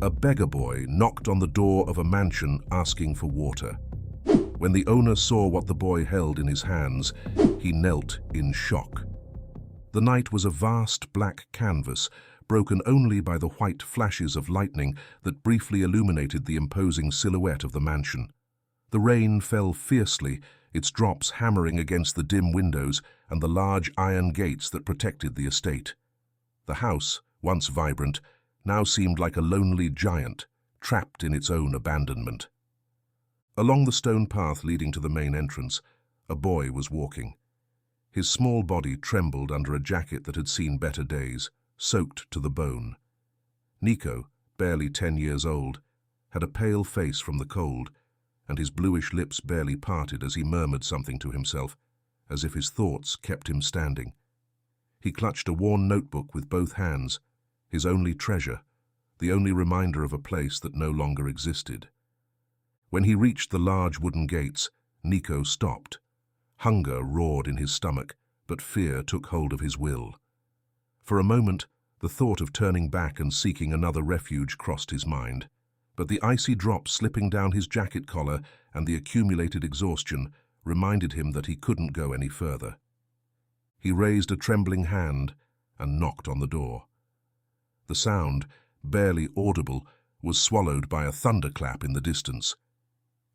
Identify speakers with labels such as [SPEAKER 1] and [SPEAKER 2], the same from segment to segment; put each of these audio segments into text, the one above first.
[SPEAKER 1] A beggar boy knocked on the door of a mansion asking for water. When the owner saw what the boy held in his hands, he knelt in shock. The night was a vast black canvas, broken only by the white flashes of lightning that briefly illuminated the imposing silhouette of the mansion. The rain fell fiercely, its drops hammering against the dim windows and the large iron gates that protected the estate. The house, once vibrant, now seemed like a lonely giant, trapped in its own abandonment. Along the stone path leading to the main entrance, a boy was walking. His small body trembled under a jacket that had seen better days, soaked to the bone. Nico, barely 10 years old, had a pale face from the cold, and his bluish lips barely parted as he murmured something to himself, as if his thoughts kept him standing. He clutched a worn notebook with both hands, his only treasure, the only reminder of a place that no longer existed. When he reached the large wooden gates, Nico stopped. Hunger roared in his stomach, but fear took hold of his will. For a moment, the thought of turning back and seeking another refuge crossed his mind, but the icy drops slipping down his jacket collar and the accumulated exhaustion reminded him that he couldn't go any further. He raised a trembling hand and knocked on the door. The sound, barely audible, was swallowed by a thunderclap in the distance.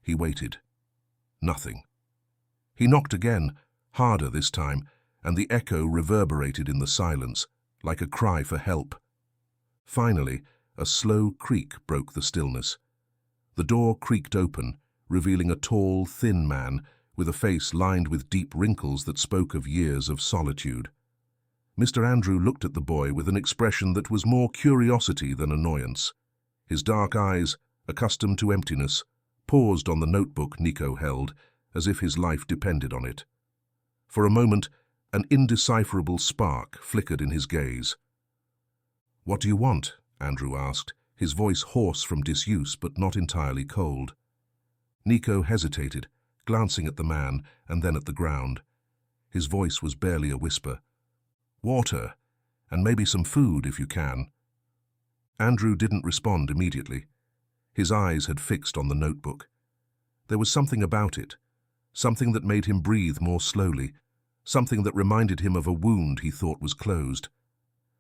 [SPEAKER 1] He waited. Nothing. He knocked again, harder this time, and the echo reverberated in the silence, like a cry for help. Finally, a slow creak broke the stillness. The door creaked open, revealing a tall, thin man with a face lined with deep wrinkles that spoke of years of solitude. Mr. Andrew looked at the boy with an expression that was more curiosity than annoyance. His dark eyes, accustomed to emptiness, paused on the notebook Nico held, as if his life depended on it. For a moment, an indecipherable spark flickered in his gaze. "What do you want?" Andrew asked, his voice hoarse from disuse but not entirely cold. Nico hesitated, glancing at the man and then at the ground. His voice was barely a whisper. "Water, and maybe some food if you can." Andrew didn't respond immediately. His eyes had fixed on the notebook. There was something about it, something that made him breathe more slowly, something that reminded him of a wound he thought was closed.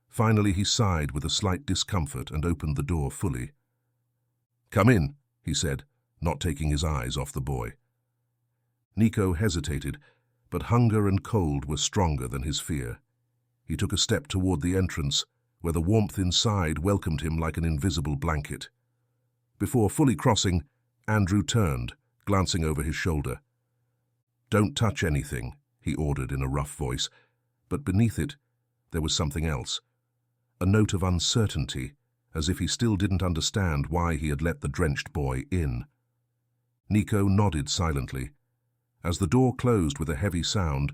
[SPEAKER 1] Finally he sighed with a slight discomfort and opened the door fully. "Come in," he said, not taking his eyes off the boy. Nico hesitated, but hunger and cold were stronger than his fear. He took a step toward the entrance, where the warmth inside welcomed him like an invisible blanket. Before fully crossing, Andrew turned, glancing over his shoulder. "Don't touch anything," he ordered in a rough voice, but beneath it, there was something else. A note of uncertainty, as if he still didn't understand why he had let the drenched boy in. Nico nodded silently. As the door closed with a heavy sound,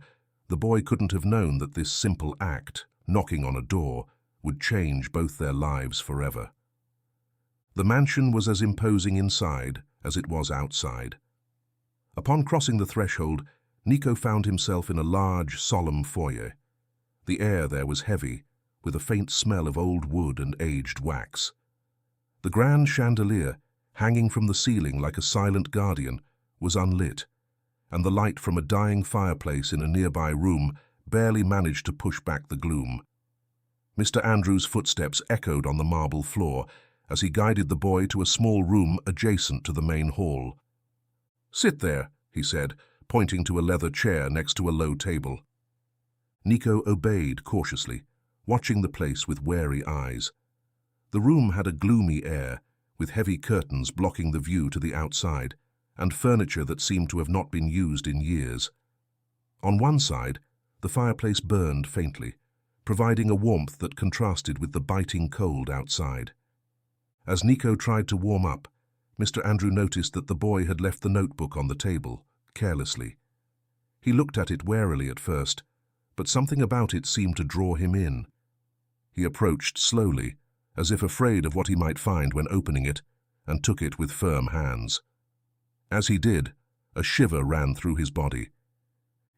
[SPEAKER 1] the boy couldn't have known that this simple act, knocking on a door, would change both their lives forever. The mansion was as imposing inside as it was outside. Upon crossing the threshold, Nico found himself in a large, solemn foyer. The air there was heavy, with a faint smell of old wood and aged wax. The grand chandelier, hanging from the ceiling like a silent guardian, was unlit, and the light from a dying fireplace in a nearby room barely managed to push back the gloom. Mr. Andrew's footsteps echoed on the marble floor as he guided the boy to a small room adjacent to the main hall. "Sit there," he said, pointing to a leather chair next to a low table. Nico obeyed cautiously, watching the place with wary eyes. The room had a gloomy air, with heavy curtains blocking the view to the outside, and furniture that seemed to have not been used in years. On one side, the fireplace burned faintly, providing a warmth that contrasted with the biting cold outside. As Nico tried to warm up, Mr. Andrew noticed that the boy had left the notebook on the table, carelessly. He looked at it warily at first, but something about it seemed to draw him in. He approached slowly, as if afraid of what he might find when opening it, and took it with firm hands. As he did, a shiver ran through his body.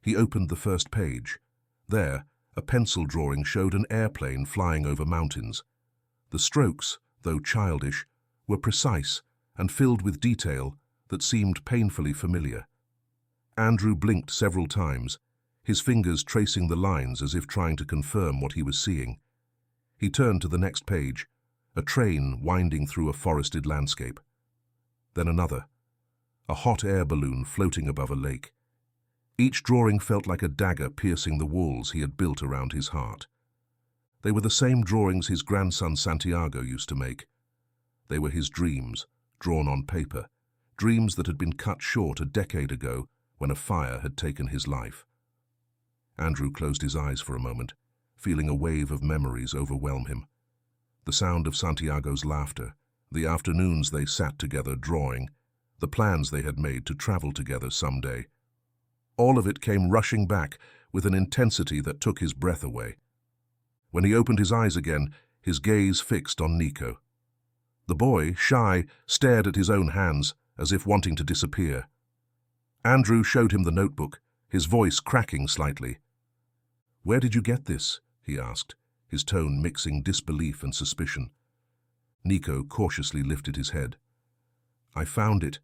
[SPEAKER 1] He opened the first page. There, a pencil drawing showed an airplane flying over mountains. The strokes, though childish, were precise and filled with detail that seemed painfully familiar. Andrew blinked several times, his fingers tracing the lines as if trying to confirm what he was seeing. He turned to the next page, a train winding through a forested landscape. Then another, a hot air balloon floating above a lake. Each drawing felt like a dagger piercing the walls he had built around his heart. They were the same drawings his grandson Santiago used to make. They were his dreams, drawn on paper, dreams that had been cut short a decade ago when a fire had taken his life. Andrew closed his eyes for a moment, feeling a wave of memories overwhelm him. The sound of Santiago's laughter, the afternoons they sat together drawing, the plans they had made to travel together someday. All of it came rushing back with an intensity that took his breath away. When he opened his eyes again, his gaze fixed on Nico. The boy, shy, stared at his own hands as if wanting to disappear. Andrew showed him the notebook, his voice cracking slightly. "Where did you get this?" he asked, his tone mixing disbelief and suspicion. Nico cautiously lifted his head. "I found it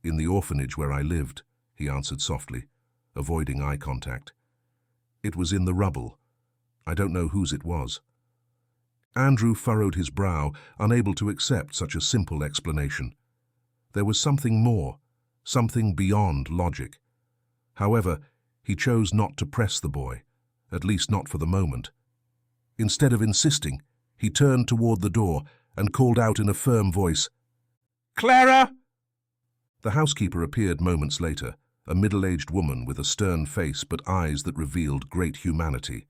[SPEAKER 1] in the orphanage where I lived," he answered softly, avoiding eye contact. "It was in the rubble. I don't know whose it was." Andrew furrowed his brow, unable to accept such a simple explanation. There was something more, something beyond logic. However, he chose not to press the boy, at least not for the moment. Instead of insisting, he turned toward the door and called out in a firm voice, "Clara!" The housekeeper appeared moments later, a middle-aged woman with a stern face but eyes that revealed great humanity.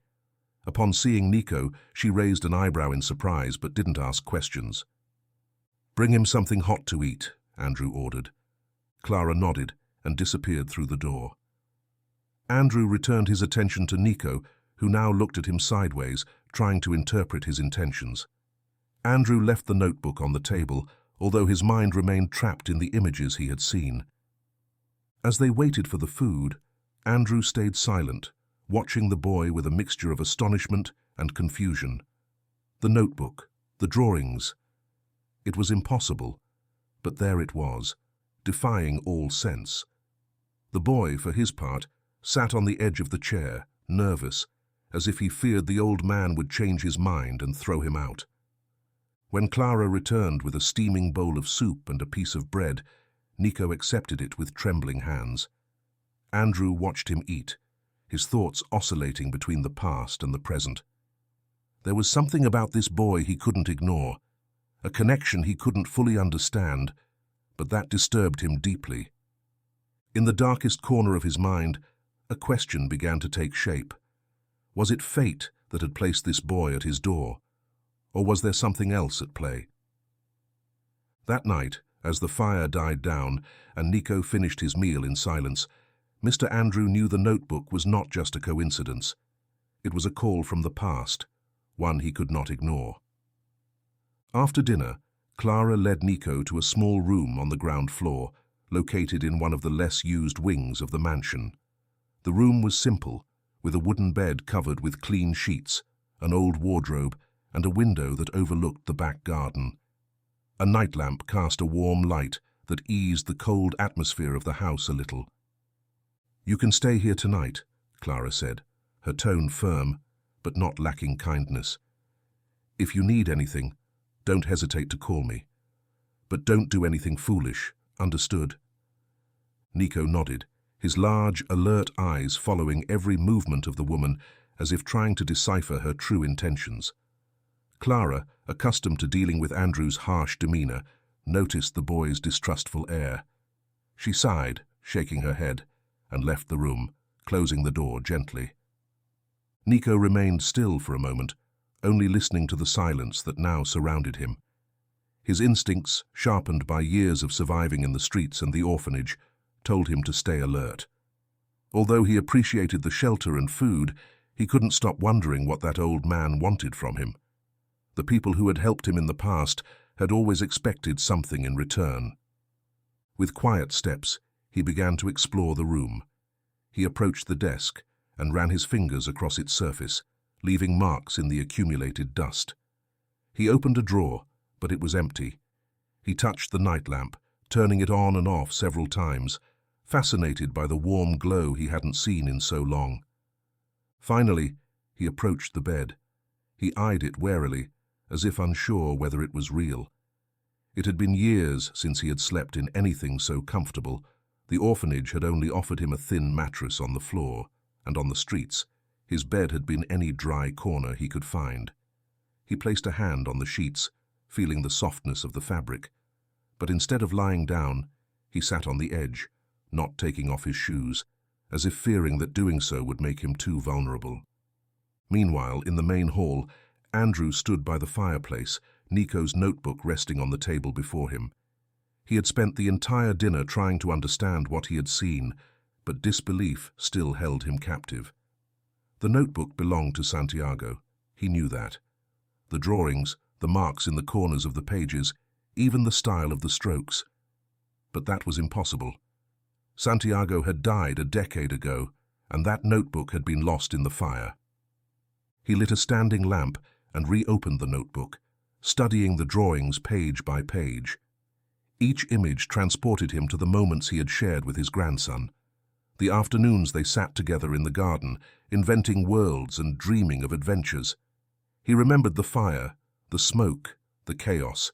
[SPEAKER 1] Upon seeing Nico, she raised an eyebrow in surprise but didn't ask questions. "Bring him something hot to eat," Andrew ordered. Clara nodded and disappeared through the door. Andrew returned his attention to Nico, who now looked at him sideways, trying to interpret his intentions. Andrew left the notebook on the table, although his mind remained trapped in the images he had seen. As they waited for the food, Andrew stayed silent, watching the boy with a mixture of astonishment and confusion. The notebook, the drawings. It was impossible, but there it was, defying all sense. The boy, for his part, sat on the edge of the chair, nervous, as if he feared the old man would change his mind and throw him out. When Clara returned with a steaming bowl of soup and a piece of bread, Nico accepted it with trembling hands. Andrew watched him eat, his thoughts oscillating between the past and the present. There was something about this boy he couldn't ignore, a connection he couldn't fully understand, but that disturbed him deeply. In the darkest corner of his mind, a question began to take shape. Was it fate that had placed this boy at his door, or was there something else at play? That night, as the fire died down and Nico finished his meal in silence, Mr. Andrew knew the notebook was not just a coincidence. It was a call from the past, one he could not ignore. After dinner, Clara led Nico to a small room on the ground floor, located in one of the less used wings of the mansion. The room was simple, with a wooden bed covered with clean sheets, an old wardrobe, and a window that overlooked the back garden. A night lamp cast a warm light that eased the cold atmosphere of the house a little. "You can stay here tonight," Clara said, her tone firm, but not lacking kindness. "If you need anything, don't hesitate to call me. But don't do anything foolish, understood?" Nico nodded, his large, alert eyes following every movement of the woman as if trying to decipher her true intentions. Clara, accustomed to dealing with Andrew's harsh demeanor, noticed the boy's distrustful air. She sighed, shaking her head, and left the room, closing the door gently. Nico remained still for a moment, only listening to the silence that now surrounded him. His instincts, sharpened by years of surviving in the streets and the orphanage, told him to stay alert. Although he appreciated the shelter and food, he couldn't stop wondering what that old man wanted from him. The people who had helped him in the past had always expected something in return. With quiet steps, he began to explore the room. He approached the desk and ran his fingers across its surface, leaving marks in the accumulated dust. He opened a drawer, but it was empty. He touched the night lamp, turning it on and off several times, fascinated by the warm glow he hadn't seen in so long. Finally, he approached the bed. He eyed it warily, as if unsure whether it was real. It had been years since he had slept in anything so comfortable. The orphanage had only offered him a thin mattress on the floor, and on the streets, his bed had been any dry corner he could find. He placed a hand on the sheets, feeling the softness of the fabric, but instead of lying down, he sat on the edge, not taking off his shoes, as if fearing that doing so would make him too vulnerable. Meanwhile, in the main hall, Andrew stood by the fireplace, Nico's notebook resting on the table before him. He had spent the entire dinner trying to understand what he had seen, but disbelief still held him captive. The notebook belonged to Santiago. He knew that. The drawings, the marks in the corners of the pages, even the style of the strokes. But that was impossible. Santiago had died a decade ago, and that notebook had been lost in the fire. He lit a standing lamp and reopened the notebook, studying the drawings page by page. Each image transported him to the moments he had shared with his grandson, the afternoons they sat together in the garden, inventing worlds and dreaming of adventures. He remembered the fire, the smoke, the chaos,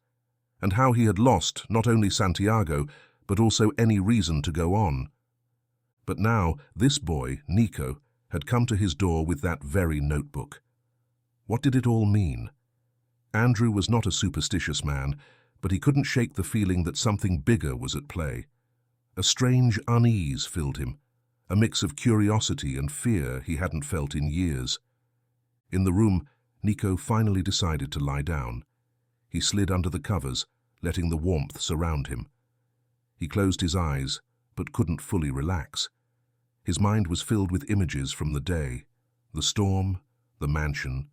[SPEAKER 1] and how he had lost not only Santiago, but also any reason to go on. But now, this boy, Nico, had come to his door with that very notebook. What did it all mean? Andrew was not a superstitious man, but he couldn't shake the feeling that something bigger was at play. A strange unease filled him, a mix of curiosity and fear he hadn't felt in years. In the room, Nico finally decided to lie down. He slid under the covers, letting the warmth surround him. He closed his eyes, but couldn't fully relax. His mind was filled with images from the day, the storm, the mansion,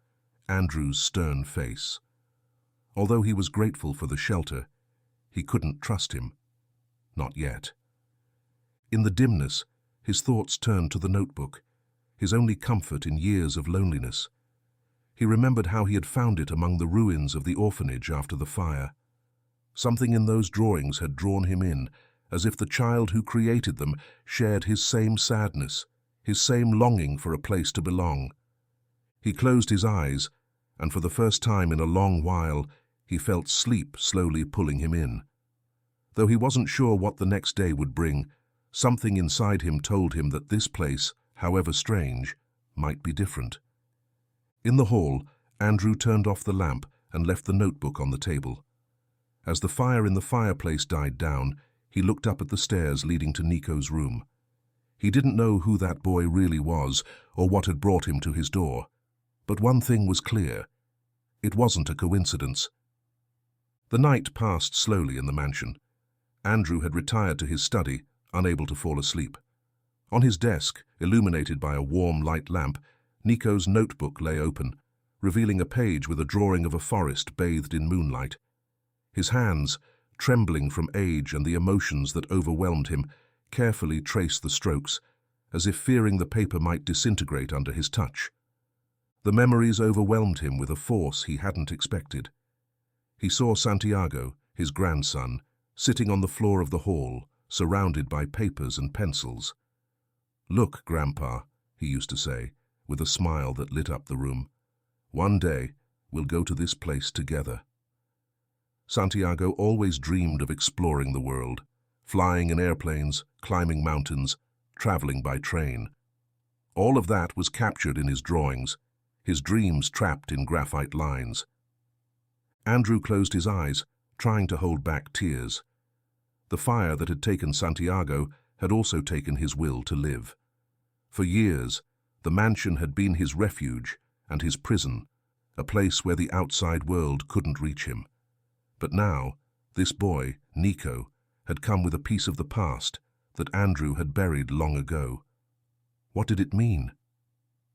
[SPEAKER 1] Andrew's stern face. Although he was grateful for the shelter, he couldn't trust him. Not yet. In the dimness, his thoughts turned to the notebook, his only comfort in years of loneliness. He remembered how he had found it among the ruins of the orphanage after the fire. Something in those drawings had drawn him in, as if the child who created them shared his same sadness, his same longing for a place to belong. He closed his eyes, and for the first time in a long while, he felt sleep slowly pulling him in. Though he wasn't sure what the next day would bring, something inside him told him that this place, however strange, might be different. In the hall, Andrew turned off the lamp and left the notebook on the table. As the fire in the fireplace died down, he looked up at the stairs leading to Nico's room. He didn't know who that boy really was or what had brought him to his door. But one thing was clear. It wasn't a coincidence. The night passed slowly in the mansion. Andrew had retired to his study, unable to fall asleep. On his desk, illuminated by a warm light lamp, Nico's notebook lay open, revealing a page with a drawing of a forest bathed in moonlight. His hands, trembling from age and the emotions that overwhelmed him, carefully traced the strokes, as if fearing the paper might disintegrate under his touch. The memories overwhelmed him with a force he hadn't expected. He saw Santiago, his grandson, sitting on the floor of the hall, surrounded by papers and pencils. "Look, Grandpa," he used to say, with a smile that lit up the room. "One day, we'll go to this place together." Santiago always dreamed of exploring the world, flying in airplanes, climbing mountains, traveling by train. All of that was captured in his drawings, his dreams trapped in graphite lines. Andrew closed his eyes, trying to hold back tears. The fire that had taken Santiago had also taken his will to live. For years, the mansion had been his refuge and his prison, a place where the outside world couldn't reach him. But now, this boy, Nico, had come with a piece of the past that Andrew had buried long ago. What did it mean?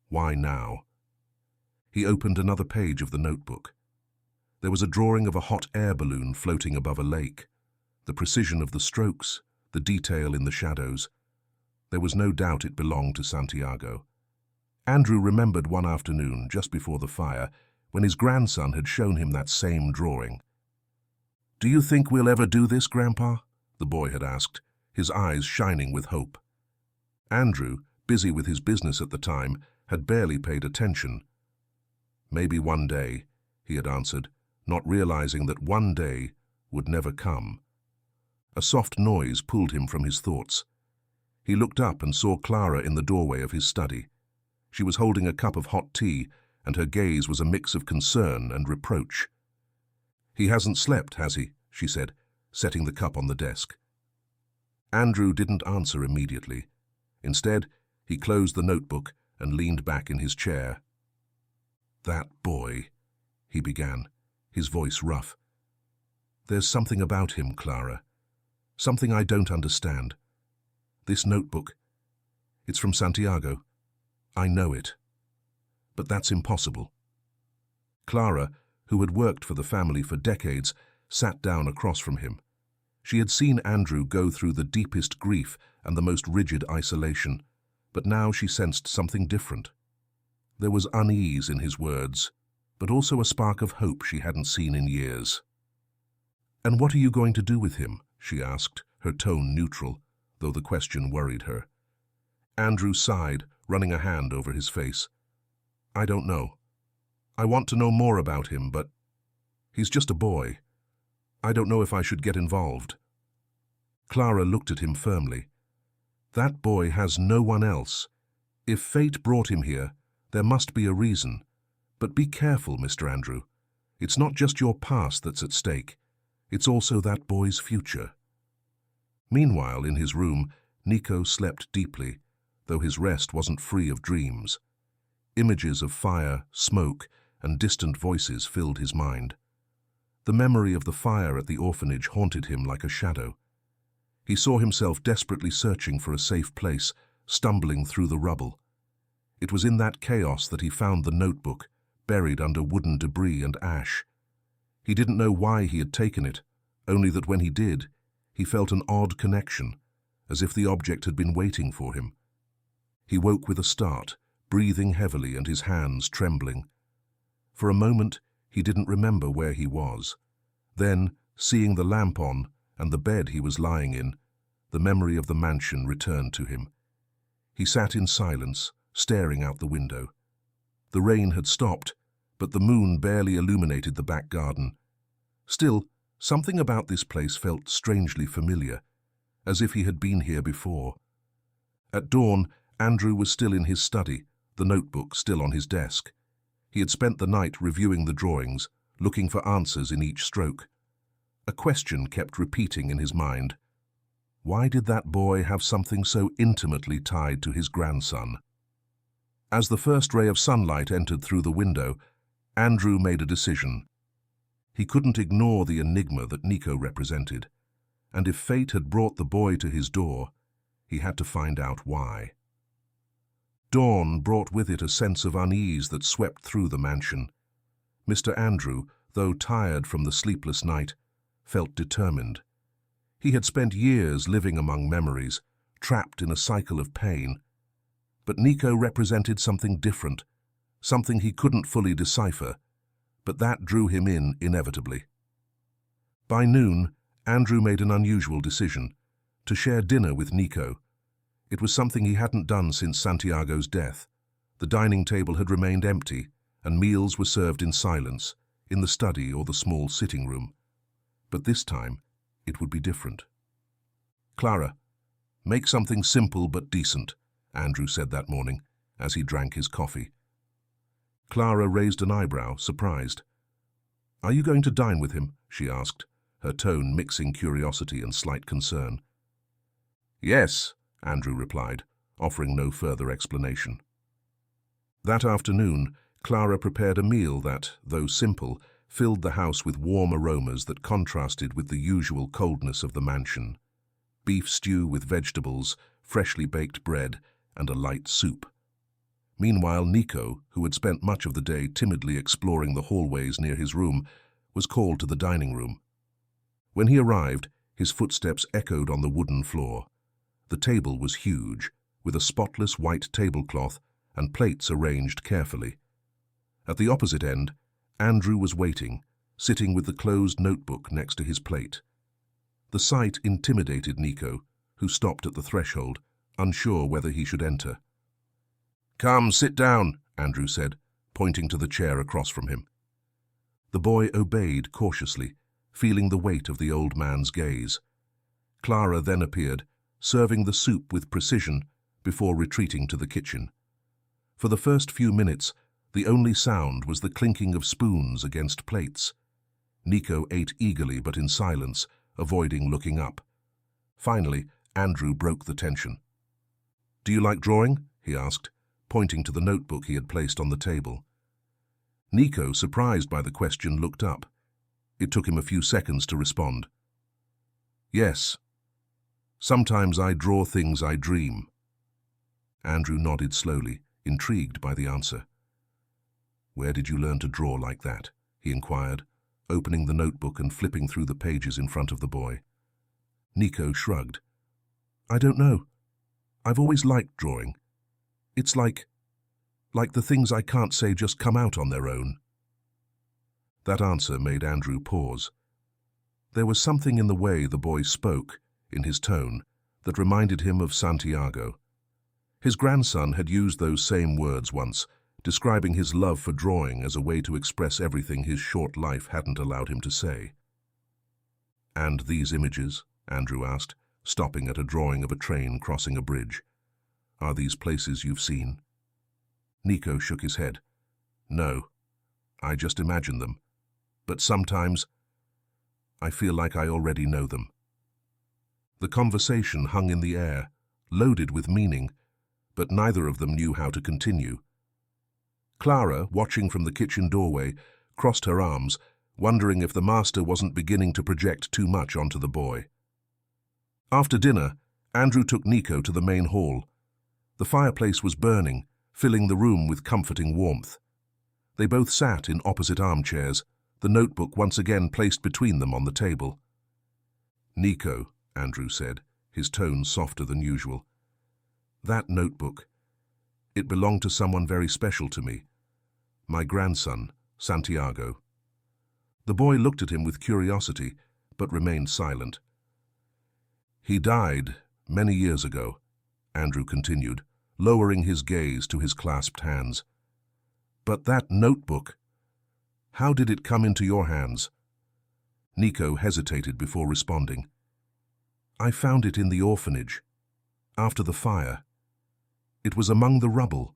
[SPEAKER 1] Why now? He opened another page of the notebook. There was a drawing of a hot air balloon floating above a lake. The precision of the strokes, the detail in the shadows. There was no doubt it belonged to Santiago. Andrew remembered one afternoon, just before the fire, when his grandson had shown him that same drawing. "Do you think we'll ever do this, Grandpa?" the boy had asked, his eyes shining with hope. Andrew, busy with his business at the time, had barely paid attention. "Maybe one day," he had answered, not realizing that one day would never come. A soft noise pulled him from his thoughts. He looked up and saw Clara in the doorway of his study. She was holding a cup of hot tea, and her gaze was a mix of concern and reproach. "He hasn't slept, has he?" she said, setting the cup on the desk. Andrew didn't answer immediately. Instead, he closed the notebook and leaned back in his chair. "That boy," he began, his voice rough. "There's something about him, Clara. Something I don't understand. This notebook, it's from Santiago. I know it. But that's impossible." Clara, who had worked for the family for decades, sat down across from him. She had seen Andrew go through the deepest grief and the most rigid isolation, but now she sensed something different. There was unease in his words, but also a spark of hope she hadn't seen in years. "And what are you going to do with him?" she asked, her tone neutral, though the question worried her. Andrew sighed, running a hand over his face. "I don't know. I want to know more about him, but he's just a boy. I don't know if I should get involved." Clara looked at him firmly. "That boy has no one else. If fate brought him here, there must be a reason. But be careful, Mr. Andrew. It's not just your past that's at stake. It's also that boy's future." Meanwhile, in his room, Nico slept deeply, though his rest wasn't free of dreams. Images of fire, smoke, and distant voices filled his mind. The memory of the fire at the orphanage haunted him like a shadow. He saw himself desperately searching for a safe place, stumbling through the rubble. It was in that chaos that he found the notebook, buried under wooden debris and ash. He didn't know why he had taken it, only that when he did, he felt an odd connection, as if the object had been waiting for him. He woke with a start, breathing heavily and his hands trembling. For a moment, he didn't remember where he was. Then, seeing the lamp on and the bed he was lying in, the memory of the mansion returned to him. He sat in silence, staring out the window. The rain had stopped, but the moon barely illuminated the back garden. Still, something about this place felt strangely familiar, as if he had been here before. At dawn, Andrew was still in his study, the notebook still on his desk. He had spent the night reviewing the drawings, looking for answers in each stroke. A question kept repeating in his mind. Why did that boy have something so intimately tied to his grandson? As the first ray of sunlight entered through the window, Andrew made a decision. He couldn't ignore the enigma that Nico represented, and if fate had brought the boy to his door, he had to find out why. Dawn brought with it a sense of unease that swept through the mansion. Mr. Andrew, though tired from the sleepless night, felt determined. He had spent years living among memories, trapped in a cycle of pain. But Nico represented something different, something he couldn't fully decipher, but that drew him in inevitably. By noon, Andrew made an unusual decision, to share dinner with Nico. It was something he hadn't done since Santiago's death. The dining table had remained empty, and meals were served in silence, in the study or the small sitting room. But this time, it would be different. "Clara, make something simple but decent," Andrew said that morning, as he drank his coffee. Clara raised an eyebrow, surprised. "Are you going to dine with him?" she asked, her tone mixing curiosity and slight concern. "Yes," Andrew replied, offering no further explanation. That afternoon, Clara prepared a meal that, though simple, filled the house with warm aromas that contrasted with the usual coldness of the mansion. Beef stew with vegetables, freshly baked bread, and a light soup. Meanwhile, Nico, who had spent much of the day timidly exploring the hallways near his room, was called to the dining room. When he arrived, his footsteps echoed on the wooden floor. The table was huge, with a spotless white tablecloth and plates arranged carefully. At the opposite end, Andrew was waiting, sitting with the closed notebook next to his plate. The sight intimidated Nico, who stopped at the threshold, unsure whether he should enter. "Come, sit down," Andrew said, pointing to the chair across from him. The boy obeyed cautiously, feeling the weight of the old man's gaze. Clara then appeared, serving the soup with precision before retreating to the kitchen. For the first few minutes, the only sound was the clinking of spoons against plates. Nico ate eagerly but in silence, avoiding looking up. Finally, Andrew broke the tension. "Do you like drawing?" he asked, pointing to the notebook he had placed on the table. Nico, surprised by the question, looked up. It took him a few seconds to respond. "Yes. Sometimes I draw things I dream." Andrew nodded slowly, intrigued by the answer. "Where did you learn to draw like that?" he inquired, opening the notebook and flipping through the pages in front of the boy. Nico shrugged. "I don't know. I've always liked drawing. It's like the things I can't say just come out on their own." That answer made Andrew pause. There was something in the way the boy spoke, in his tone, that reminded him of Santiago. His grandson had used those same words once, describing his love for drawing as a way to express everything his short life hadn't allowed him to say. "And these images?" Andrew asked, stopping at a drawing of a train crossing a bridge. "Are these places you've seen?" Nico shook his head. "No, I just imagine them. But sometimes I feel like I already know them." The conversation hung in the air, loaded with meaning, but neither of them knew how to continue. Clara, watching from the kitchen doorway, crossed her arms, wondering if the master wasn't beginning to project too much onto the boy. After dinner, Andrew took Nico to the main hall. The fireplace was burning, filling the room with comforting warmth. They both sat in opposite armchairs, the notebook once again placed between them on the table. "Nico," Andrew said, his tone softer than usual. "That notebook, it belonged to someone very special to me. My grandson, Santiago." The boy looked at him with curiosity, but remained silent. "He died many years ago," Andrew continued, lowering his gaze to his clasped hands. "But that notebook, how did it come into your hands?" Nico hesitated before responding. "I found it in the orphanage, after the fire. It was among the rubble.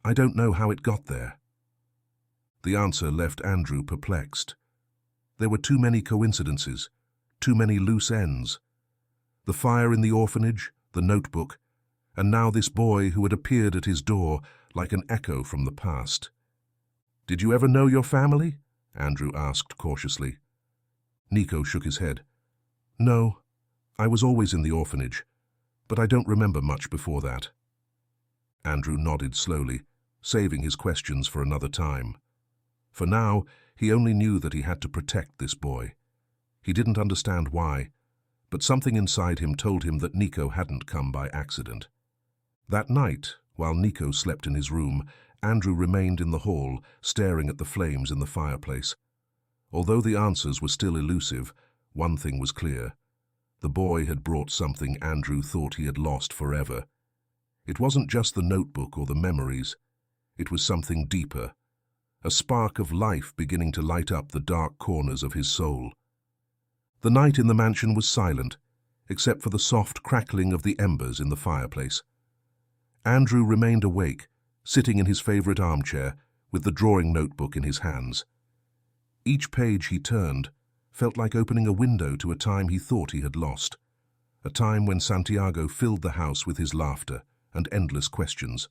[SPEAKER 1] I don't know how it got there." The answer left Andrew perplexed. There were too many coincidences, too many loose ends. The fire in the orphanage, the notebook, and now this boy who had appeared at his door like an echo from the past. "Did you ever know your family?" Andrew asked cautiously. Nico shook his head. "No, I was always in the orphanage, but I don't remember much before that." Andrew nodded slowly, saving his questions for another time. For now, he only knew that he had to protect this boy. He didn't understand why, but something inside him told him that Nico hadn't come by accident. That night, while Nico slept in his room, Andrew remained in the hall, staring at the flames in the fireplace. Although the answers were still elusive, one thing was clear. The boy had brought something Andrew thought he had lost forever. It wasn't just the notebook or the memories. It was something deeper, a spark of life beginning to light up the dark corners of his soul. The night in the mansion was silent, except for the soft crackling of the embers in the fireplace. Andrew remained awake, sitting in his favorite armchair, with the drawing notebook in his hands. Each page he turned felt like opening a window to a time he thought he had lost, a time when Santiago filled the house with his laughter and endless questions.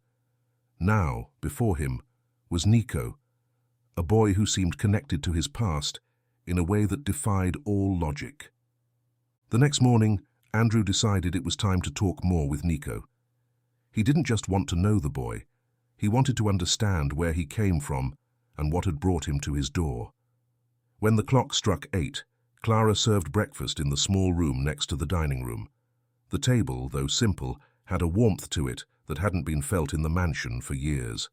[SPEAKER 1] Now, before him, was Nico, a boy who seemed connected to his past in a way that defied all logic. The next morning, Andrew decided it was time to talk more with Nico. He didn't just want to know the boy. He wanted to understand where he came from and what had brought him to his door. When the clock struck 8, Clara served breakfast in the small room next to the dining room. The table, though simple, had a warmth to it that hadn't been felt in the mansion for years.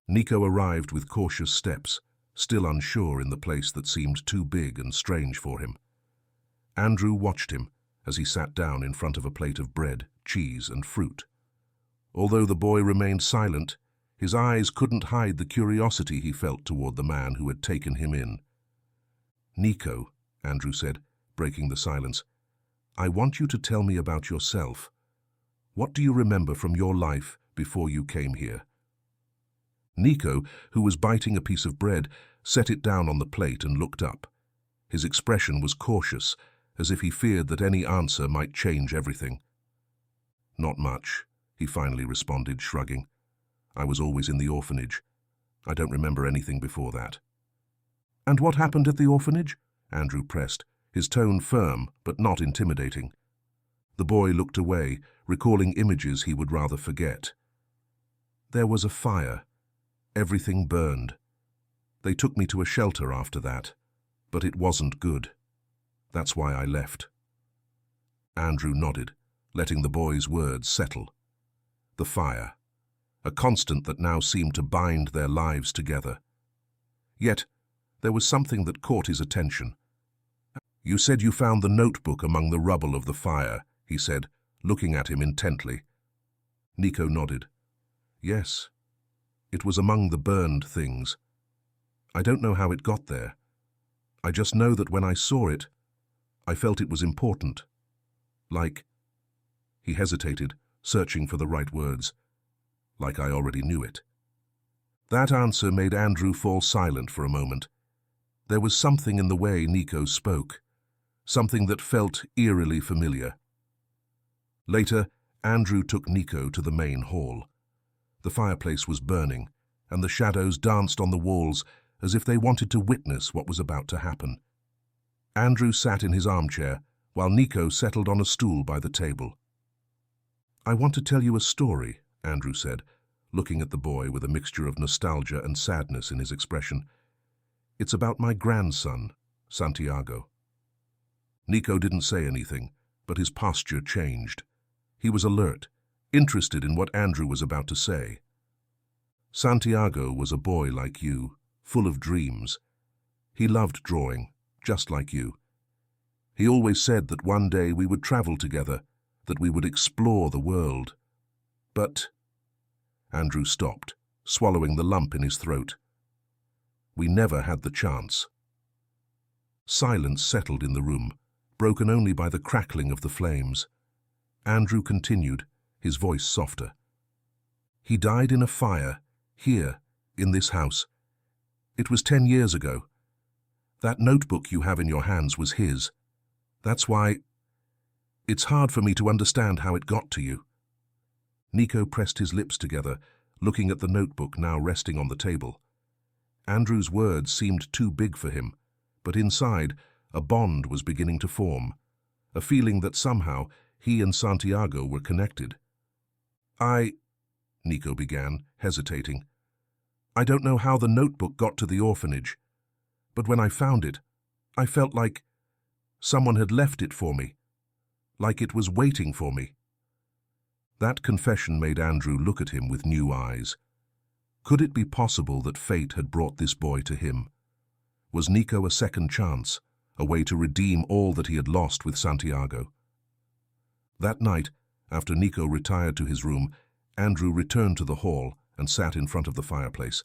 [SPEAKER 1] Nico arrived with cautious steps, still unsure in the place that seemed too big and strange for him. Andrew watched him as he sat down in front of a plate of bread, cheese, and fruit. Although the boy remained silent, his eyes couldn't hide the curiosity he felt toward the man who had taken him in. "Nico," Andrew said, breaking the silence, "I want you to tell me about yourself. What do you remember from your life before you came here?" Nico, who was biting a piece of bread, set it down on the plate and looked up. His expression was cautious, as if he feared that any answer might change everything. "Not much," he finally responded, shrugging. "I was always in the orphanage. I don't remember anything before that." "And what happened at the orphanage?" Andrew pressed, his tone firm but not intimidating. The boy looked away, recalling images he would rather forget. "There was a fire. Everything burned. They took me to a shelter after that, but it wasn't good. That's why I left." Andrew nodded, letting the boy's words settle. The fire, a constant that now seemed to bind their lives together. Yet, there was something that caught his attention. "You said you found the notebook among the rubble of the fire," he said, looking at him intently. Nico nodded. "Yes. It was among the burned things. I don't know how it got there. I just know that when I saw it, I felt it was important. Like..." He hesitated, searching for the right words. "Like I already knew it." That answer made Andrew fall silent for a moment. There was something in the way Nico spoke, something that felt eerily familiar. Later, Andrew took Nico to the main hall. The fireplace was burning, and the shadows danced on the walls as if they wanted to witness what was about to happen. Andrew sat in his armchair, while Nico settled on a stool by the table. "I want to tell you a story," Andrew said, looking at the boy with a mixture of nostalgia and sadness in his expression. "It's about my grandson, Santiago." Nico didn't say anything, but his posture changed. He was alert, interested in what Andrew was about to say. "Santiago was a boy like you, full of dreams. He loved drawing, just like you. He always said that one day we would travel together, that we would explore the world. But..." Andrew stopped, swallowing the lump in his throat. "We never had the chance." Silence settled in the room, broken only by the crackling of the flames. Andrew continued, his voice softer. "He died in a fire, here, in this house. It was 10 years ago. That notebook you have in your hands was his. That's why... It's hard for me to understand how it got to you." Nico pressed his lips together, looking at the notebook now resting on the table. Andrew's words seemed too big for him, but inside, a bond was beginning to form, a feeling that somehow he and Santiago were connected. Nico began, hesitating. "I don't know how the notebook got to the orphanage, but when I found it, I felt like someone had left it for me, like it was waiting for me." That confession made Andrew look at him with new eyes. Could it be possible that fate had brought this boy to him? Was Nico a second chance, a way to redeem all that he had lost with Santiago? That night, after Nico retired to his room, Andrew returned to the hall and sat in front of the fireplace.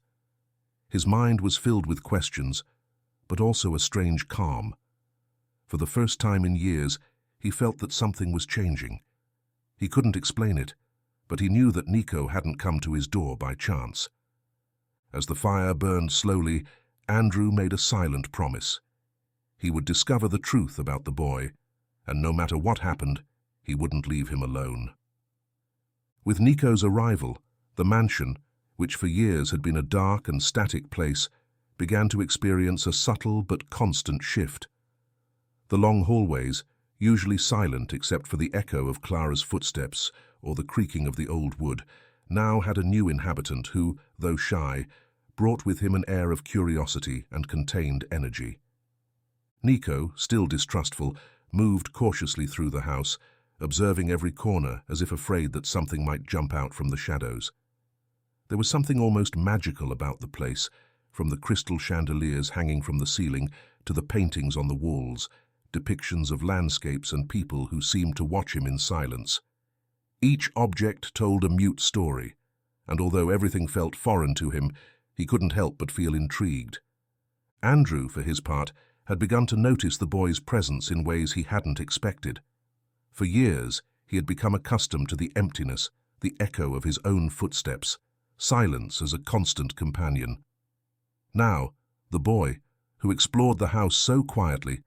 [SPEAKER 1] His mind was filled with questions, but also a strange calm. For the first time in years, he felt that something was changing. He couldn't explain it, but he knew that Nico hadn't come to his door by chance. As the fire burned slowly, Andrew made a silent promise. He would discover the truth about the boy, and no matter what happened, he wouldn't leave him alone. With Nico's arrival, the mansion, which for years had been a dark and static place, began to experience a subtle but constant shift. The long hallways, usually silent except for the echo of Clara's footsteps or the creaking of the old wood, now had a new inhabitant who, though shy, brought with him an air of curiosity and contained energy. Nico, still distrustful, moved cautiously through the house, observing every corner as if afraid that something might jump out from the shadows. There was something almost magical about the place, from the crystal chandeliers hanging from the ceiling to the paintings on the walls, depictions of landscapes and people who seemed to watch him in silence. Each object told a mute story, and although everything felt foreign to him, he couldn't help but feel intrigued. Andrew, for his part, had begun to notice the boy's presence in ways he hadn't expected. For years, he had become accustomed to the emptiness, the echo of his own footsteps, silence as a constant companion. Now, the boy, who explored the house so quietly,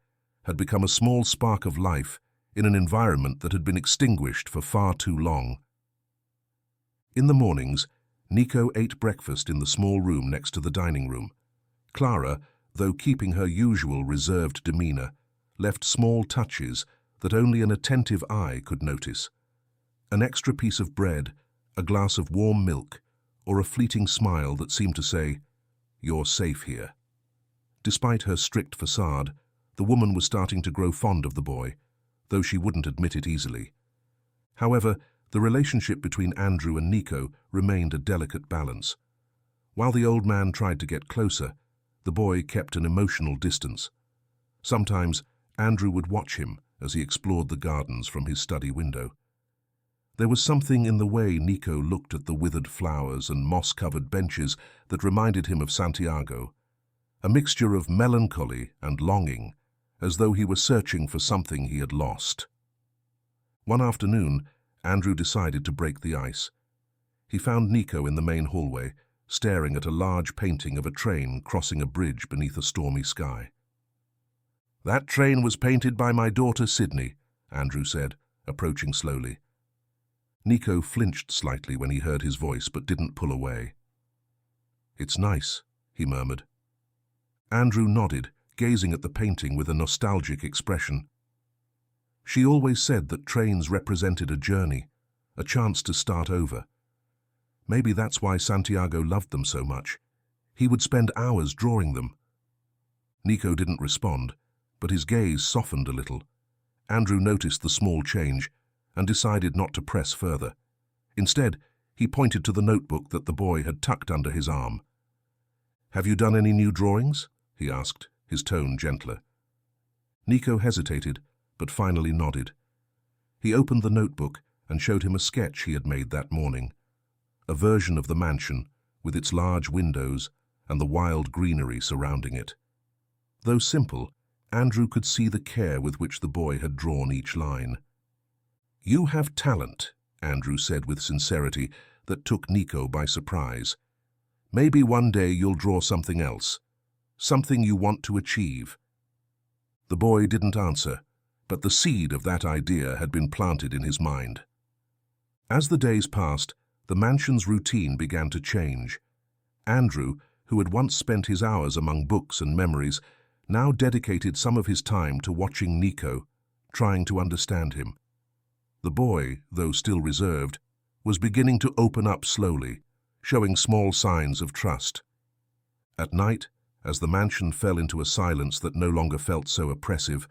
[SPEAKER 1] had become a small spark of life in an environment that had been extinguished for far too long. In the mornings, Nico ate breakfast in the small room next to the dining room. Clara, though keeping her usual reserved demeanor, left small touches that only an attentive eye could notice. An extra piece of bread, a glass of warm milk, or a fleeting smile that seemed to say, "You're safe here." Despite her strict facade, the woman was starting to grow fond of the boy, though she wouldn't admit it easily. However, the relationship between Andrew and Nico remained a delicate balance. While the old man tried to get closer, the boy kept an emotional distance. Sometimes, Andrew would watch him as he explored the gardens from his study window. There was something in the way Nico looked at the withered flowers and moss-covered benches that reminded him of Santiago, a mixture of melancholy and longing, as though he were searching for something he had lost. One afternoon, Andrew decided to break the ice. He found Nico in the main hallway, staring at a large painting of a train crossing a bridge beneath a stormy sky. "That train was painted by my daughter Sydney," Andrew said, approaching slowly. Nico flinched slightly when he heard his voice, but didn't pull away. "It's nice," he murmured. Andrew nodded, gazing at the painting with a nostalgic expression. She always said that trains represented a journey, a chance to start over. Maybe that's why Santiago loved them so much. He would spend hours drawing them. Nico didn't respond, but his gaze softened a little. Andrew noticed the small change and decided not to press further. Instead, he pointed to the notebook that the boy had tucked under his arm. "Have you done any new drawings?" he asked, his tone gentler. Nico hesitated, but finally nodded. He opened the notebook and showed him a sketch he had made that morning, a version of the mansion with its large windows and the wild greenery surrounding it. Though simple, Andrew could see the care with which the boy had drawn each line. "You have talent," Andrew said with sincerity that took Nico by surprise. "Maybe one day you'll draw something else, something you want to achieve." The boy didn't answer, but the seed of that idea had been planted in his mind. As the days passed, the mansion's routine began to change. Andrew, who had once spent his hours among books and memories, now dedicated some of his time to watching Nico, trying to understand him. The boy, though still reserved, was beginning to open up slowly, showing small signs of trust. At night, as the mansion fell into a silence that no longer felt so oppressive,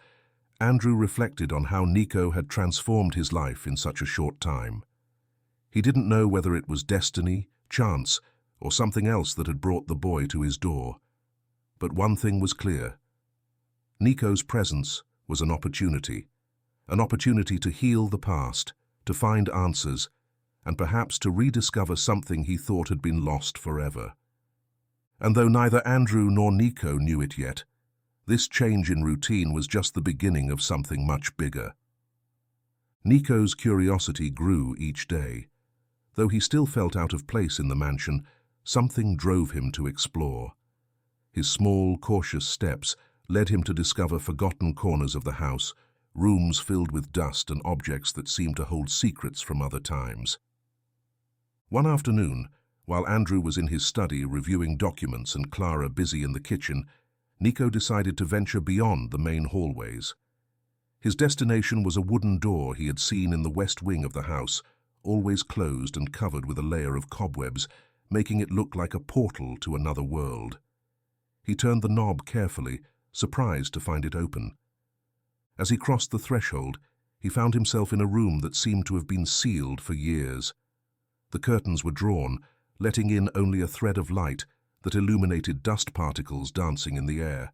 [SPEAKER 1] Andrew reflected on how Nico had transformed his life in such a short time. He didn't know whether it was destiny, chance, or something else that had brought the boy to his door. But one thing was clear. Nico's presence was an opportunity to heal the past, to find answers, and perhaps to rediscover something he thought had been lost forever. And though neither Andrew nor Nico knew it yet, this change in routine was just the beginning of something much bigger. Nico's curiosity grew each day. Though he still felt out of place in the mansion, something drove him to explore. His small, cautious steps led him to discover forgotten corners of the house, rooms filled with dust and objects that seemed to hold secrets from other times. One afternoon, while Andrew was in his study reviewing documents and Clara busy in the kitchen, Nico decided to venture beyond the main hallways. His destination was a wooden door he had seen in the west wing of the house, always closed and covered with a layer of cobwebs, making it look like a portal to another world. He turned the knob carefully, surprised to find it open. As he crossed the threshold, he found himself in a room that seemed to have been sealed for years. The curtains were drawn, letting in only a thread of light that illuminated dust particles dancing in the air.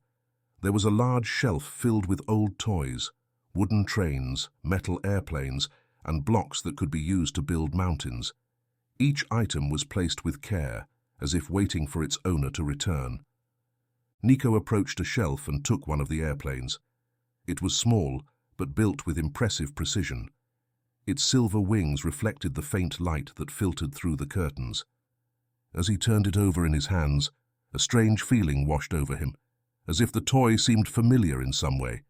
[SPEAKER 1] There was a large shelf filled with old toys, wooden trains, metal airplanes, and blocks that could be used to build mountains. Each item was placed with care, as if waiting for its owner to return. Nico approached a shelf and took one of the airplanes. It was small, but built with impressive precision. Its silver wings reflected the faint light that filtered through the curtains. As he turned it over in his hands, a strange feeling washed over him, as if the toy seemed familiar in some way.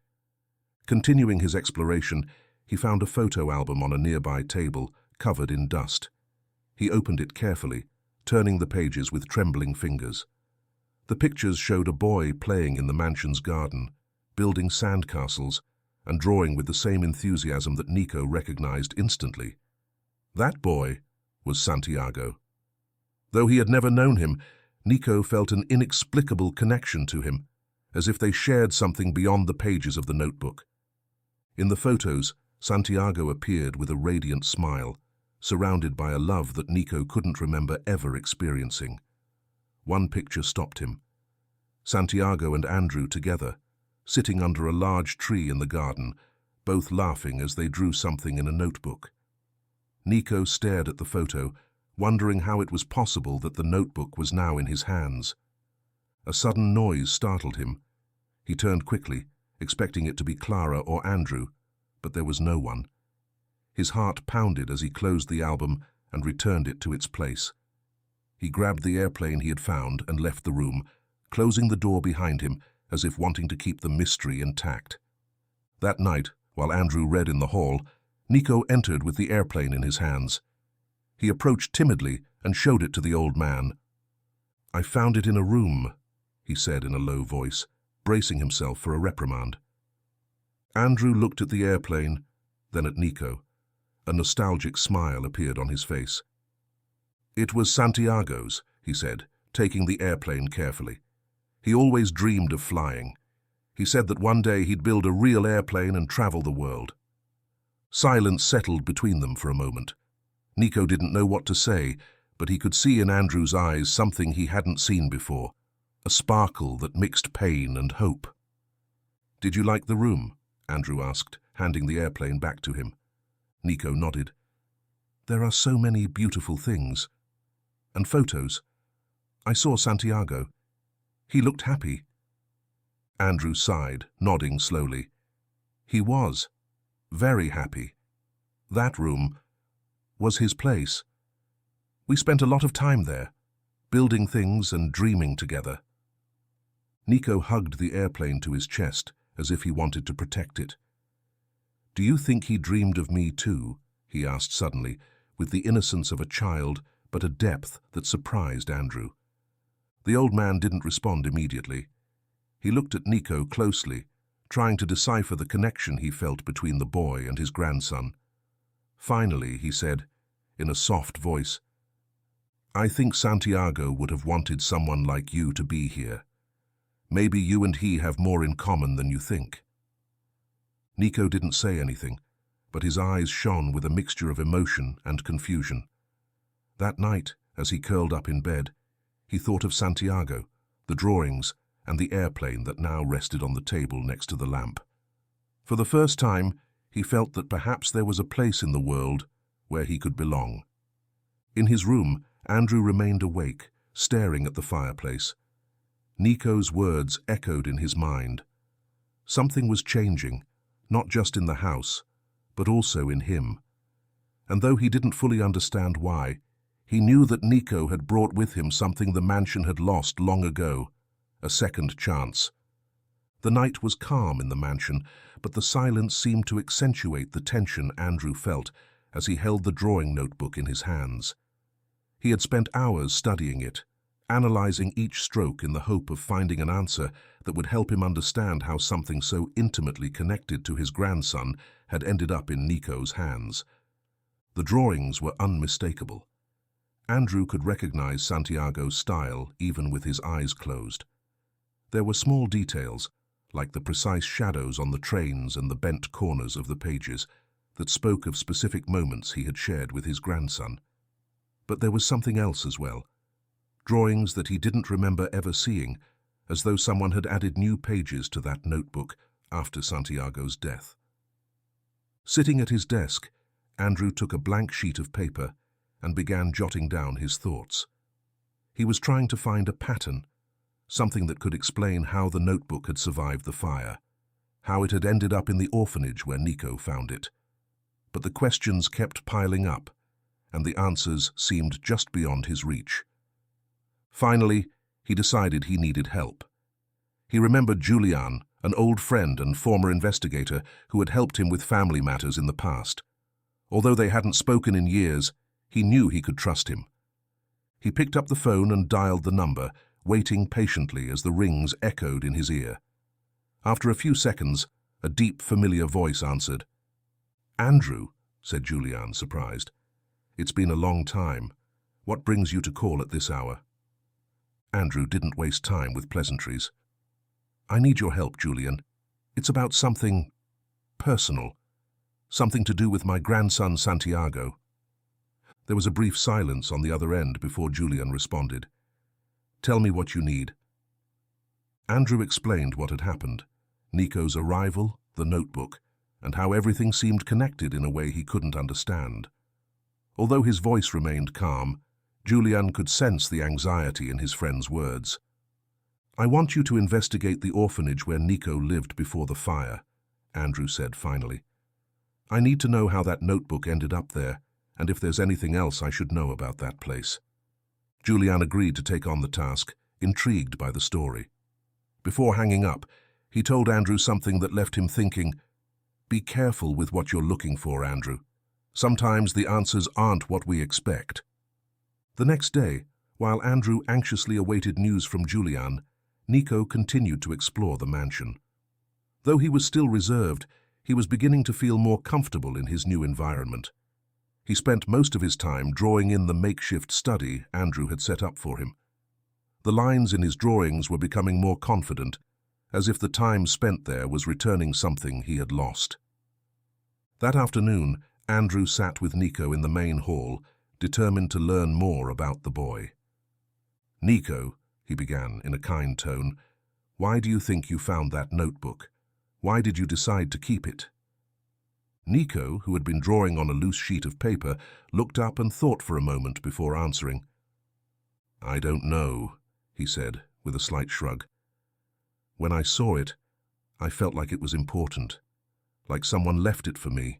[SPEAKER 1] Continuing his exploration, he found a photo album on a nearby table, covered in dust. He opened it carefully, turning the pages with trembling fingers. The pictures showed a boy playing in the mansion's garden, building sandcastles, and drawing with the same enthusiasm that Nico recognized instantly. That boy was Santiago. Though he had never known him, Nico felt an inexplicable connection to him, as if they shared something beyond the pages of the notebook. In the photos, Santiago appeared with a radiant smile, surrounded by a love that Nico couldn't remember ever experiencing. One picture stopped him. Santiago and Andrew together, sitting under a large tree in the garden, both laughing as they drew something in a notebook. Nico stared at the photo, wondering how it was possible that the notebook was now in his hands. A sudden noise startled him. He turned quickly, expecting it to be Clara or Andrew, but there was no one. His heart pounded as he closed the album and returned it to its place. He grabbed the airplane he had found and left the room, closing the door behind him as if wanting to keep the mystery intact. That night, while Andrew read in the hall, Nico entered with the airplane in his hands. He approached timidly and showed it to the old man. "I found it in a room," he said in a low voice, bracing himself for a reprimand. Andrew looked at the airplane, then at Nico. A nostalgic smile appeared on his face. "It was Santiago's," he said, taking the airplane carefully. "He always dreamed of flying. He said that one day he'd build a real airplane and travel the world." Silence settled between them for a moment. Nico didn't know what to say, but he could see in Andrew's eyes something he hadn't seen before, a sparkle that mixed pain and hope. "Did you like the room?" Andrew asked, handing the airplane back to him. Nico nodded. "There are so many beautiful things. And photos. I saw Santiago. He looked happy." Andrew sighed, nodding slowly. "He was. Very happy. That room was his place. We spent a lot of time there, building things and dreaming together." Nico hugged the airplane to his chest, as if he wanted to protect it. "Do you think he dreamed of me too?" he asked suddenly, with the innocence of a child, but a depth that surprised Andrew. The old man didn't respond immediately. He looked at Nico closely, trying to decipher the connection he felt between the boy and his grandson. Finally, he said, in a soft voice, "I think Santiago would have wanted someone like you to be here. Maybe you and he have more in common than you think." Nico didn't say anything, but his eyes shone with a mixture of emotion and confusion. That night, as he curled up in bed, he thought of Santiago, the drawings, and the airplane that now rested on the table next to the lamp. For the first time, he felt that perhaps there was a place in the world where he could belong. In his room, Andrew remained awake, staring at the fireplace. Nico's words echoed in his mind. Something was changing, not just in the house, but also in him. And though he didn't fully understand why, he knew that Nico had brought with him something the mansion had lost long ago, a second chance. The night was calm in the mansion, but the silence seemed to accentuate the tension Andrew felt as he held the drawing notebook in his hands. He had spent hours studying it, analyzing each stroke in the hope of finding an answer that would help him understand how something so intimately connected to his grandson had ended up in Nico's hands. The drawings were unmistakable. Andrew could recognize Santiago's style even with his eyes closed. There were small details, like the precise shadows on the trains and the bent corners of the pages, that spoke of specific moments he had shared with his grandson. But there was something else as well. drawings that he didn't remember ever seeing, as though someone had added new pages to that notebook after Santiago's death. Sitting at his desk, Andrew took a blank sheet of paper and began jotting down his thoughts. He was trying to find a pattern, something that could explain how the notebook had survived the fire, how it had ended up in the orphanage where Nico found it. But the questions kept piling up, and the answers seemed just beyond his reach. Finally, he decided he needed help. He remembered Julian, an old friend and former investigator who had helped him with family matters in the past. Although they hadn't spoken in years, he knew he could trust him. He picked up the phone and dialed the number, waiting patiently as the rings echoed in his ear. After a few seconds, a deep, familiar voice answered. "Andrew," said Julian, surprised. "It's been a long time. What brings you to call at this hour?" Andrew didn't waste time with pleasantries. "I need your help, Julian. It's about something personal. Something to do with my grandson, Santiago." There was a brief silence on the other end before Julian responded. "Tell me what you need." Andrew explained what had happened, Nico's arrival, the notebook, and how everything seemed connected in a way he couldn't understand. Although his voice remained calm, Julian could sense the anxiety in his friend's words. "I want you to investigate the orphanage where Nico lived before the fire," Andrew said finally. "I need to know how that notebook ended up there, and if there's anything else I should know about that place." Julian agreed to take on the task, intrigued by the story. Before hanging up, he told Andrew something that left him thinking, "Be careful with what you're looking for, Andrew. Sometimes the answers aren't what we expect." The next day, while Andrew anxiously awaited news from Julian, Nico continued to explore the mansion. Though he was still reserved, he was beginning to feel more comfortable in his new environment. He spent most of his time drawing in the makeshift study Andrew had set up for him. The lines in his drawings were becoming more confident, as if the time spent there was returning something he had lost. That afternoon, Andrew sat with Nico in the main hall, determined to learn more about the boy. "Nico," he began in a kind tone, "why do you think you found that notebook? Why did you decide to keep it?" Nico, who had been drawing on a loose sheet of paper, looked up and thought for a moment before answering. "I don't know," he said, with a slight shrug. "When I saw it, I felt like it was important, like someone left it for me.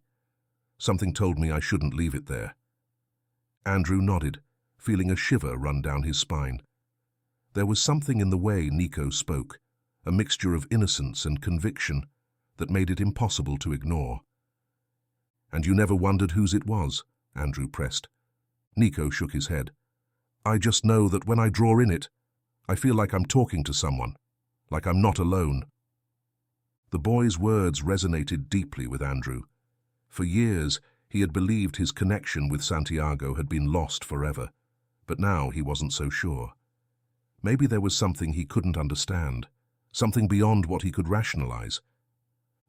[SPEAKER 1] Something told me I shouldn't leave it there." Andrew nodded, feeling a shiver run down his spine. There was something in the way Nico spoke, a mixture of innocence and conviction, that made it impossible to ignore. "And you never wondered whose it was?" Andrew pressed. Nico shook his head. "I just know that when I draw in it, I feel like I'm talking to someone, like I'm not alone." The boy's words resonated deeply with Andrew. For years, he had believed his connection with Santiago had been lost forever, but now he wasn't so sure. Maybe there was something he couldn't understand, something beyond what he could rationalize.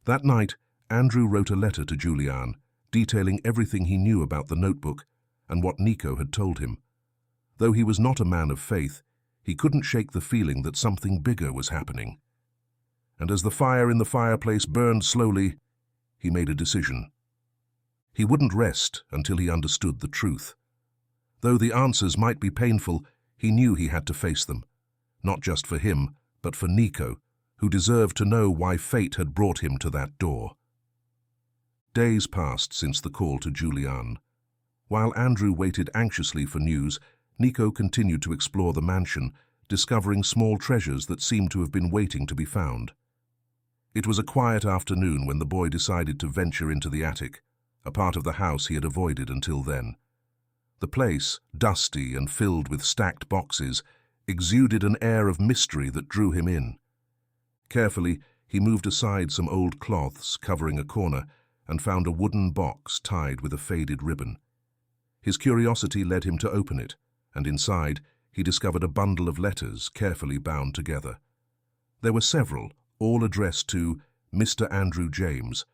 [SPEAKER 1] That night, Andrew wrote a letter to Julian, detailing everything he knew about the notebook and what Nico had told him. Though he was not a man of faith, he couldn't shake the feeling that something bigger was happening. And as the fire in the fireplace burned slowly, he made a decision. He wouldn't rest until he understood the truth. Though the answers might be painful, he knew he had to face them, not just for him, but for Nico, who deserved to know why fate had brought him to that door. Days passed since the call to Julian. While Andrew waited anxiously for news, Nico continued to explore the mansion, discovering small treasures that seemed to have been waiting to be found. It was a quiet afternoon when the boy decided to venture into the attic, a part of the house he had avoided until then. The place, dusty and filled with stacked boxes, exuded an air of mystery that drew him in. Carefully, he moved aside some old cloths covering a corner and found a wooden box tied with a faded ribbon. His curiosity led him to open it, and inside he discovered a bundle of letters carefully bound together. There were several, all addressed to Mr. Andrew James,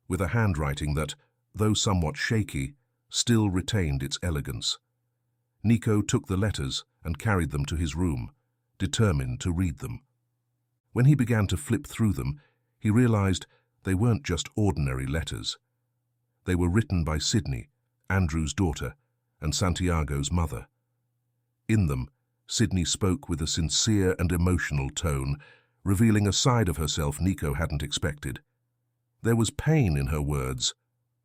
[SPEAKER 1] with a handwriting that, though somewhat shaky, still retained its elegance. Nico took the letters and carried them to his room, determined to read them. When he began to flip through them, he realized they weren't just ordinary letters. They were written by Sydney, Andrew's daughter, and Santiago's mother. In them, Sydney spoke with a sincere and emotional tone, revealing a side of herself Nico hadn't expected. There was pain in her words,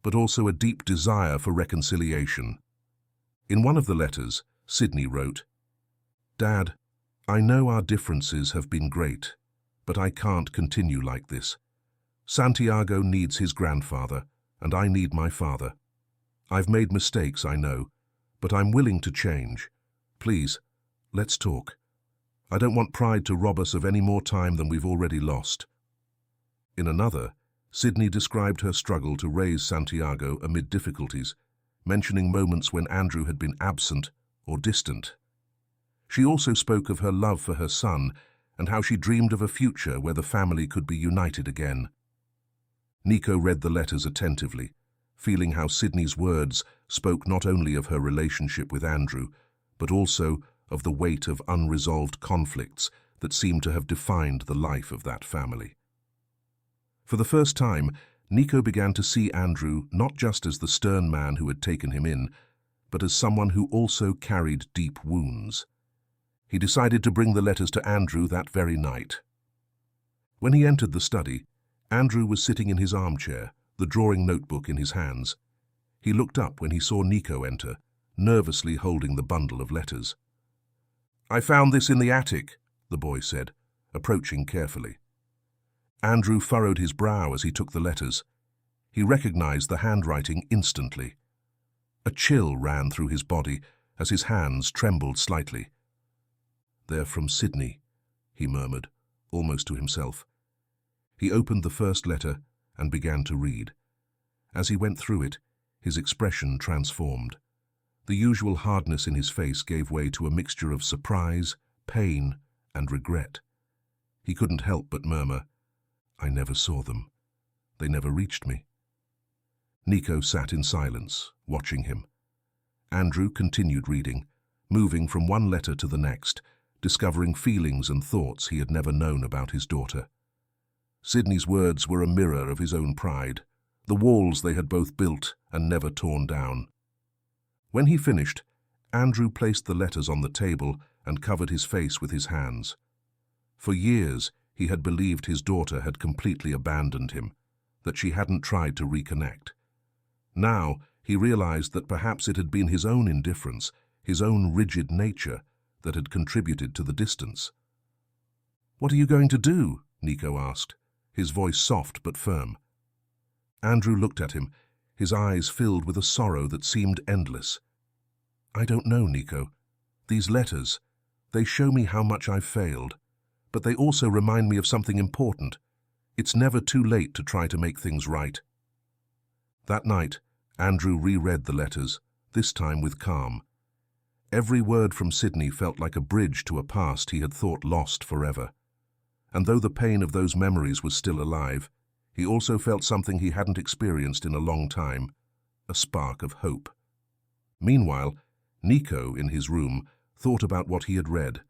[SPEAKER 1] but also a deep desire for reconciliation. In one of the letters, Sydney wrote, "Dad, I know our differences have been great, but I can't continue like this. Santiago needs his grandfather, and I need my father. I've made mistakes, I know, but I'm willing to change. Please, let's talk. I don't want pride to rob us of any more time than we've already lost." In another, Sydney described her struggle to raise Santiago amid difficulties, mentioning moments when Andrew had been absent or distant. She also spoke of her love for her son and how she dreamed of a future where the family could be united again. Nico read the letters attentively, feeling how Sydney's words spoke not only of her relationship with Andrew, but also of the weight of unresolved conflicts that seemed to have defined the life of that family. For the first time, Nico began to see Andrew not just as the stern man who had taken him in, but as someone who also carried deep wounds. He decided to bring the letters to Andrew that very night. When he entered the study, Andrew was sitting in his armchair, the drawing notebook in his hands. He looked up when he saw Nico enter, nervously holding the bundle of letters. "I found this in the attic," the boy said, approaching carefully. Andrew furrowed his brow as he took the letters. He recognized the handwriting instantly. A chill ran through his body as his hands trembled slightly. "They're from Sydney," he murmured, almost to himself. He opened the first letter and began to read. As he went through it, his expression transformed. The usual hardness in his face gave way to a mixture of surprise, pain, and regret. He couldn't help but murmur, "I never saw them. They never reached me." Nico sat in silence, watching him. Andrew continued reading, moving from one letter to the next, discovering feelings and thoughts he had never known about his daughter. Sydney's words were a mirror of his own pride, the walls they had both built and never torn down. When he finished, Andrew placed the letters on the table and covered his face with his hands. For years, he had believed his daughter had completely abandoned him, that she hadn't tried to reconnect. Now, he realized that perhaps it had been his own indifference, his own rigid nature, that had contributed to the distance. "What are you going to do?" Nico asked, his voice soft but firm. Andrew looked at him, his eyes filled with a sorrow that seemed endless. "I don't know, Nico. These letters, they show me how much I've failed, but they also remind me of something important. It's never too late to try to make things right." That night, Andrew reread the letters, this time with calm. Every word from Sydney felt like a bridge to a past he had thought lost forever. And though the pain of those memories was still alive, he also felt something he hadn't experienced in a long time, a spark of hope. Meanwhile, Nico, in his room, thought about what he had read.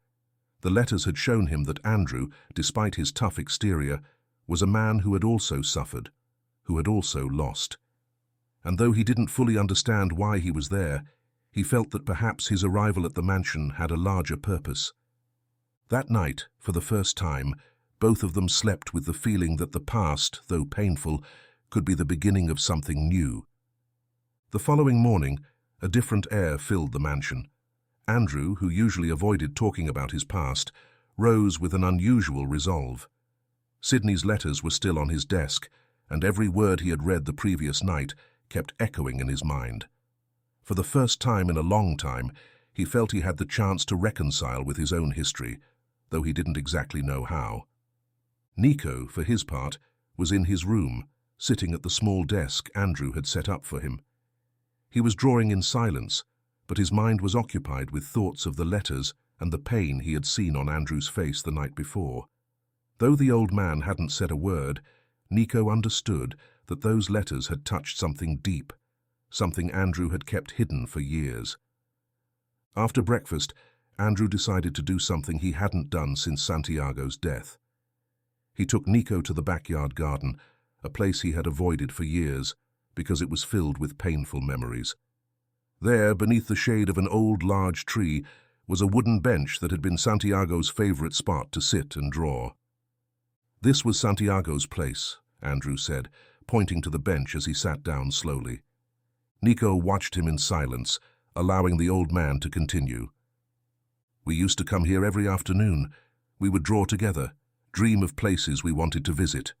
[SPEAKER 1] The letters had shown him that Andrew, despite his tough exterior, was a man who had also suffered, who had also lost. And though he didn't fully understand why he was there, he felt that perhaps his arrival at the mansion had a larger purpose. That night, for the first time, both of them slept with the feeling that the past, though painful, could be the beginning of something new. The following morning, a different air filled the mansion. Andrew, who usually avoided talking about his past, rose with an unusual resolve. Sydney's letters were still on his desk, and every word he had read the previous night kept echoing in his mind. For the first time in a long time, he felt he had the chance to reconcile with his own history, though he didn't exactly know how. Nico, for his part, was in his room, sitting at the small desk Andrew had set up for him. He was drawing in silence, but his mind was occupied with thoughts of the letters and the pain he had seen on Andrew's face the night before. Though the old man hadn't said a word, Nico understood that those letters had touched something deep, something Andrew had kept hidden for years. After breakfast, Andrew decided to do something he hadn't done since Santiago's death. He took Nico to the backyard garden, a place he had avoided for years because it was filled with painful memories. There, beneath the shade of an old large tree, was a wooden bench that had been Santiago's favorite spot to sit and draw. This was Santiago's place, Andrew said, pointing to the bench as he sat down slowly. Nico watched him in silence, allowing the old man to continue. We used to come here every afternoon. We would draw together, dream of places we wanted to visit.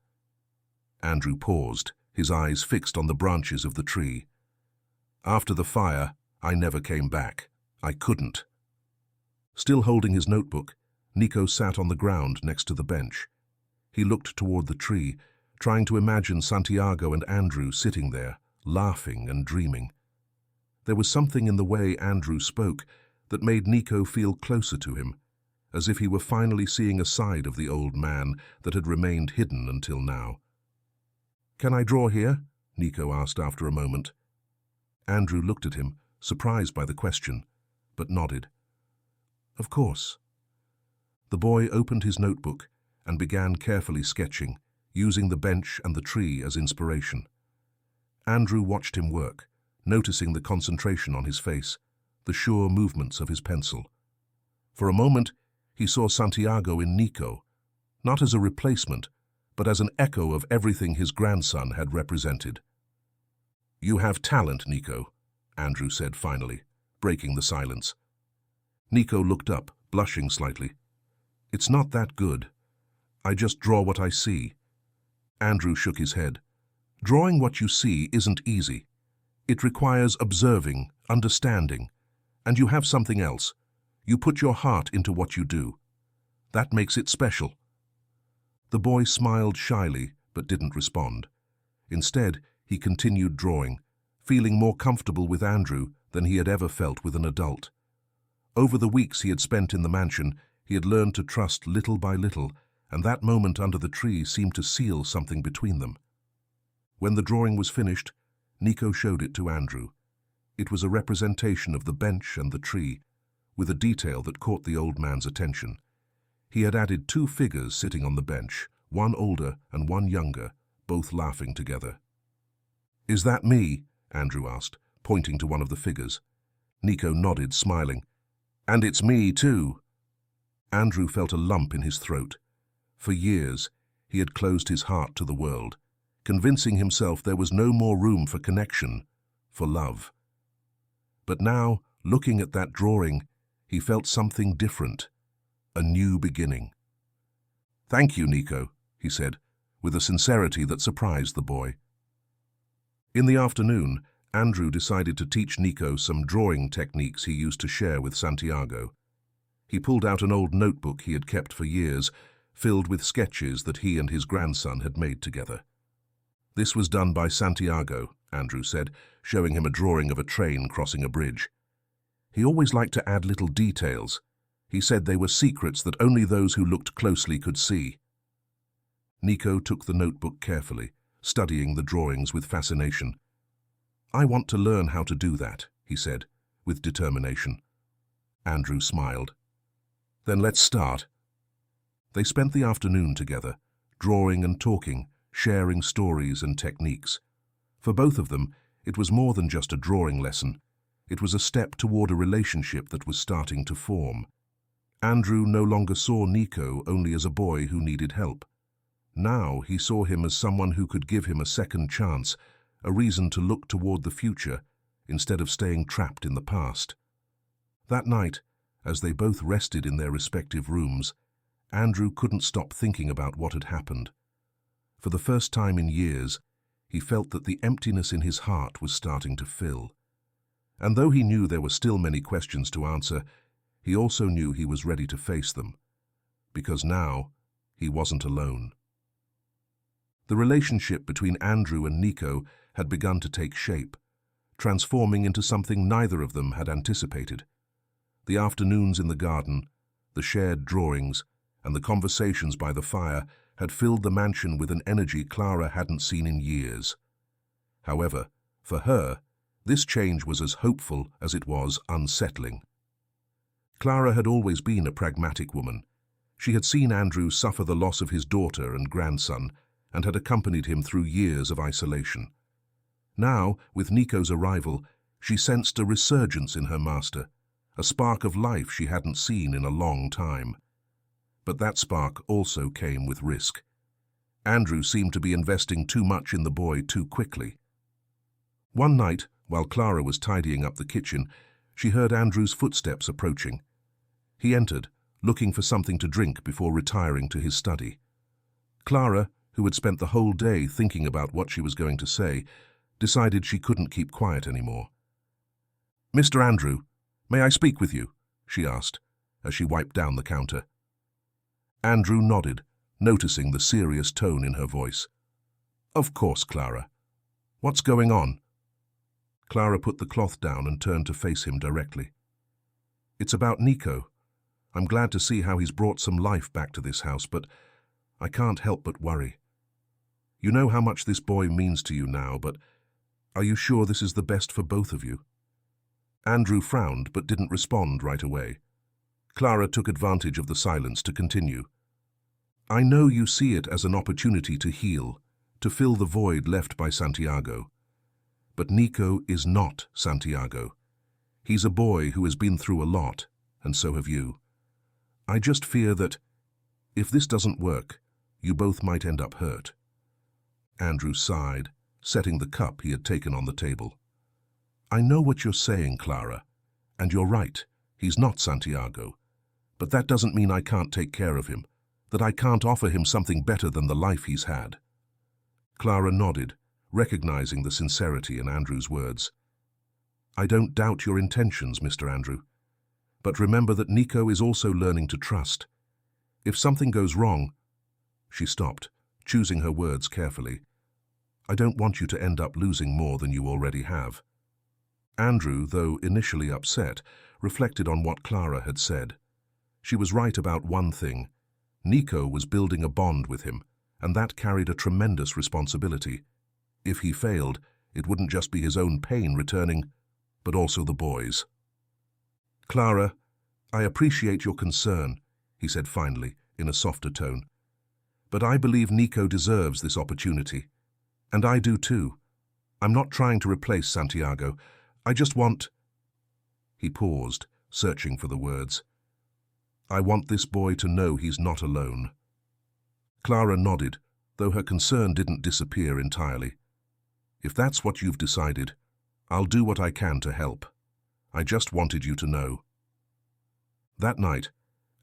[SPEAKER 1] Andrew paused, his eyes fixed on the branches of the tree. After the fire, I never came back. I couldn't. Still holding his notebook, Nico sat on the ground next to the bench. He looked toward the tree, trying to imagine Santiago and Andrew sitting there, laughing and dreaming. There was something in the way Andrew spoke that made Nico feel closer to him, as if he were finally seeing a side of the old man that had remained hidden until now. "Can I draw here?" Nico asked after a moment. Andrew looked at him, surprised by the question, but nodded. "Of course." The boy opened his notebook and began carefully sketching, using the bench and the tree as inspiration. Andrew watched him work, noticing the concentration on his face, the sure movements of his pencil. For a moment, he saw Santiago in Nico, not as a replacement, but as an echo of everything his grandson had represented. "You have talent, Nico," Andrew said finally, breaking the silence. Nico looked up, blushing slightly. "It's not that good. I just draw what I see." Andrew shook his head. "Drawing what you see isn't easy. It requires observing, understanding, and you have something else. You put your heart into what you do. That makes it special." The boy smiled shyly, but didn't respond. Instead, he continued drawing, feeling more comfortable with Andrew than he had ever felt with an adult. Over the weeks he had spent in the mansion, he had learned to trust little by little, and that moment under the tree seemed to seal something between them. When the drawing was finished, Nico showed it to Andrew. It was a representation of the bench and the tree, with a detail that caught the old man's attention. He had added 2 figures sitting on the bench, one older and one younger, both laughing together. "Is that me?" Andrew asked, pointing to one of the figures. Nico nodded, smiling. "And it's me, too." Andrew felt a lump in his throat. For years, he had closed his heart to the world, convincing himself there was no more room for connection, for love. But now, looking at that drawing, he felt something different, a new beginning. "Thank you, Nico," he said, with a sincerity that surprised the boy. In the afternoon, Andrew decided to teach Nico some drawing techniques he used to share with Santiago. He pulled out an old notebook he had kept for years, filled with sketches that he and his grandson had made together. This was done by Santiago, Andrew said, showing him a drawing of a train crossing a bridge. He always liked to add little details. He said they were secrets that only those who looked closely could see. Nico took the notebook carefully, studying the drawings with fascination. "I want to learn how to do that," he said, with determination. Andrew smiled. "Then let's start." They spent the afternoon together, drawing and talking, sharing stories and techniques. For both of them, it was more than just a drawing lesson. It was a step toward a relationship that was starting to form. Andrew no longer saw Nico only as a boy who needed help. Now he saw him as someone who could give him a second chance, a reason to look toward the future instead of staying trapped in the past. That night, as they both rested in their respective rooms, Andrew couldn't stop thinking about what had happened. For the first time in years, he felt that the emptiness in his heart was starting to fill. And though he knew there were still many questions to answer, he also knew he was ready to face them, because now he wasn't alone. The relationship between Andrew and Nico had begun to take shape, transforming into something neither of them had anticipated. The afternoons in the garden, the shared drawings, and the conversations by the fire had filled the mansion with an energy Clara hadn't seen in years. However, for her, this change was as hopeful as it was unsettling. Clara had always been a pragmatic woman. She had seen Andrew suffer the loss of his daughter and grandson and had accompanied him through years of isolation. Now, with Nico's arrival, she sensed a resurgence in her master, a spark of life she hadn't seen in a long time. But that spark also came with risk. Andrew seemed to be investing too much in the boy too quickly. One night, while Clara was tidying up the kitchen, she heard Andrew's footsteps approaching. He entered, looking for something to drink before retiring to his study. Clara, who had spent the whole day thinking about what she was going to say, decided she couldn't keep quiet anymore. "Mr. Andrew, may I speak with you?" she asked, as she wiped down the counter. Andrew nodded, noticing the serious tone in her voice. "Of course, Clara. What's going on?" Clara put the cloth down and turned to face him directly. "It's about Nico. I'm glad to see how he's brought some life back to this house, but I can't help but worry. You know how much this boy means to you now, but are you sure this is the best for both of you?" Andrew frowned but didn't respond right away. Clara took advantage of the silence to continue. "I know you see it as an opportunity to heal, to fill the void left by Santiago. But Nico is not Santiago. He's a boy who has been through a lot, and so have you. I just fear that, if this doesn't work, you both might end up hurt." Andrew sighed, setting the cup he had taken on the table. "I know what you're saying, Clara, and you're right, he's not Santiago. But that doesn't mean I can't take care of him, that I can't offer him something better than the life he's had." Clara nodded, recognizing the sincerity in Andrew's words. "I don't doubt your intentions, Mr. Andrew. But remember that Nico is also learning to trust. If something goes wrong—" She stopped, choosing her words carefully. "I don't want you to end up losing more than you already have." Andrew, though initially upset, reflected on what Clara had said. She was right about one thing. Nico was building a bond with him, and that carried a tremendous responsibility. If he failed, it wouldn't just be his own pain returning, but also the boy's. "Clara, I appreciate your concern," he said finally, in a softer tone. "But I believe Nico deserves this opportunity. And I do too. I'm not trying to replace Santiago. I just want—" He paused, searching for the words. "I want this boy to know he's not alone." Clara nodded, though her concern didn't disappear entirely. "If that's what you've decided, I'll do what I can to help. I just wanted you to know." That night,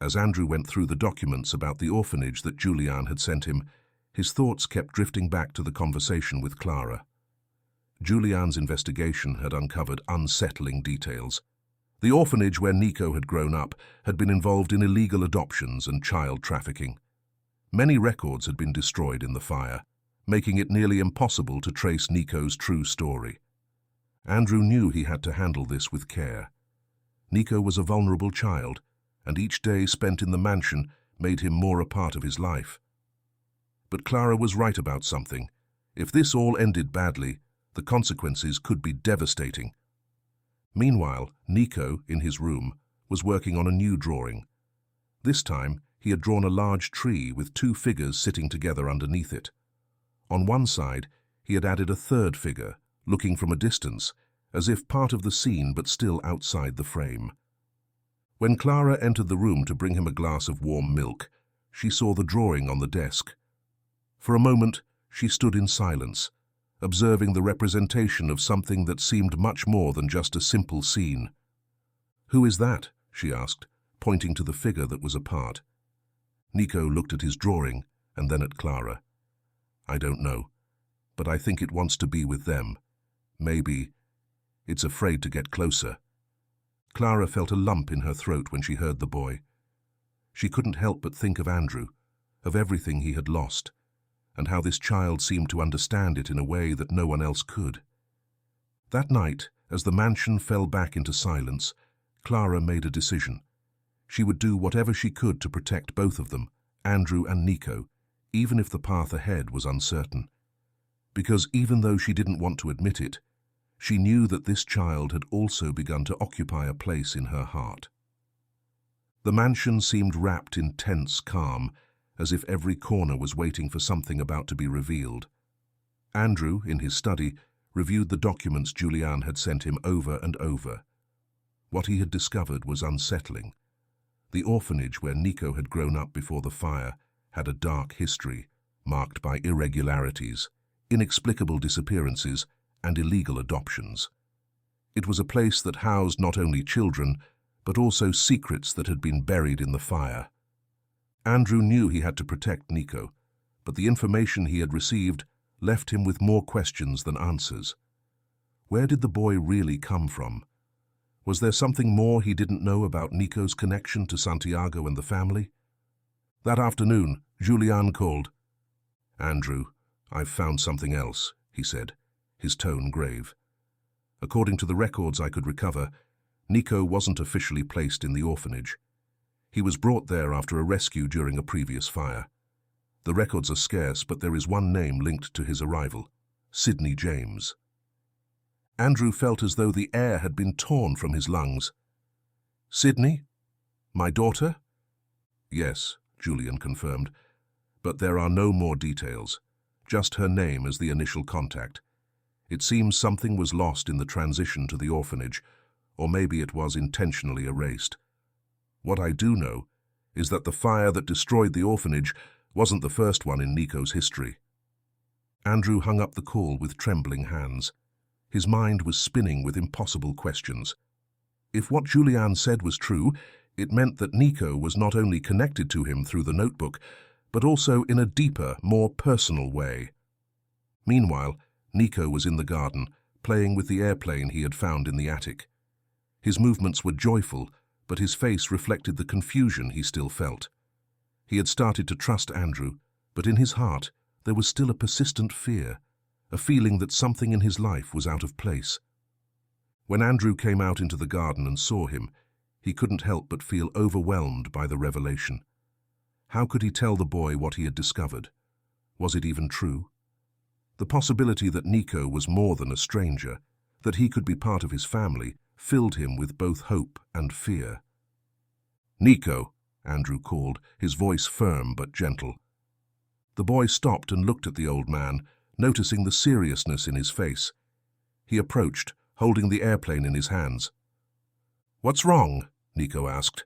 [SPEAKER 1] as Andrew went through the documents about the orphanage that Julian had sent him, his thoughts kept drifting back to the conversation with Clara. Julian's investigation had uncovered unsettling details. The orphanage where Nico had grown up had been involved in illegal adoptions and child trafficking. Many records had been destroyed in the fire, making it nearly impossible to trace Nico's true story. Andrew knew he had to handle this with care. Nico was a vulnerable child, and each day spent in the mansion made him more a part of his life. But Clara was right about something. If this all ended badly, the consequences could be devastating. Meanwhile, Nico, in his room, was working on a new drawing. This time, he had drawn a large tree with two figures sitting together underneath it. On one side, he had added a third figure, looking from a distance, as if part of the scene but still outside the frame. When Clara entered the room to bring him a glass of warm milk, she saw the drawing on the desk. For a moment, she stood in silence, observing the representation of something that seemed much more than just a simple scene. "Who is that?" she asked, pointing to the figure that was apart. Nico looked at his drawing and then at Clara. "I don't know, but I think it wants to be with them. Maybe it's afraid to get closer." Clara felt a lump in her throat when she heard the boy. She couldn't help but think of Andrew, of everything he had lost, and how this child seemed to understand it in a way that no one else could. That night, as the mansion fell back into silence, Clara made a decision. She would do whatever she could to protect both of them, Andrew and Nico, even if the path ahead was uncertain. Because even though she didn't want to admit it, she knew that this child had also begun to occupy a place in her heart. The mansion seemed wrapped in tense calm, as if every corner was waiting for something about to be revealed. Andrew, in his study, reviewed the documents Julian had sent him over and over. What he had discovered was unsettling. The orphanage where Nico had grown up before the fire had a dark history, marked by irregularities, inexplicable disappearances, and illegal adoptions. It was a place that housed not only children, but also secrets that had been buried in the fire. Andrew knew he had to protect Nico, but the information he had received left him with more questions than answers. Where did the boy really come from? Was there something more he didn't know about Nico's connection to Santiago and the family? That afternoon, Julian called. "Andrew, I've found something else," he said, his tone grave. According to the records I could recover, Nico wasn't officially placed in the orphanage. He was brought there after a rescue during a previous fire. The records are scarce, but there is one name linked to his arrival: Sydney James. Andrew felt as though the air had been torn from his lungs. "Sydney? My daughter?" "Yes," Julian confirmed, "but there are no more details, just her name as the initial contact. It seems something was lost in the transition to the orphanage, or maybe it was intentionally erased. What I do know is that the fire that destroyed the orphanage wasn't the first one in Nico's history." Andrew hung up the call with trembling hands. His mind was spinning with impossible questions. If what Julian said was true, it meant that Nico was not only connected to him through the notebook, but also in a deeper, more personal way. Meanwhile, Nico was in the garden, playing with the airplane he had found in the attic. His movements were joyful, but his face reflected the confusion he still felt. He had started to trust Andrew, but in his heart there was still a persistent fear, a feeling that something in his life was out of place. When Andrew came out into the garden and saw him, he couldn't help but feel overwhelmed by the revelation. How could he tell the boy what he had discovered? Was it even true? The possibility that Nico was more than a stranger, that he could be part of his family, filled him with both hope and fear. "Nico," Andrew called, his voice firm but gentle. The boy stopped and looked at the old man, noticing the seriousness in his face. He approached, holding the airplane in his hands. "What's wrong?" Nico asked.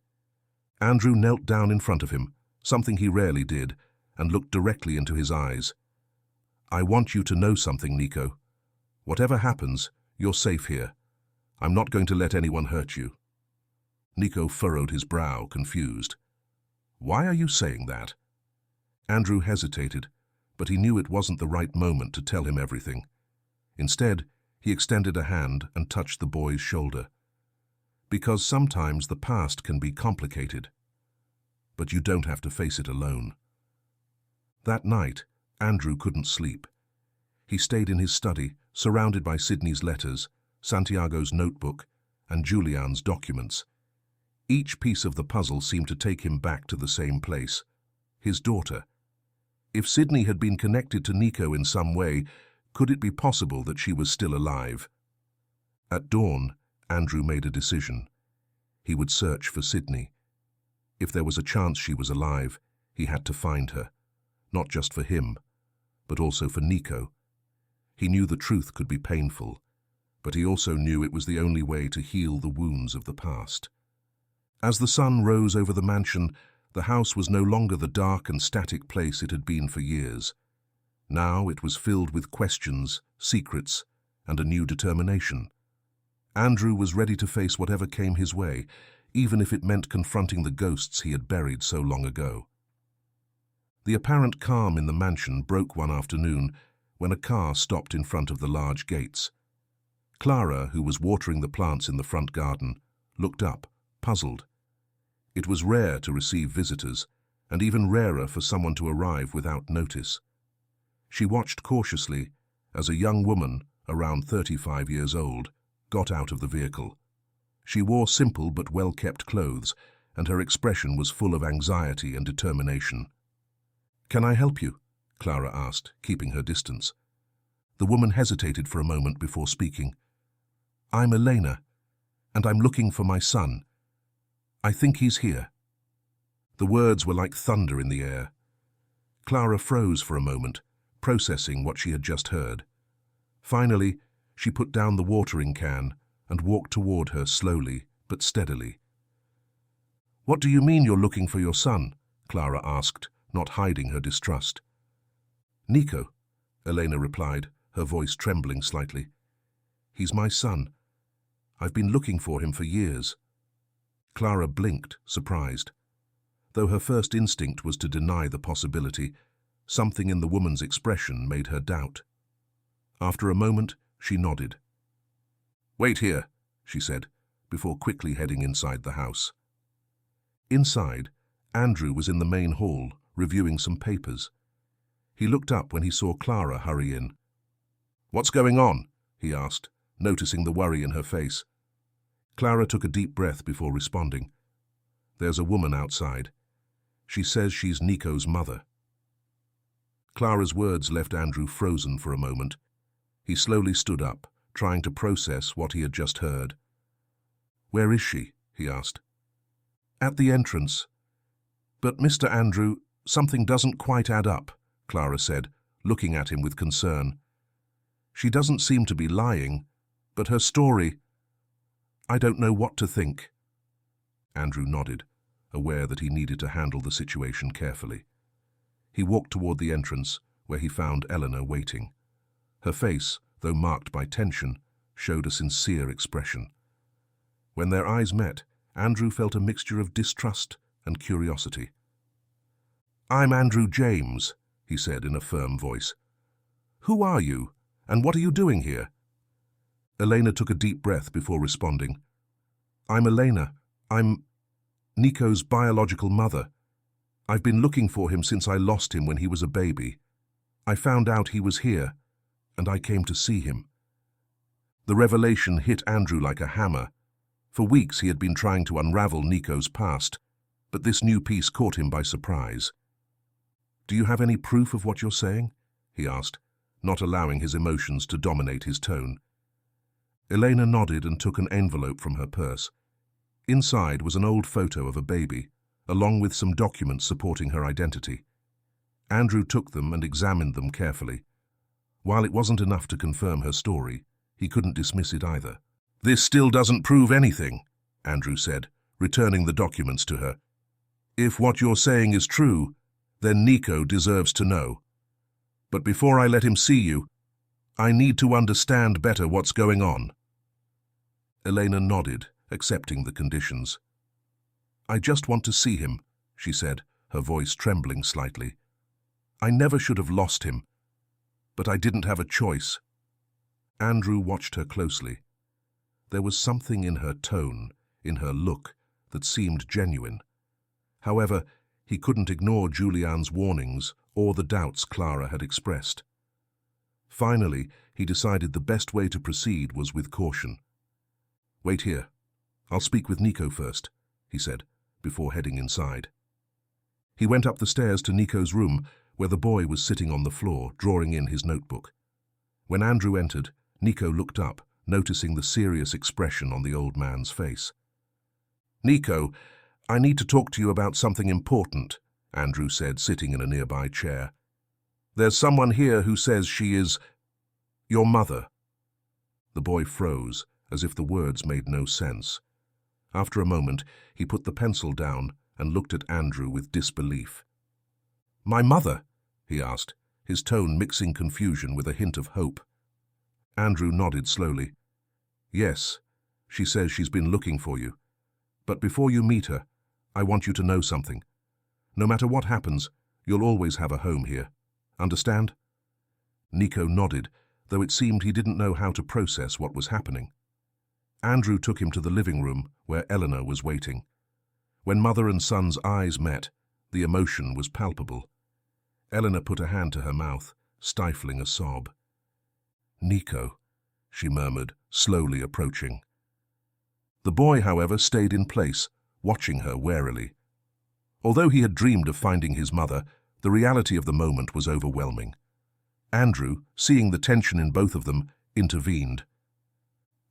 [SPEAKER 1] Andrew knelt down in front of him, something he rarely did, and looked directly into his eyes. "I want you to know something, Nico. Whatever happens, you're safe here. I'm not going to let anyone hurt you." Nico furrowed his brow, confused. "Why are you saying that?" Andrew hesitated, but he knew it wasn't the right moment to tell him everything. Instead, he extended a hand and touched the boy's shoulder. "Because sometimes the past can be complicated, but you don't have to face it alone." That night, Andrew couldn't sleep. He stayed in his study, surrounded by Sydney's letters, Santiago's notebook, and Julian's documents. Each piece of the puzzle seemed to take him back to the same place: his daughter. If Sydney had been connected to Nico in some way, could it be possible that she was still alive? At dawn, Andrew made a decision. He would search for Sydney. If there was a chance she was alive, he had to find her, not just for him, but also for Nico. He knew the truth could be painful, but he also knew it was the only way to heal the wounds of the past. As the sun rose over the mansion, the house was no longer the dark and static place it had been for years. Now it was filled with questions, secrets, and a new determination. Andrew was ready to face whatever came his way, even if it meant confronting the ghosts he had buried so long ago. The apparent calm in the mansion broke one afternoon when a car stopped in front of the large gates. Clara, who was watering the plants in the front garden, looked up, puzzled. It was rare to receive visitors, and even rarer for someone to arrive without notice. She watched cautiously as a young woman, around 35 years old, got out of the vehicle. She wore simple but well-kept clothes, and her expression was full of anxiety and determination. "Can I help you?" Clara asked, keeping her distance. The woman hesitated for a moment before speaking. "I'm Elena, and I'm looking for my son. I think he's here." The words were like thunder in the air. Clara froze for a moment, processing what she had just heard. Finally, she put down the watering can and walked toward her slowly but steadily. "What do you mean you're looking for your son?" Clara asked, not hiding her distrust. "Nico," Elena replied, her voice trembling slightly. "He's my son. I've been looking for him for years." Clara blinked, surprised. Though her first instinct was to deny the possibility, something in the woman's expression made her doubt. After a moment, she nodded. "Wait here," she said, before quickly heading inside the house. Inside, Andrew was in the main hall, reviewing some papers. He looked up when he saw Clara hurry in. "What's going on?" he asked, noticing the worry in her face. Clara took a deep breath before responding. "There's a woman outside. She says she's Nico's mother." Clara's words left Andrew frozen for a moment. He slowly stood up, trying to process what he had just heard. "Where is she?" he asked. "At the entrance." "But, Mr. Andrew, something doesn't quite add up," Clara said, looking at him with concern. "She doesn't seem to be lying, but her story... I don't know what to think." Andrew nodded, aware that he needed to handle the situation carefully. He walked toward the entrance, where he found Elena waiting. Her face, though marked by tension, showed a sincere expression. When their eyes met, Andrew felt a mixture of distrust and curiosity. "I'm Andrew James," he said in a firm voice. "Who are you, and what are you doing here?" Elena took a deep breath before responding. "I'm Elena. I'm Nico's biological mother. I've been looking for him since I lost him when he was a baby. I found out he was here, and I came to see him." The revelation hit Andrew like a hammer. For weeks he had been trying to unravel Nico's past, but this new piece caught him by surprise. "Do you have any proof of what you're saying?" he asked, not allowing his emotions to dominate his tone. Elena nodded and took an envelope from her purse. Inside was an old photo of a baby, along with some documents supporting her identity. Andrew took them and examined them carefully. While it wasn't enough to confirm her story, he couldn't dismiss it either. "This still doesn't prove anything," Andrew said, returning the documents to her. "If what you're saying is true, then Nico deserves to know. But before I let him see you, I need to understand better what's going on." Elena nodded, accepting the conditions. "I just want to see him," she said, her voice trembling slightly. "I never should have lost him, but I didn't have a choice." Andrew watched her closely. There was something in her tone, in her look, that seemed genuine. However, he couldn't ignore Julian's warnings or the doubts Clara had expressed. Finally, he decided the best way to proceed was with caution. "Wait here. I'll speak with Nico first," he said, before heading inside. He went up the stairs to Nico's room, where the boy was sitting on the floor, drawing in his notebook. When Andrew entered, Nico looked up, noticing the serious expression on the old man's face. "Nico, I need to talk to you about something important," Andrew said, sitting in a nearby chair. "There's someone here who says she is your mother." The boy froze, as if the words made no sense. After a moment, he put the pencil down and looked at Andrew with disbelief. "My mother?" he asked, his tone mixing confusion with a hint of hope. Andrew nodded slowly. "Yes, she says she's been looking for you. But before you meet her, I want you to know something. No matter what happens, you'll always have a home here. Understand?" Nico nodded, though it seemed he didn't know how to process what was happening. Andrew took him to the living room, where Elena was waiting. When mother and son's eyes met, the emotion was palpable. Elena put a hand to her mouth, stifling a sob. "Nico," she murmured, slowly approaching. The boy, however, stayed in place, watching her warily. Although he had dreamed of finding his mother, the reality of the moment was overwhelming. Andrew, seeing the tension in both of them, intervened.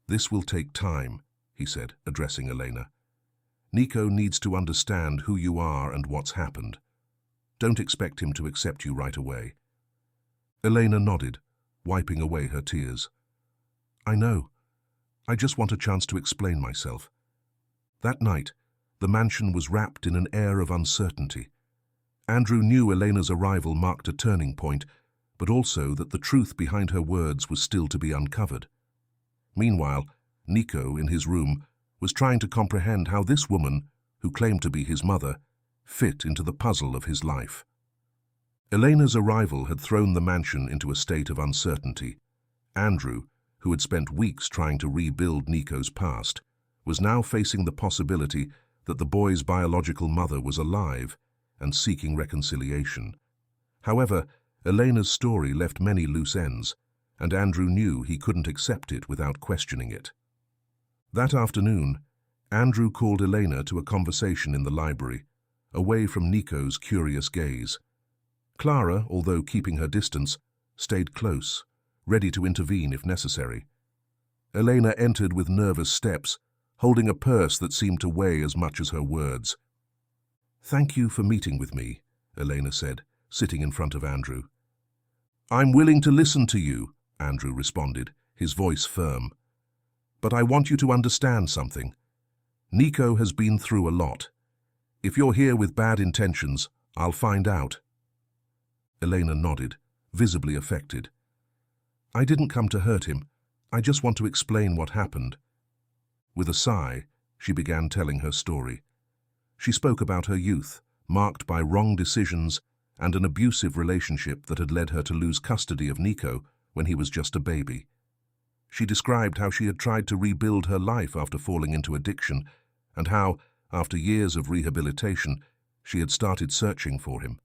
[SPEAKER 1] "This will take time," he said, addressing Elena. Nico needs to understand who you are and what's happened. Don't expect him to accept you right away." Elena nodded, wiping away her tears. "I know. I just want a chance to explain myself." That night, the mansion was wrapped in an air of uncertainty. Andrew knew Elena's arrival marked a turning point, but also that the truth behind her words was still to be uncovered. Meanwhile, Nico, in his room, was trying to comprehend how this woman, who claimed to be his mother, fit into the puzzle of his life. Elena's arrival had thrown the mansion into a state of uncertainty. Andrew, who had spent weeks trying to rebuild Nico's past, was now facing the possibility that the boy's biological mother was alive and seeking reconciliation. However, Elena's story left many loose ends, and Andrew knew he couldn't accept it without questioning it. That afternoon, Andrew called Elena to a conversation in the library, away from Nico's curious gaze. Clara, although keeping her distance, stayed close, ready to intervene if necessary. Elena entered with nervous steps, holding a purse that seemed to weigh as much as her words. "Thank you for meeting with me," Elena said, sitting in front of Andrew. "I'm willing to listen to you," Andrew responded, his voice firm. "But I want you to understand something. Nico has been through a lot. If you're here with bad intentions, I'll find out." Elena nodded, visibly affected. "I didn't come to hurt him. I just want to explain what happened." With a sigh, she began telling her story. She spoke about her youth, marked by wrong decisions and an abusive relationship that had led her to lose custody of Nico when he was just a baby. She described how she had tried to rebuild her life after falling into addiction, and how, after years of rehabilitation, she had started searching for him.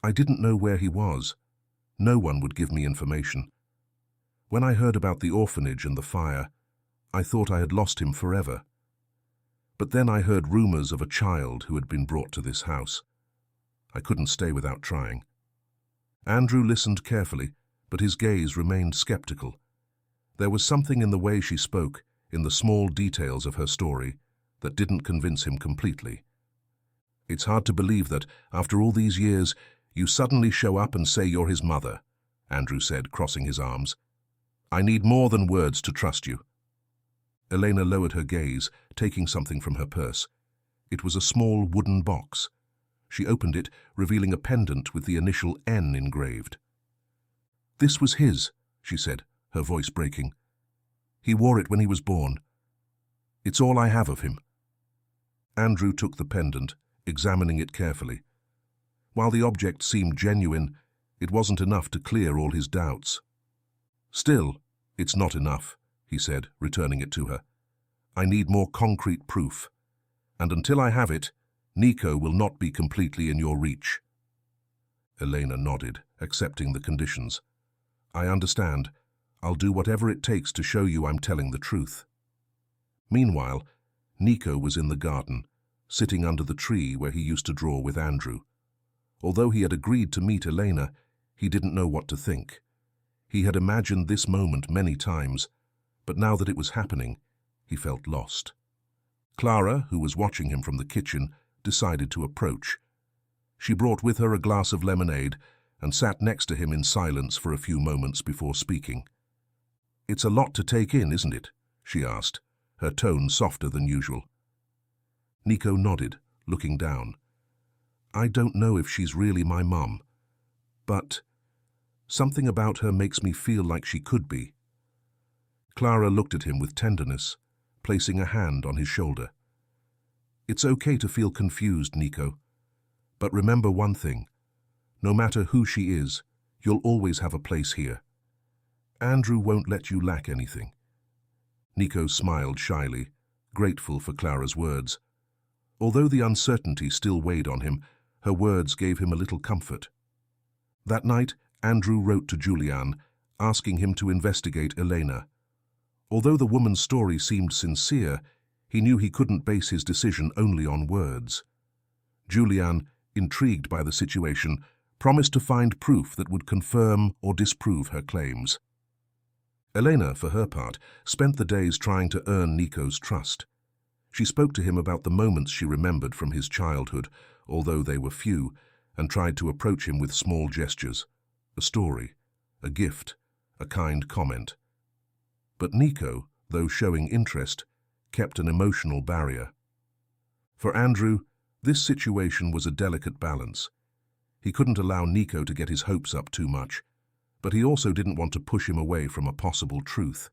[SPEAKER 1] "I didn't know where he was. No one would give me information. When I heard about the orphanage and the fire, I thought I had lost him forever. But then I heard rumors of a child who had been brought to this house. I couldn't stay without trying." Andrew listened carefully, but his gaze remained skeptical. There was something in the way she spoke, in the small details of her story, that didn't convince him completely. "It's hard to believe that, after all these years, you suddenly show up and say you're his mother," Andrew said, crossing his arms. "I need more than words to trust you." Elena lowered her gaze, taking something from her purse. It was a small wooden box. She opened it, revealing a pendant with the initial N engraved. "This was his," she said, her voice breaking. "He wore it when he was born. It's all I have of him." Andrew took the pendant, examining it carefully. While the object seemed genuine, it wasn't enough to clear all his doubts. "Still, it's not enough," he said, returning it to her. "I need more concrete proof. And until I have it, Nico will not be completely in your reach." Elena nodded, accepting the conditions. "I understand. I'll do whatever it takes to show you I'm telling the truth." Meanwhile, Nico was in the garden, sitting under the tree where he used to draw with Andrew. Although he had agreed to meet Elena, he didn't know what to think. He had imagined this moment many times, but now that it was happening, he felt lost. Clara, who was watching him from the kitchen, decided to approach. She brought with her a glass of lemonade and sat next to him in silence for a few moments before speaking. "It's a lot to take in, isn't it?" she asked, her tone softer than usual. Nico nodded, looking down. "I don't know if she's really my mum, but something about her makes me feel like she could be." Clara looked at him with tenderness, placing a hand on his shoulder. "It's okay to feel confused, Nico. But remember one thing. No matter who she is, you'll always have a place here. Andrew won't let you lack anything." Nico smiled shyly, grateful for Clara's words. Although the uncertainty still weighed on him, her words gave him a little comfort. That night, Andrew wrote to Julian, asking him to investigate Elena. Although the woman's story seemed sincere, he knew he couldn't base his decision only on words. Julian, intrigued by the situation, promised to find proof that would confirm or disprove her claims. Elena, for her part, spent the days trying to earn Nico's trust. She spoke to him about the moments she remembered from his childhood, although they were few, and tried to approach him with small gestures, a story, a gift, a kind comment. But Nico, though showing interest, kept an emotional barrier. For Andrew, this situation was a delicate balance. He couldn't allow Nico to get his hopes up too much, but he also didn't want to push him away from a possible truth.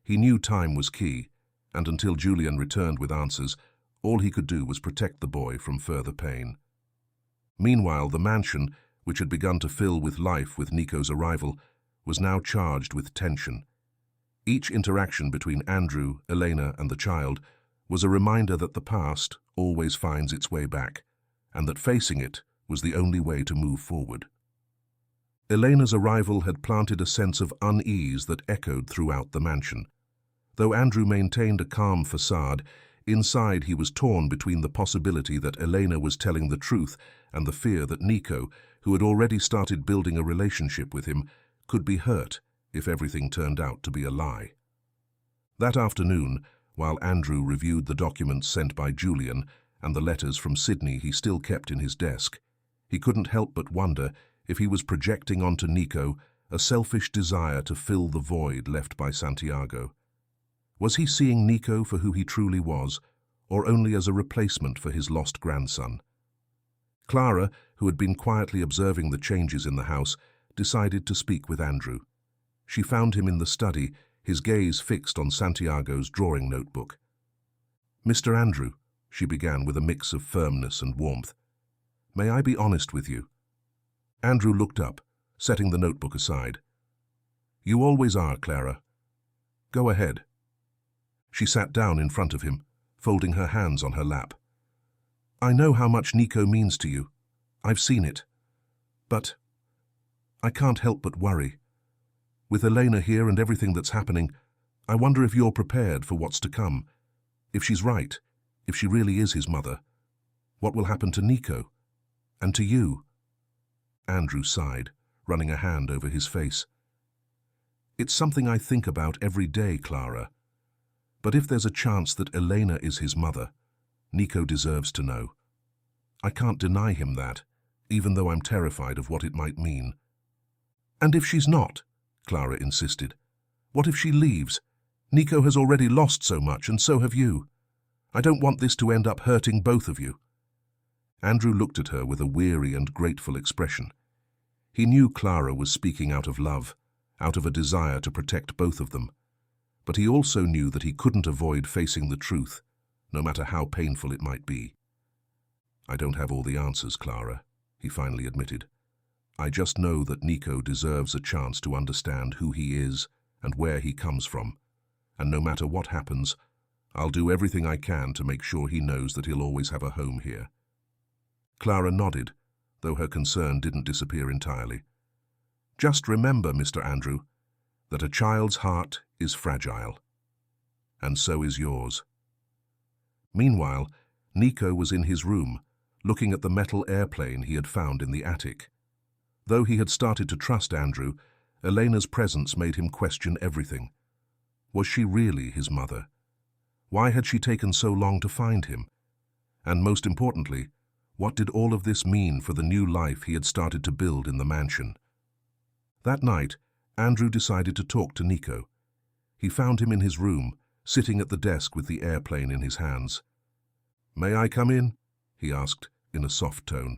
[SPEAKER 1] He knew time was key, and until Julian returned with answers, all he could do was protect the boy from further pain. Meanwhile, the mansion, which had begun to fill with life with Nico's arrival, was now charged with tension. Each interaction between Andrew, Elena, and the child was a reminder that the past always finds its way back, and that facing it was the only way to move forward. Elena's arrival had planted a sense of unease that echoed throughout the mansion. Though Andrew maintained a calm facade, inside he was torn between the possibility that Elena was telling the truth and the fear that Nico, who had already started building a relationship with him, could be hurt if everything turned out to be a lie. That afternoon, while Andrew reviewed the documents sent by Julian and the letters from Sydney he still kept in his desk, he couldn't help but wonder if he was projecting onto Nico a selfish desire to fill the void left by Santiago. Was he seeing Nico for who he truly was, or only as a replacement for his lost grandson? Clara, who had been quietly observing the changes in the house, decided to speak with Andrew. She found him in the study, his gaze fixed on Santiago's drawing notebook. "Mr. Andrew," she began with a mix of firmness and warmth, "may I be honest with you?" Andrew looked up, setting the notebook aside. "You always are, Clara. Go ahead." She sat down in front of him, folding her hands on her lap. "I know how much Nico means to you. I've seen it. But I can't help but worry. With Elena here and everything that's happening, I wonder if you're prepared for what's to come. If she's right, if she really is his mother, what will happen to Nico? And to you?" Andrew sighed, running a hand over his face. "It's something I think about every day, Clara. But if there's a chance that Elena is his mother, Nico deserves to know. I can't deny him that, even though I'm terrified of what it might mean." "And if she's not?" Clara insisted. "What if she leaves? Nico has already lost so much, and so have you. I don't want this to end up hurting both of you." Andrew looked at her with a weary and grateful expression. He knew Clara was speaking out of love, out of a desire to protect both of them. But he also knew that he couldn't avoid facing the truth, no matter how painful it might be. "I don't have all the answers, Clara," he finally admitted. "I just know that Nico deserves a chance to understand who he is and where he comes from. And no matter what happens, I'll do everything I can to make sure he knows that he'll always have a home here." Clara nodded, though her concern didn't disappear entirely. "Just remember, Mr. Andrew, that a child's heart is fragile. And so is yours." Meanwhile, Nico was in his room, looking at the metal airplane he had found in the attic. Though he had started to trust Andrew, Elena's presence made him question everything. Was she really his mother? Why had she taken so long to find him? And most importantly, what did all of this mean for the new life he had started to build in the mansion? That night, Andrew decided to talk to Nico. He found him in his room, sitting at the desk with the airplane in his hands. "May I come in?" he asked, in a soft tone.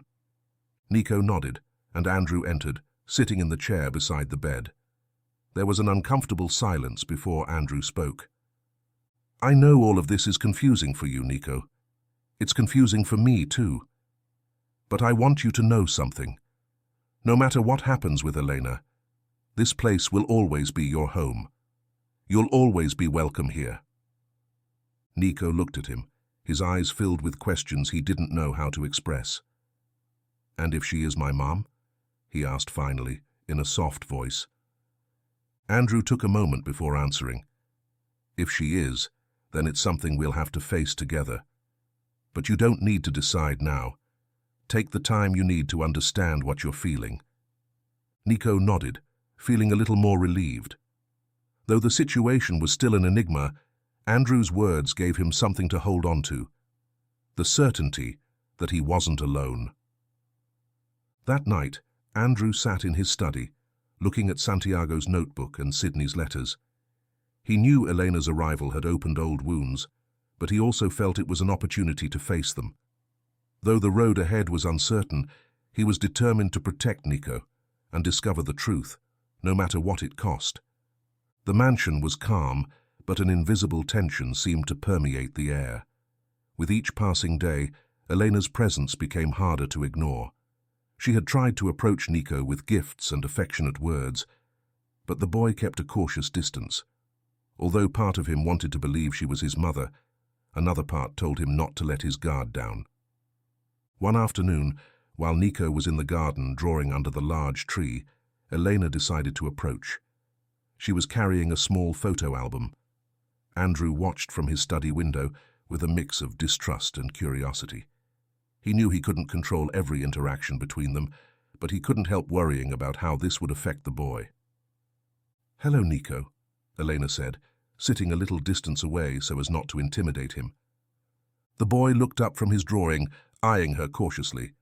[SPEAKER 1] Nico nodded, and Andrew entered, sitting in the chair beside the bed. There was an uncomfortable silence before Andrew spoke. "I know all of this is confusing for you, Nico. It's confusing for me, too. But I want you to know something. No matter what happens with Elena, this place will always be your home. You'll always be welcome here." Nico looked at him, his eyes filled with questions he didn't know how to express. "And if she is my mom?" he asked finally, in a soft voice. Andrew took a moment before answering. "If she is, then it's something we'll have to face together. But you don't need to decide now. Take the time you need to understand what you're feeling." Nico nodded, feeling a little more relieved. Though the situation was still an enigma, Andrew's words gave him something to hold on to, the certainty that he wasn't alone. That night, Andrew sat in his study, looking at Santiago's notebook and Sydney's letters. He knew Elena's arrival had opened old wounds, but he also felt it was an opportunity to face them. Though the road ahead was uncertain, he was determined to protect Nico and discover the truth, no matter what it cost. The mansion was calm, but an invisible tension seemed to permeate the air. With each passing day, Elena's presence became harder to ignore. She had tried to approach Nico with gifts and affectionate words, but the boy kept a cautious distance. Although part of him wanted to believe she was his mother, another part told him not to let his guard down. One afternoon, while Nico was in the garden drawing under the large tree, Elena decided to approach. She was carrying a small photo album. Andrew watched from his study window with a mix of distrust and curiosity. He knew he couldn't control every interaction between them, but he couldn't help worrying about how this would affect the boy. "Hello, Nico," Elena said, sitting a little distance away so as not to intimidate him. The boy looked up from his drawing, eyeing her cautiously.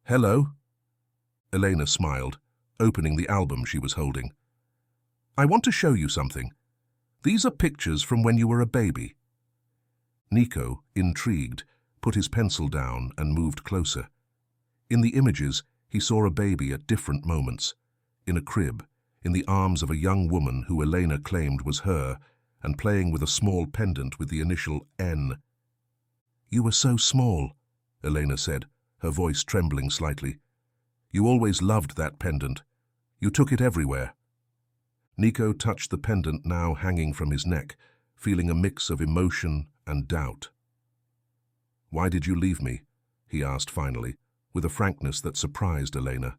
[SPEAKER 1] "Hello?" Elena smiled, opening the album she was holding. "I want to show you something. These are pictures from when you were a baby." Nico, intrigued, put his pencil down and moved closer. In the images, he saw a baby at different moments, in a crib, in the arms of a young woman who Elena claimed was her, and playing with a small pendant with the initial N. "You were so small," Elena said, her voice trembling slightly. "You always loved that pendant. You took it everywhere." Nico touched the pendant now hanging from his neck, feeling a mix of emotion and doubt. "Why did you leave me?" he asked finally, with a frankness that surprised Elena.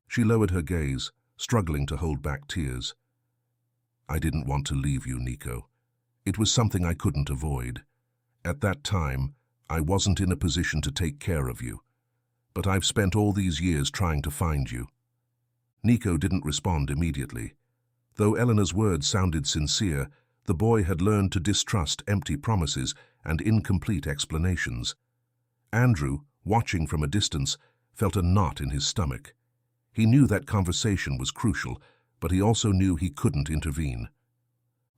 [SPEAKER 1] She lowered her gaze, struggling to hold back tears. "I didn't want to leave you, Nico. It was something I couldn't avoid. At that time, I wasn't in a position to take care of you. But I've spent all these years trying to find you." Nico didn't respond immediately. Though Elena's words sounded sincere, the boy had learned to distrust empty promises and incomplete explanations. Andrew, watching from a distance, felt a knot in his stomach. He knew that conversation was crucial, but he also knew he couldn't intervene.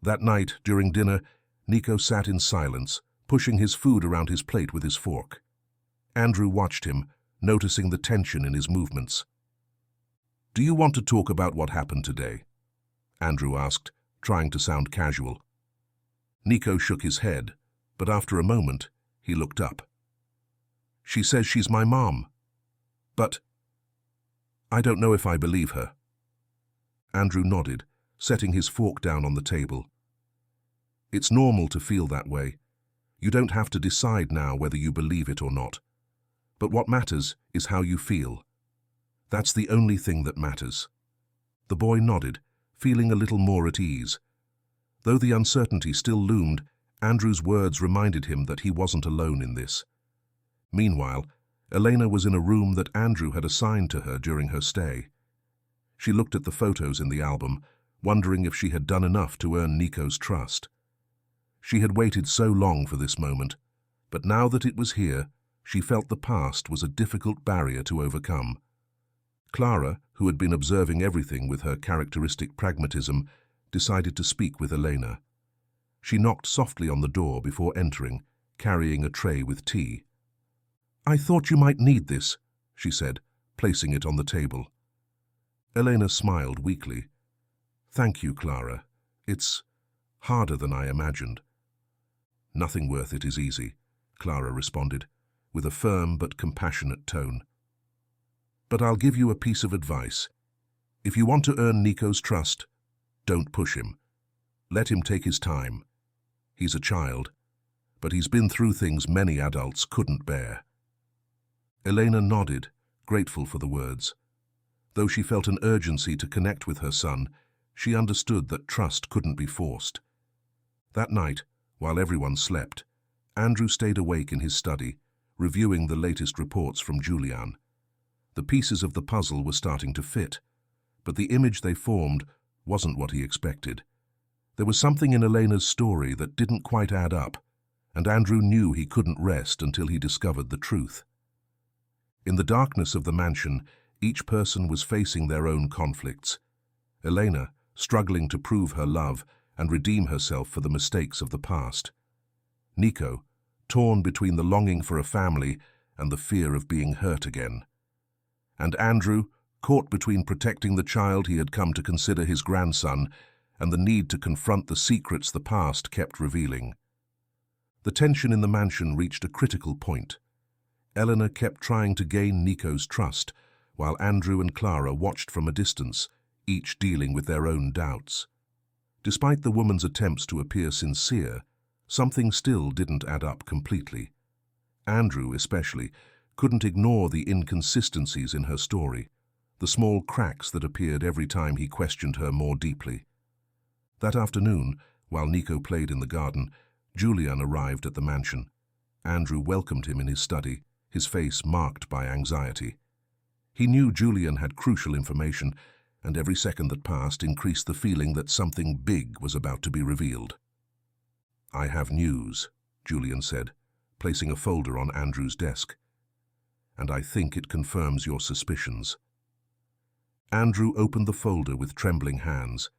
[SPEAKER 1] That night, during dinner, Nico sat in silence, pushing his food around his plate with his fork. Andrew watched him, noticing the tension in his movements. "Do you want to talk about what happened today?" Andrew asked, trying to sound casual. Nico shook his head, but after a moment, he looked up. "She says she's my mom. But I don't know if I believe her." Andrew nodded, setting his fork down on the table. "It's normal to feel that way. You don't have to decide now whether you believe it or not. But what matters is how you feel. That's the only thing that matters." The boy nodded, feeling a little more at ease. Though the uncertainty still loomed, Andrew's words reminded him that he wasn't alone in this. Meanwhile, Elena was in a room that Andrew had assigned to her during her stay. She looked at the photos in the album, wondering if she had done enough to earn Nico's trust. She had waited so long for this moment, but now that it was here, she felt the past was a difficult barrier to overcome. Clara, who had been observing everything with her characteristic pragmatism, decided to speak with Elena. She knocked softly on the door before entering, carrying a tray with tea. "I thought you might need this," she said, placing it on the table. Elena smiled weakly. "Thank you, Clara. It's harder than I imagined." "Nothing worth it is easy," Clara responded, with a firm but compassionate tone. "But I'll give you a piece of advice. If you want to earn Nico's trust, don't push him. Let him take his time. He's a child, but he's been through things many adults couldn't bear." Elena nodded, grateful for the words. Though she felt an urgency to connect with her son, she understood that trust couldn't be forced. That night, while everyone slept, Andrew stayed awake in his study, reviewing the latest reports from Julian. The pieces of the puzzle were starting to fit, but the image they formed wasn't what he expected. There was something in Elena's story that didn't quite add up, and Andrew knew he couldn't rest until he discovered the truth. In the darkness of the mansion, each person was facing their own conflicts. Elena, struggling to prove her love and redeem herself for the mistakes of the past. Nico, torn between the longing for a family and the fear of being hurt again. And Andrew, caught between protecting the child he had come to consider his grandson and the need to confront the secrets the past kept revealing. The tension in the mansion reached a critical point. Elena kept trying to gain Nico's trust, while Andrew and Clara watched from a distance, each dealing with their own doubts. Despite the woman's attempts to appear sincere, something still didn't add up completely. Andrew, especially, couldn't ignore the inconsistencies in her story, the small cracks that appeared every time he questioned her more deeply. That afternoon, while Nico played in the garden, Julian arrived at the mansion. Andrew welcomed him in his study, his face marked by anxiety. He knew Julian had crucial information, and every second that passed increased the feeling that something big was about to be revealed. "I have news," Julian said, placing a folder on Andrew's desk. "And I think it confirms your suspicions." Andrew opened the folder with trembling hands.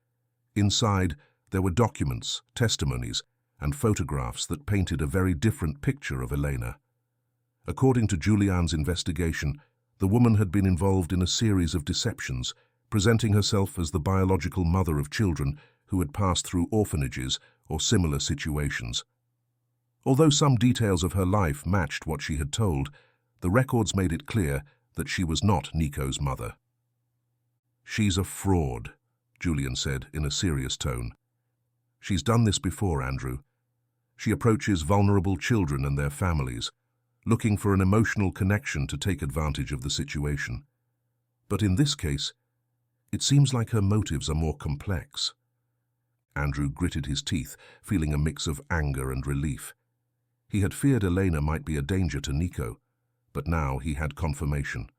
[SPEAKER 1] Inside, there were documents, testimonies, and photographs that painted a very different picture of Elena. According to Julian's investigation, the woman had been involved in a series of deceptions, presenting herself as the biological mother of children who had passed through orphanages or similar situations. Although some details of her life matched what she had told, the records made it clear that she was not Nico's mother. "She's a fraud," Julian said in a serious tone. "She's done this before, Andrew. She approaches vulnerable children and their families, looking for an emotional connection to take advantage of the situation. But in this case, it seems like her motives are more complex." Andrew gritted his teeth, feeling a mix of anger and relief. He had feared Elena might be a danger to Nico, but now he had confirmation.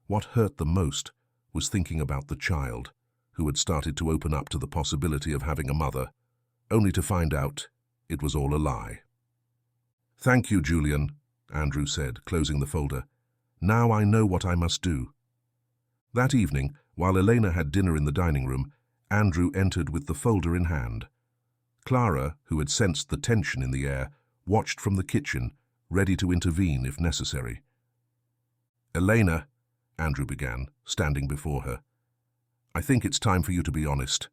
[SPEAKER 1] What hurt the most was thinking about the child, who had started to open up to the possibility of having a mother, only to find out it was all a lie. "Thank you, Julian," Andrew said, closing the folder. "Now I know what I must do." That evening, while Elena had dinner in the dining room, Andrew entered with the folder in hand. Clara, who had sensed the tension in the air, watched from the kitchen, ready to intervene if necessary. "Elena," Andrew began, standing before her, "I think it's time for you to be honest."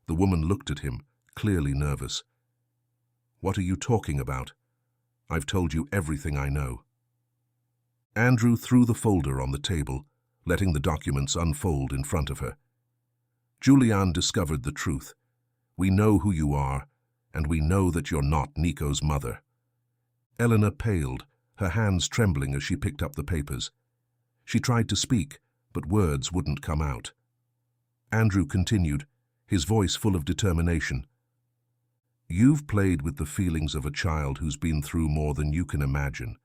[SPEAKER 1] The woman looked at him, clearly nervous. "What are you talking about? I've told you everything I know." Andrew threw the folder on the table, letting the documents unfold in front of her. "Julian discovered the truth. We know who you are, and we know that you're not Nico's mother." Elena paled, her hands trembling as she picked up the papers. She tried to speak, but words wouldn't come out. Andrew continued, his voice full of determination. "You've played with the feelings of a child who's been through more than you can imagine.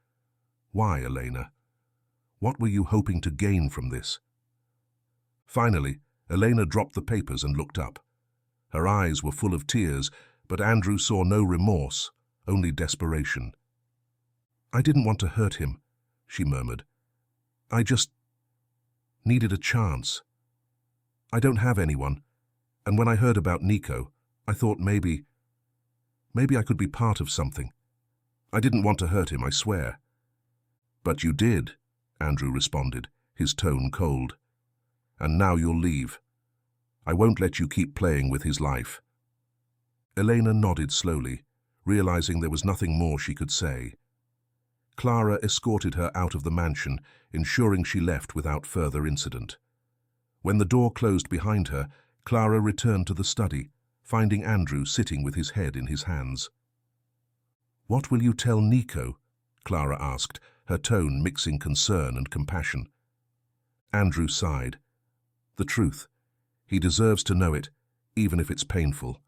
[SPEAKER 1] Why, Elena? What were you hoping to gain from this?" Finally, Elena dropped the papers and looked up. Her eyes were full of tears, but Andrew saw no remorse, only desperation. "I didn't want to hurt him," she murmured. "I just needed a chance. I don't have anyone, and when I heard about Nico, I thought maybe I could be part of something. I didn't want to hurt him, I swear." "But you did," Andrew responded, his tone cold. "And now you'll leave. I won't let you keep playing with his life." Elena nodded slowly, realizing there was nothing more she could say. Clara escorted her out of the mansion, ensuring she left without further incident. When the door closed behind her, Clara returned to the study, finding Andrew sitting with his head in his hands. "What will you tell Nico?" Clara asked, her tone mixing concern and compassion. Andrew sighed. "The truth. He deserves to know it, even if it's painful."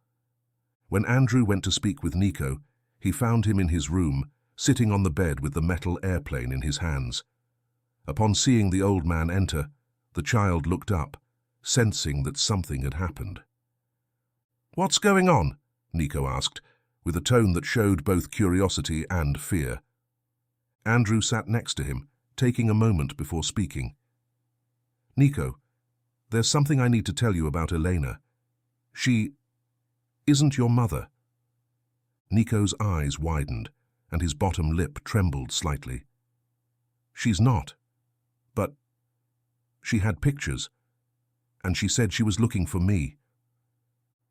[SPEAKER 1] When Andrew went to speak with Nico, he found him in his room, sitting on the bed with the metal airplane in his hands. Upon seeing the old man enter, the child looked up, sensing that something had happened. "What's going on?" Nico asked, with a tone that showed both curiosity and fear. Andrew sat next to him, taking a moment before speaking. "Nico, there's something I need to tell you about Elena. She isn't your mother." Nico's eyes widened, and his bottom lip trembled slightly. "She's not. But she had pictures, and she said she was looking for me.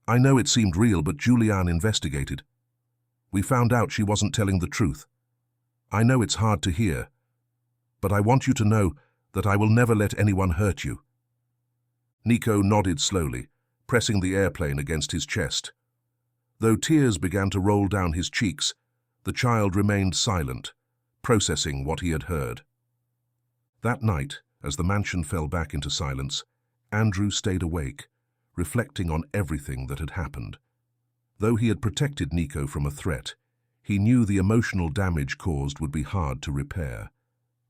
[SPEAKER 1] I know it seemed real, but Julian investigated. We found out she wasn't telling the truth. I know it's hard to hear, but I want you to know that I will never let anyone hurt you." Nico nodded slowly, pressing the airplane against his chest. Though tears began to roll down his cheeks, the child remained silent, processing what he had heard. That night, as the mansion fell back into silence, Andrew stayed awake, reflecting on everything that had happened. Though he had protected Nico from a threat, he knew the emotional damage caused would be hard to repair.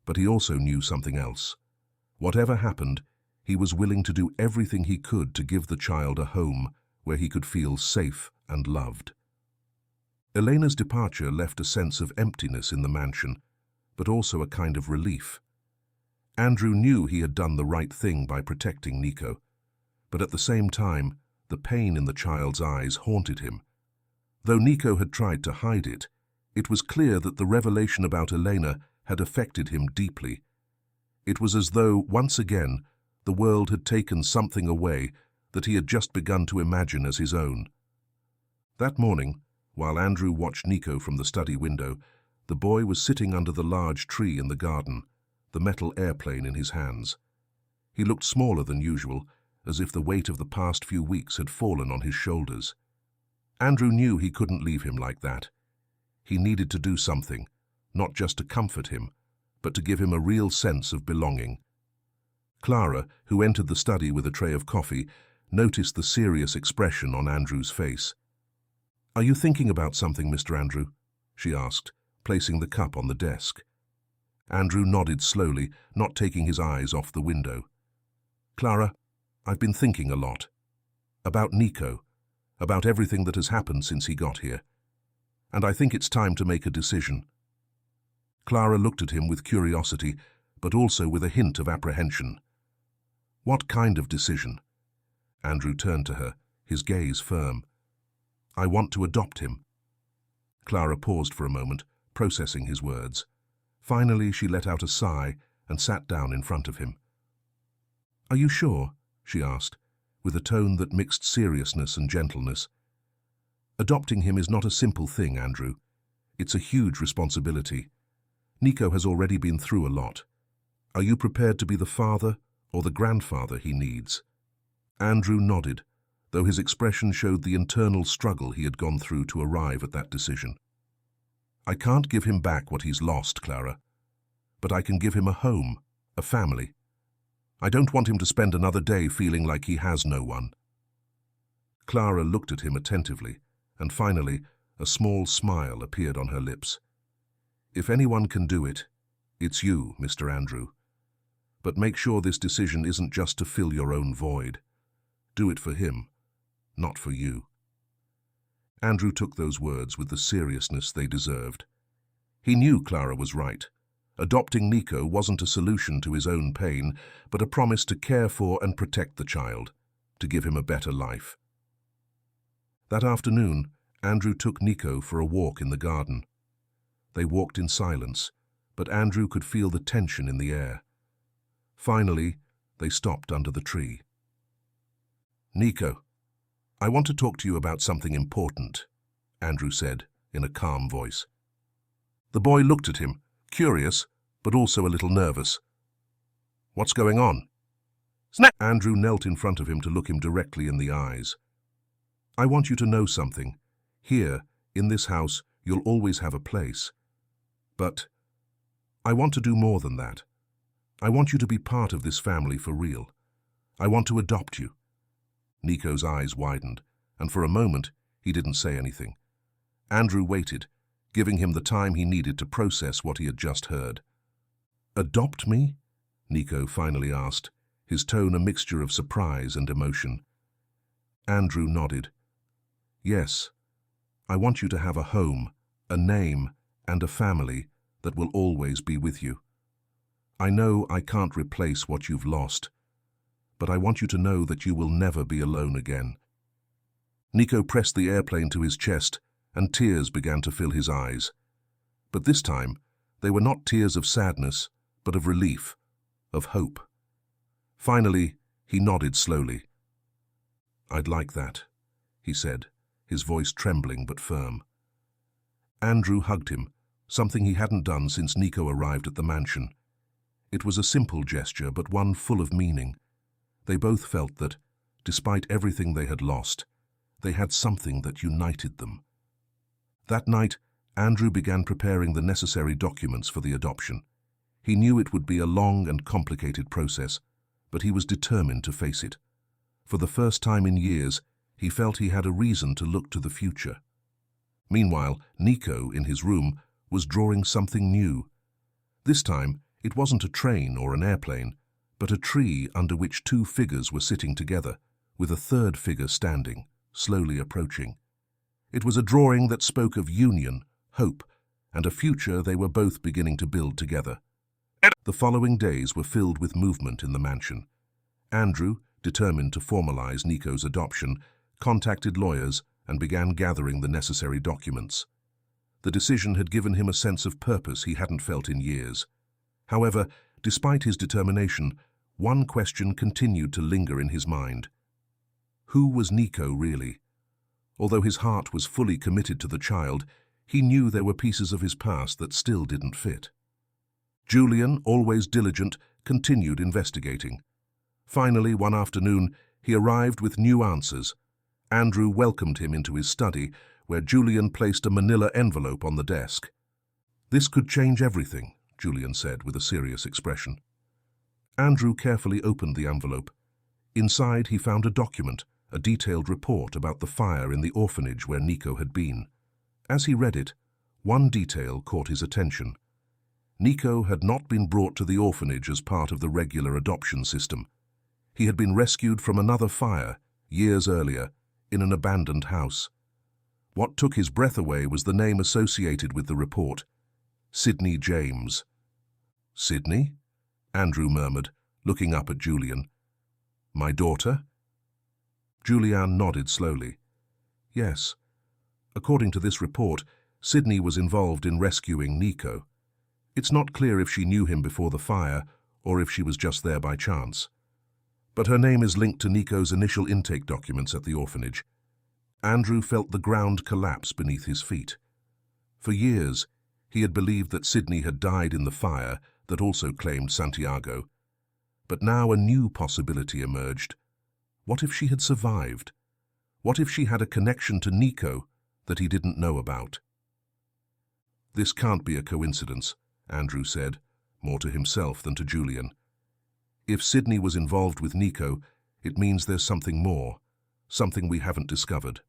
[SPEAKER 1] But he also knew something else. Whatever happened, he was willing to do everything he could to give the child a home where he could feel safe and loved. Elena's departure left a sense of emptiness in the mansion, but also a kind of relief. Andrew knew he had done the right thing by protecting Nico, but at the same time, the pain in the child's eyes haunted him. Though Nico had tried to hide it, it was clear that the revelation about Elena had affected him deeply. It was as though, once again, the world had taken something away that he had just begun to imagine as his own. That morning, while Andrew watched Nico from the study window, the boy was sitting under the large tree in the garden, the metal airplane in his hands. He looked smaller than usual, as if the weight of the past few weeks had fallen on his shoulders. Andrew knew he couldn't leave him like that. He needed to do something, not just to comfort him, but to give him a real sense of belonging. Clara, who entered the study with a tray of coffee, noticed the serious expression on Andrew's face. "Are you thinking about something, Mr. Andrew?" she asked, placing the cup on the desk. Andrew nodded slowly, not taking his eyes off the window. "Clara, I've been thinking a lot. About Nico, about everything that has happened since he got here. And I think it's time to make a decision." Clara looked at him with curiosity, but also with a hint of apprehension. "What kind of decision?" Andrew turned to her, his gaze firm. "I want to adopt him." Clara paused for a moment, processing his words. Finally, she let out a sigh and sat down in front of him. "Are you sure?" she asked, with a tone that mixed seriousness and gentleness. "Adopting him is not a simple thing, Andrew. It's a huge responsibility. Nico has already been through a lot. Are you prepared to be the father or the grandfather he needs?" Andrew nodded, though his expression showed the internal struggle he had gone through to arrive at that decision. "I can't give him back what he's lost, Clara, but I can give him a home, a family. I don't want him to spend another day feeling like he has no one." Clara looked at him attentively, and finally, a small smile appeared on her lips. "If anyone can do it, it's you, Mr. Andrew. But make sure this decision isn't just to fill your own void. Do it for him, not for you." Andrew took those words with the seriousness they deserved. He knew Clara was right. Adopting Nico wasn't a solution to his own pain, but a promise to care for and protect the child, to give him a better life. That afternoon, Andrew took Nico for a walk in the garden. They walked in silence, but Andrew could feel the tension in the air. Finally, they stopped under the tree. "Nico, I want to talk to you about something important," Andrew said in a calm voice. The boy looked at him, curious, but also a little nervous. "What's going on?" Snap! Andrew knelt in front of him to look him directly in the eyes. "I want you to know something. Here, in this house, you'll always have a place. But I want to do more than that. I want you to be part of this family for real. I want to adopt you." Nico's eyes widened, and for a moment he didn't say anything. Andrew waited, giving him the time he needed to process what he had just heard. "Adopt me?" Nico finally asked, his tone a mixture of surprise and emotion. Andrew nodded. Yes, I want you to have a home, a name, and a family that will always be with you. I know I can't replace what you've lost, but I want you to know that you will never be alone again." Nico pressed the airplane to his chest, and tears began to fill his eyes. But this time, they were not tears of sadness, but of relief, of hope. Finally, he nodded slowly. "I'd like that," he said, his voice trembling but firm. Andrew hugged him, something he hadn't done since Nico arrived at the mansion. It was a simple gesture, but one full of meaning. They both felt that, despite everything they had lost, they had something that united them. That night, Andrew began preparing the necessary documents for the adoption. He knew it would be a long and complicated process, but he was determined to face it. For the first time in years, he felt he had a reason to look to the future. Meanwhile, Nico, in his room, was drawing something new. This time, it wasn't a train or an airplane, but a tree under which two figures were sitting together, with a third figure standing, slowly approaching. It was a drawing that spoke of union, hope, and a future they were both beginning to build together. The following days were filled with movement in the mansion. Andrew, determined to formalize Nico's adoption, contacted lawyers and began gathering the necessary documents. The decision had given him a sense of purpose he hadn't felt in years. However, despite his determination, one question continued to linger in his mind. Who was Nico really? Although his heart was fully committed to the child, he knew there were pieces of his past that still didn't fit. Julian, always diligent, continued investigating. Finally, one afternoon, he arrived with new answers. Andrew welcomed him into his study, where Julian placed a manila envelope on the desk. "This could change everything," Julian said with a serious expression. Andrew carefully opened the envelope. Inside, he found a document, a detailed report about the fire in the orphanage where Nico had been. As he read it, one detail caught his attention. Nico had not been brought to the orphanage as part of the regular adoption system. He had been rescued from another fire, years earlier, in an abandoned house. What took his breath away was the name associated with the report: Sydney James. "Sydney?" Andrew murmured, looking up at Julian. "My daughter?" Julian nodded slowly. "Yes. According to this report, Sydney was involved in rescuing Nico. It's not clear if she knew him before the fire or if she was just there by chance. But her name is linked to Nico's initial intake documents at the orphanage." Andrew felt the ground collapse beneath his feet. For years, he had believed that Sydney had died in the fire that also claimed Santiago. But now a new possibility emerged. What if she had survived? What if she had a connection to Nico that he didn't know about? "This can't be a coincidence," Andrew said, more to himself than to Julian. "If Sydney was involved with Nico, it means there's something more, something we haven't discovered."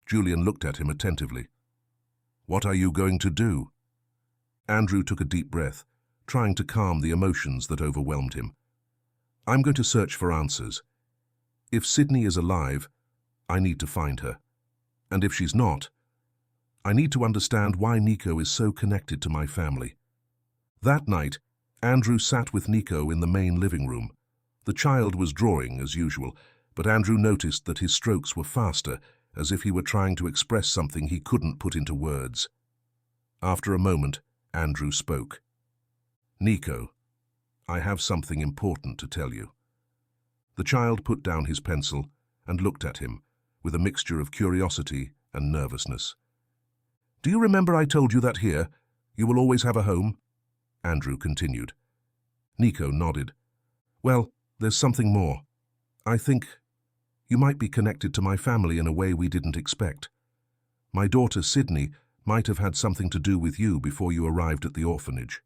[SPEAKER 1] Julian looked at him attentively. "What are you going to do?" Andrew took a deep breath, trying to calm the emotions that overwhelmed him. "I'm going to search for answers. If Sydney is alive, I need to find her. And if she's not, I need to understand why Nico is so connected to my family." That night, Andrew sat with Nico in the main living room. The child was drawing, as usual, but Andrew noticed that his strokes were faster, as if he were trying to express something he couldn't put into words. After a moment, Andrew spoke. "Nico, I have something important to tell you." The child put down his pencil and looked at him, with a mixture of curiosity and nervousness. "Do you remember I told you that here, you will always have a home?" Andrew continued. Nico nodded. "Well, there's something more. I think you might be connected to my family in a way we didn't expect. My daughter Sydney might have had something to do with you before you arrived at the orphanage."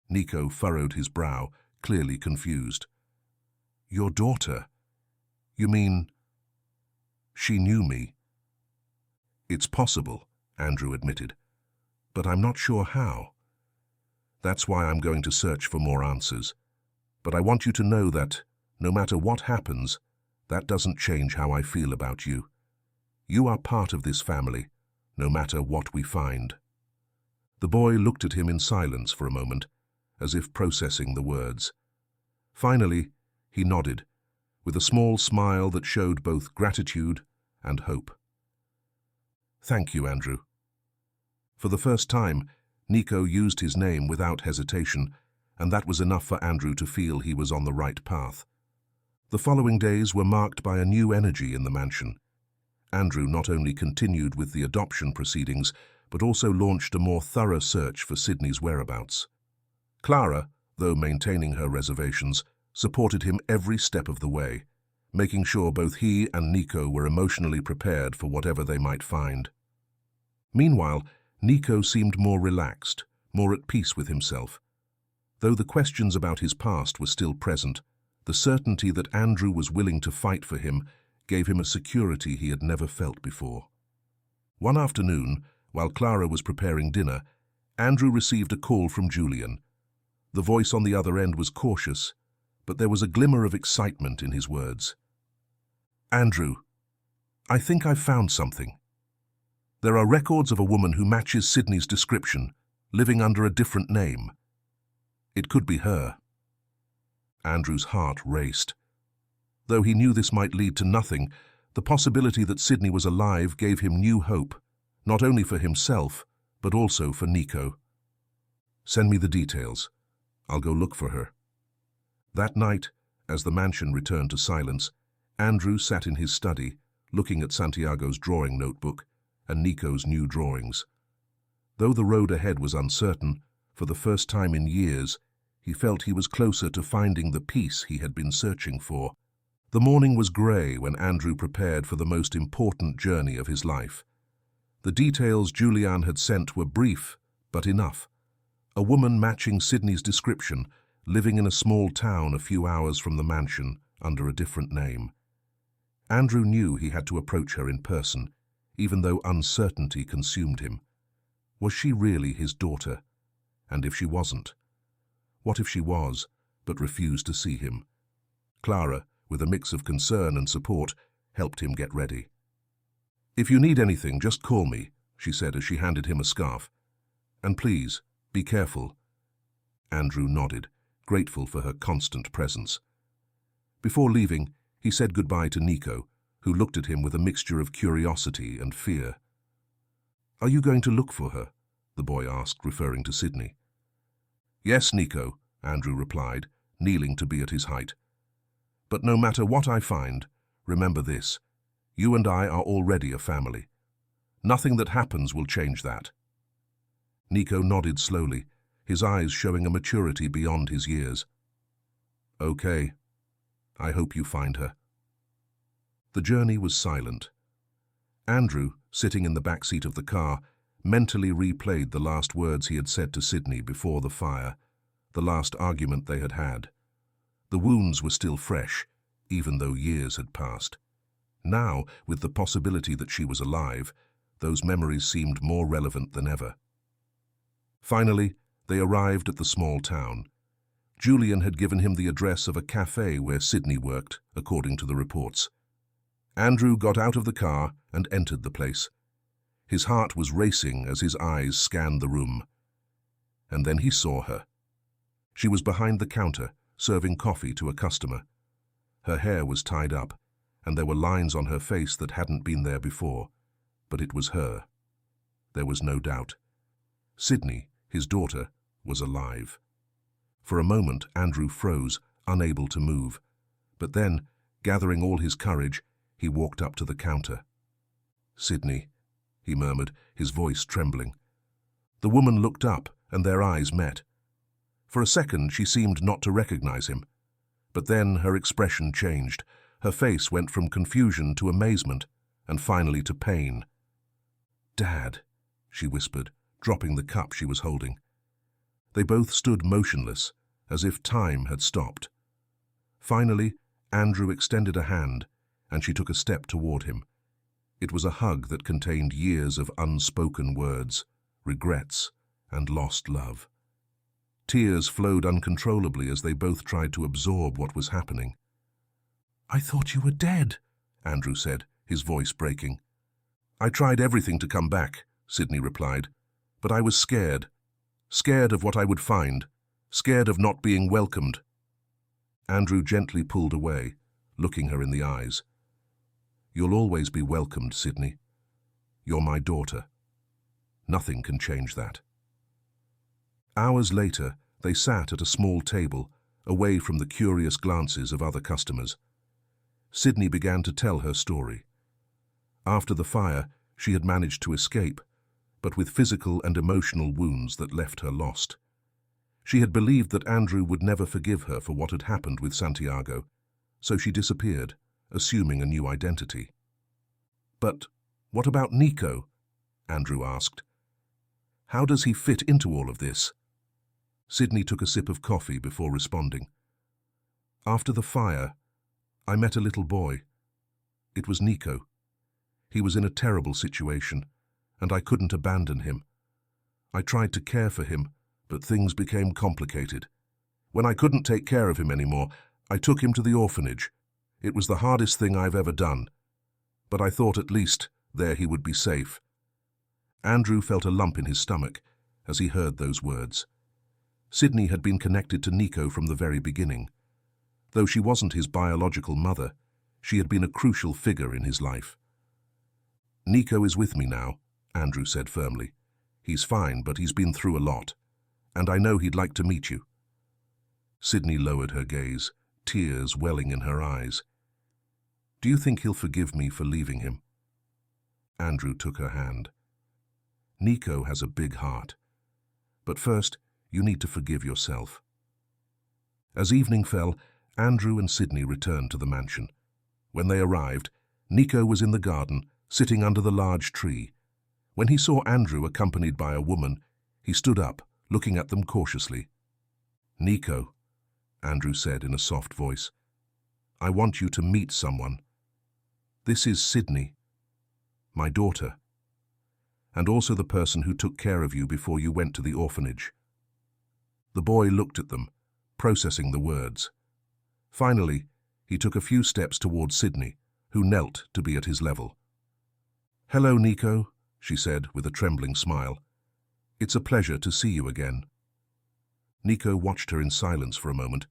[SPEAKER 1] Nico furrowed his brow, clearly confused. "Your daughter? You mean she knew me?" "It's possible," Andrew admitted, "but I'm not sure how. That's why I'm going to search for more answers. But I want you to know that, no matter what happens, that doesn't change how I feel about you. You are part of this family, no matter what we find." The boy looked at him in silence for a moment, as if processing the words. Finally, he nodded, with a small smile that showed both gratitude and hope. "Thank you, Andrew." For the first time, Nico used his name without hesitation, and that was enough for Andrew to feel he was on the right path. The following days were marked by a new energy in the mansion. Andrew not only continued with the adoption proceedings, but also launched a more thorough search for Sydney's whereabouts. Clara, though maintaining her reservations, supported him every step of the way, making sure both he and Nico were emotionally prepared for whatever they might find. Meanwhile, Nico seemed more relaxed, more at peace with himself. Though the questions about his past were still present, the certainty that Andrew was willing to fight for him gave him a security he had never felt before. One afternoon, while Clara was preparing dinner, Andrew received a call from Julian. The voice on the other end was cautious, but there was a glimmer of excitement in his words. "Andrew, I think I've found something. There are records of a woman who matches Sydney's description, living under a different name. It could be her." Andrew's heart raced. Though he knew this might lead to nothing, the possibility that Sydney was alive gave him new hope, not only for himself, but also for Nico. "Send me the details. I'll go look for her." That night, as the mansion returned to silence, Andrew sat in his study, looking at Santiago's drawing notebook and Nico's new drawings. Though the road ahead was uncertain, for the first time in years, he felt he was closer to finding the peace he had been searching for. The morning was grey when Andrew prepared for the most important journey of his life. The details Julian had sent were brief, but enough. A woman matching Sydney's description, living in a small town a few hours from the mansion, under a different name. Andrew knew he had to approach her in person, even though uncertainty consumed him. Was she really his daughter? And if she wasn't? What if she was, but refused to see him? Clara, with a mix of concern and support, helped him get ready. "If you need anything, just call me," she said as she handed him a scarf. "And please, be careful." Andrew nodded, grateful for her constant presence. Before leaving, he said goodbye to Nico, who looked at him with a mixture of curiosity and fear. "Are you going to look for her?" the boy asked, referring to Sydney. "Yes, Nico," Andrew replied, kneeling to be at his height. "But no matter what I find, remember this. You and I are already a family. Nothing that happens will change that." Nico nodded slowly, his eyes showing a maturity beyond his years. "Okay. I hope you find her." The journey was silent. Andrew, sitting in the back seat of the car, mentally replayed the last words he had said to Sydney before the fire, the last argument they had had. The wounds were still fresh, even though years had passed. Now, with the possibility that she was alive, those memories seemed more relevant than ever. Finally, they arrived at the small town. Julian had given him the address of a cafe where Sydney worked, according to the reports. Andrew got out of the car and entered the place. His heart was racing as his eyes scanned the room. And then he saw her. She was behind the counter, serving coffee to a customer. Her hair was tied up, and there were lines on her face that hadn't been there before. But it was her. There was no doubt. Sydney, his daughter, was alive. For a moment, Andrew froze, unable to move. But then, gathering all his courage, he walked up to the counter. "Sydney," he murmured, his voice trembling. The woman looked up, and their eyes met. For a second, she seemed not to recognize him. But then her expression changed. Her face went from confusion to amazement, and finally to pain. "Dad," she whispered, dropping the cup she was holding. They both stood motionless, as if time had stopped. Finally, Andrew extended a hand, and she took a step toward him. It was a hug that contained years of unspoken words, regrets, and lost love. Tears flowed uncontrollably as they both tried to absorb what was happening. "I thought you were dead," Andrew said, his voice breaking. I tried everything to come back, Sydney replied, but I was scared. Scared of what I would find, scared of not being welcomed. Andrew gently pulled away, looking her in the eyes. You'll always be welcomed, Sydney. You're my daughter. Nothing can change that. Hours later, they sat at a small table, away from the curious glances of other customers. Sydney began to tell her story. After the fire, she had managed to escape, but with physical and emotional wounds that left her lost. She had believed that Andrew would never forgive her for what had happened with Santiago, so she disappeared, assuming a new identity. But what about Nico? Andrew asked. How does he fit into all of this? Sydney took a sip of coffee before responding. After the fire, I met a little boy. It was Nico. He was in a terrible situation, and I couldn't abandon him. I tried to care for him, but things became complicated. When I couldn't take care of him anymore, I took him to the orphanage. It was the hardest thing I've ever done. But I thought at least there he would be safe. Andrew felt a lump in his stomach as he heard those words. Sydney had been connected to Nico from the very beginning. Though she wasn't his biological mother, she had been a crucial figure in his life. Nico is with me now, Andrew said firmly. He's fine, but he's been through a lot, and I know he'd like to meet you. Sydney lowered her gaze, tears welling in her eyes. Do you think he'll forgive me for leaving him? Andrew took her hand. Nico has a big heart. But first, you need to forgive yourself. As evening fell, Andrew and Sydney returned to the mansion. When they arrived, Nico was in the garden, sitting under the large tree. When he saw Andrew accompanied by a woman, he stood up, looking at them cautiously. Nico, Andrew said in a soft voice, I want you to meet someone. This is Sydney, my daughter, and also the person who took care of you before you went to the orphanage. The boy looked at them, processing the words. Finally, he took a few steps towards Sydney, who knelt to be at his level. Hello, Nico, she said with a trembling smile. It's a pleasure to see you again. Nico watched her in silence for a moment,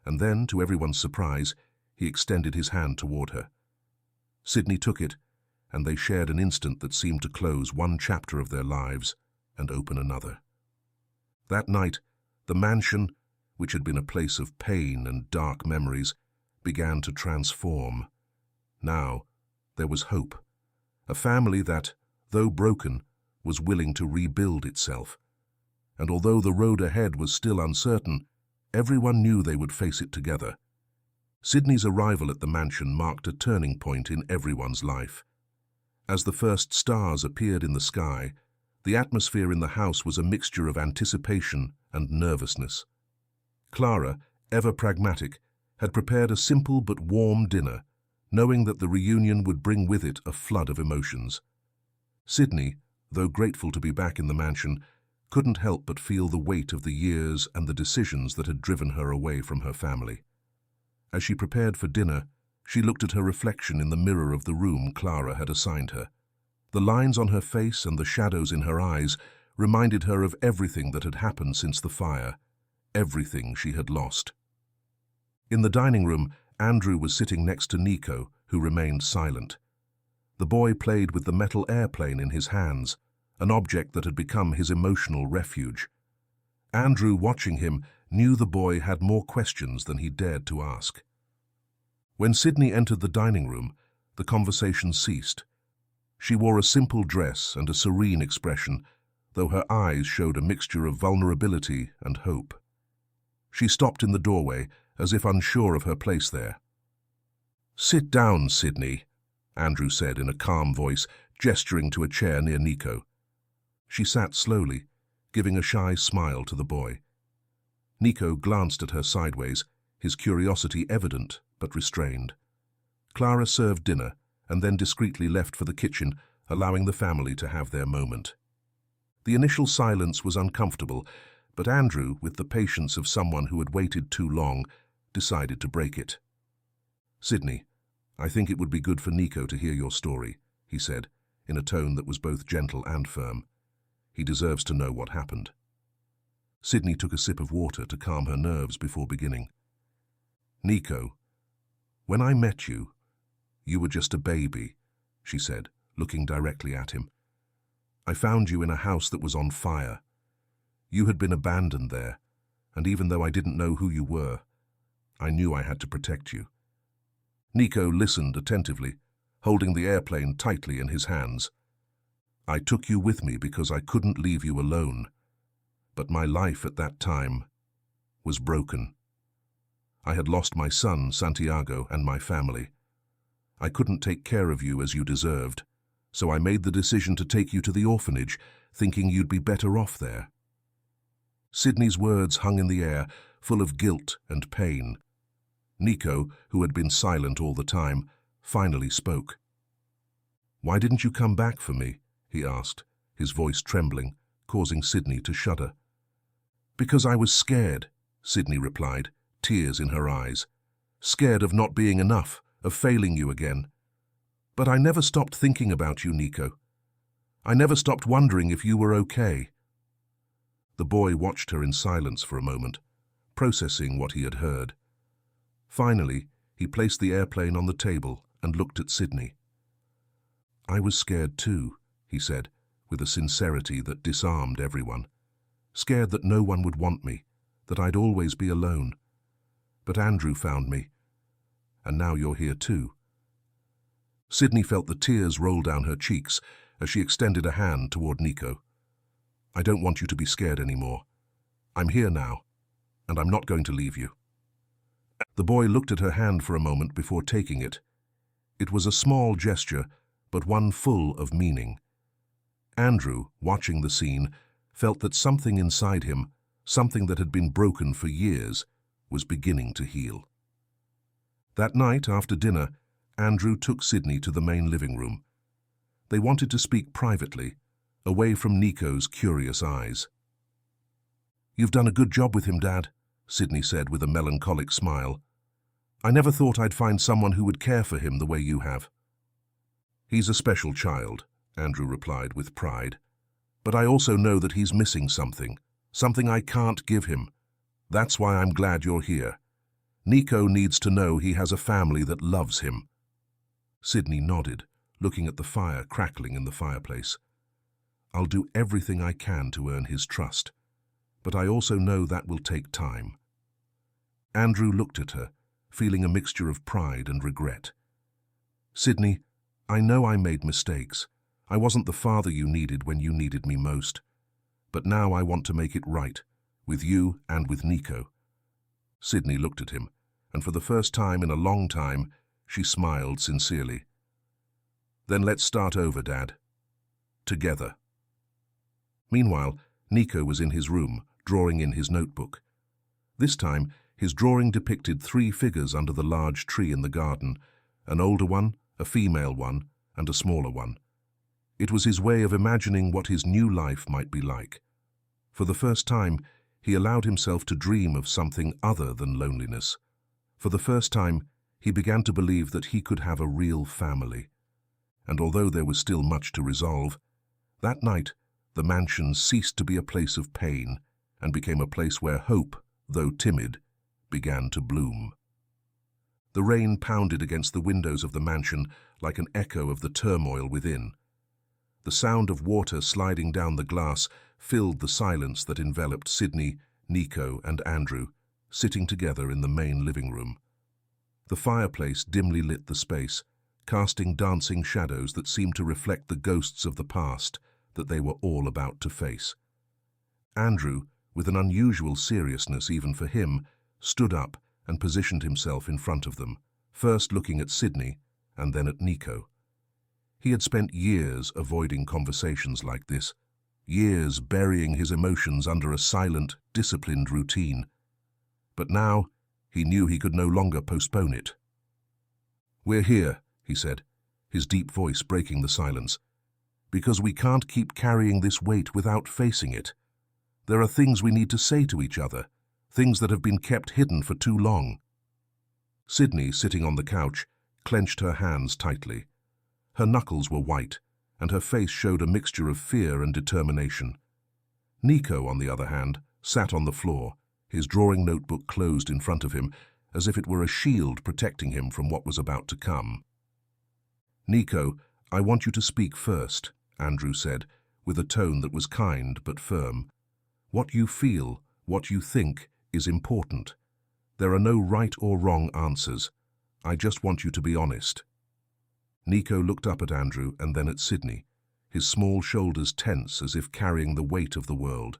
[SPEAKER 1] and then, to everyone's surprise, he extended his hand toward her. Sydney took it, and they shared an instant that seemed to close one chapter of their lives and open another. That night, the mansion, which had been a place of pain and dark memories, began to transform. Now, there was hope. A family that, though broken, was willing to rebuild itself. And although the road ahead was still uncertain, everyone knew they would face it together. Sydney's arrival at the mansion marked a turning point in everyone's life. As the first stars appeared in the sky, the atmosphere in the house was a mixture of anticipation and nervousness. Clara, ever pragmatic, had prepared a simple but warm dinner, knowing that the reunion would bring with it a flood of emotions. Sydney, though grateful to be back in the mansion, couldn't help but feel the weight of the years and the decisions that had driven her away from her family. As she prepared for dinner, she looked at her reflection in the mirror of the room Clara had assigned her. The lines on her face and the shadows in her eyes reminded her of everything that had happened since the fire, everything she had lost. In the dining room, Andrew was sitting next to Nico, who remained silent. The boy played with the metal airplane in his hands, an object that had become his emotional refuge. Andrew, watching him, knew the boy had more questions than he dared to ask. When Sydney entered the dining room, the conversation ceased. She wore a simple dress and a serene expression, though her eyes showed a mixture of vulnerability and hope. She stopped in the doorway, as if unsure of her place there. "Sit down, Sydney," Andrew said in a calm voice, gesturing to a chair near Nico. She sat slowly, giving a shy smile to the boy. Nico glanced at her sideways, his curiosity evident but restrained. Clara served dinner and then discreetly left for the kitchen, allowing the family to have their moment. The initial silence was uncomfortable, but Andrew, with the patience of someone who had waited too long, decided to break it. "Sydney, I think it would be good for Nico to hear your story," he said, in a tone that was both gentle and firm. "He deserves to know what happened." Sydney took a sip of water to calm her nerves before beginning. "Nico, when I met you, you were just a baby," she said, looking directly at him. "I found you in a house that was on fire. You had been abandoned there, and even though I didn't know who you were, I knew I had to protect you." Nico listened attentively, holding the airplane tightly in his hands. "I took you with me because I couldn't leave you alone, but my life at that time was broken. I had lost my son, Santiago, and my family. I couldn't take care of you as you deserved, so I made the decision to take you to the orphanage, thinking you'd be better off there." Sydney's words hung in the air, full of guilt and pain. Nico, who had been silent all the time, finally spoke. "Why didn't you come back for me?" he asked, his voice trembling, causing Sydney to shudder. "Because I was scared," Sydney replied, tears in her eyes. "Scared of not being enough, of failing you again. But I never stopped thinking about you, Nico. I never stopped wondering if you were okay." The boy watched her in silence for a moment, processing what he had heard. Finally, he placed the airplane on the table and looked at Sydney. "I was scared too," he said, with a sincerity that disarmed everyone. "Scared that no one would want me, that I'd always be alone. But Andrew found me, and now you're here too." Sydney felt the tears roll down her cheeks as she extended a hand toward Nico. "I don't want you to be scared anymore. I'm here now, and I'm not going to leave you." The boy looked at her hand for a moment before taking it. It was a small gesture, but one full of meaning. Andrew, watching the scene, felt that something inside him, something that had been broken for years, was beginning to heal. That night, after dinner, Andrew took Sydney to the main living room. They wanted to speak privately, away from Nico's curious eyes. "You've done a good job with him, Dad," Sydney said with a melancholic smile. "I never thought I'd find someone who would care for him the way you have." "He's a special child," Andrew replied with pride. "But I also know that he's missing something I can't give him. That's why I'm glad you're here. Nico needs to know he has a family that loves him." Sydney nodded, looking at the fire crackling in the fireplace. "I'll do everything I can to earn his trust, but I also know that will take time." Andrew looked at her, feeling a mixture of pride and regret. "Sydney, I know I made mistakes. I wasn't the father you needed when you needed me most. But now I want to make it right, with you and with Nico." Sydney looked at him, and for the first time in a long time, she smiled sincerely. "Then let's start over, Dad. Together." Meanwhile, Nico was in his room, drawing in his notebook. This time, his drawing depicted 3 figures under the large tree in the garden, an older one, a female one, and a smaller one. It was his way of imagining what his new life might be like. For the first time, he allowed himself to dream of something other than loneliness. For the first time, he began to believe that he could have a real family. And although there was still much to resolve, that night, the mansion ceased to be a place of pain and became a place where hope, though timid, began to bloom. The rain pounded against the windows of the mansion like an echo of the turmoil within. The sound of water sliding down the glass filled the silence that enveloped Sydney, Nico, and Andrew, sitting together in the main living room. The fireplace dimly lit the space, casting dancing shadows that seemed to reflect the ghosts of the past that they were all about to face. Andrew, with an unusual seriousness even for him, stood up and positioned himself in front of them, first looking at Sydney and then at Nico. He had spent years avoiding conversations like this, years burying his emotions under a silent, disciplined routine. But now, he knew he could no longer postpone it. "We're here," he said, his deep voice breaking the silence, "because we can't keep carrying this weight without facing it. There are things we need to say to each other, things that have been kept hidden for too long." Sydney, sitting on the couch, clenched her hands tightly. Her knuckles were white, and her face showed a mixture of fear and determination. Nico, on the other hand, sat on the floor, his drawing notebook closed in front of him, as if it were a shield protecting him from what was about to come. "Nico, I want you to speak first," Andrew said, with a tone that was kind but firm. "What you feel, what you think, is important. There are no right or wrong answers. I just want you to be honest." Nico looked up at Andrew and then at Sydney, his small shoulders tense as if carrying the weight of the world.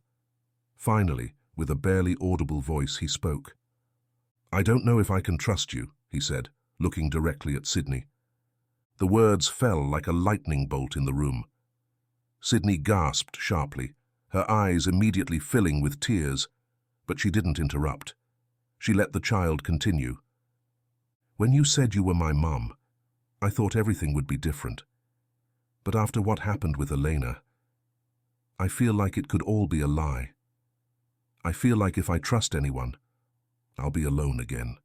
[SPEAKER 1] Finally, with a barely audible voice, he spoke. "I don't know if I can trust you," he said, looking directly at Sydney. The words fell like a lightning bolt in the room. Sydney gasped sharply, her eyes immediately filling with tears, but she didn't interrupt. She let the child continue. "When you said you were my mum, I thought everything would be different. But after what happened with Elena, I feel like it could all be a lie. I feel like if I trust anyone, I'll be alone again."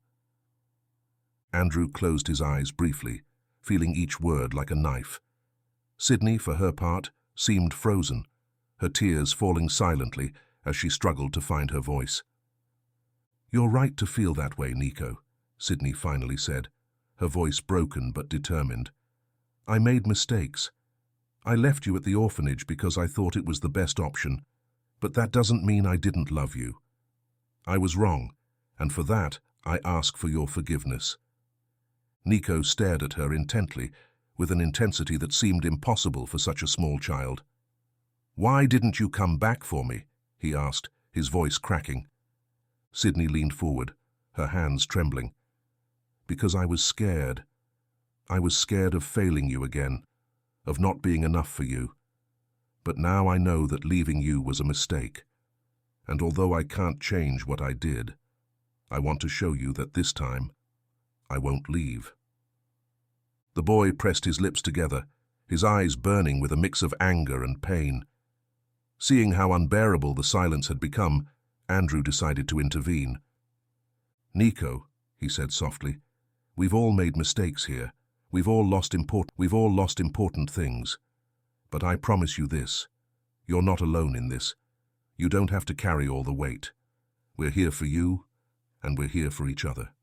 [SPEAKER 1] Andrew closed his eyes briefly, feeling each word like a knife. Sydney, for her part, seemed frozen, her tears falling silently as she struggled to find her voice. "You're right to feel that way, Nico," Sydney finally said, her voice broken but determined. "I made mistakes. I left you at the orphanage because I thought it was the best option, but that doesn't mean I didn't love you. I was wrong, and for that I ask for your forgiveness." Nico stared at her intently, with an intensity that seemed impossible for such a small child. "Why didn't you come back for me?" he asked, his voice cracking. Sydney leaned forward, her hands trembling. "Because I was scared. I was scared of failing you again, of not being enough for you. But now I know that leaving you was a mistake. And although I can't change what I did, I want to show you that this time, I won't leave." The boy pressed his lips together, his eyes burning with a mix of anger and pain. Seeing how unbearable the silence had become, Andrew decided to intervene. "Nico," he said softly, "we've all made mistakes here. We've all lost important things. But I promise you this, you're not alone in this. You don't have to carry all the weight. We're here for you, and we're here for each other."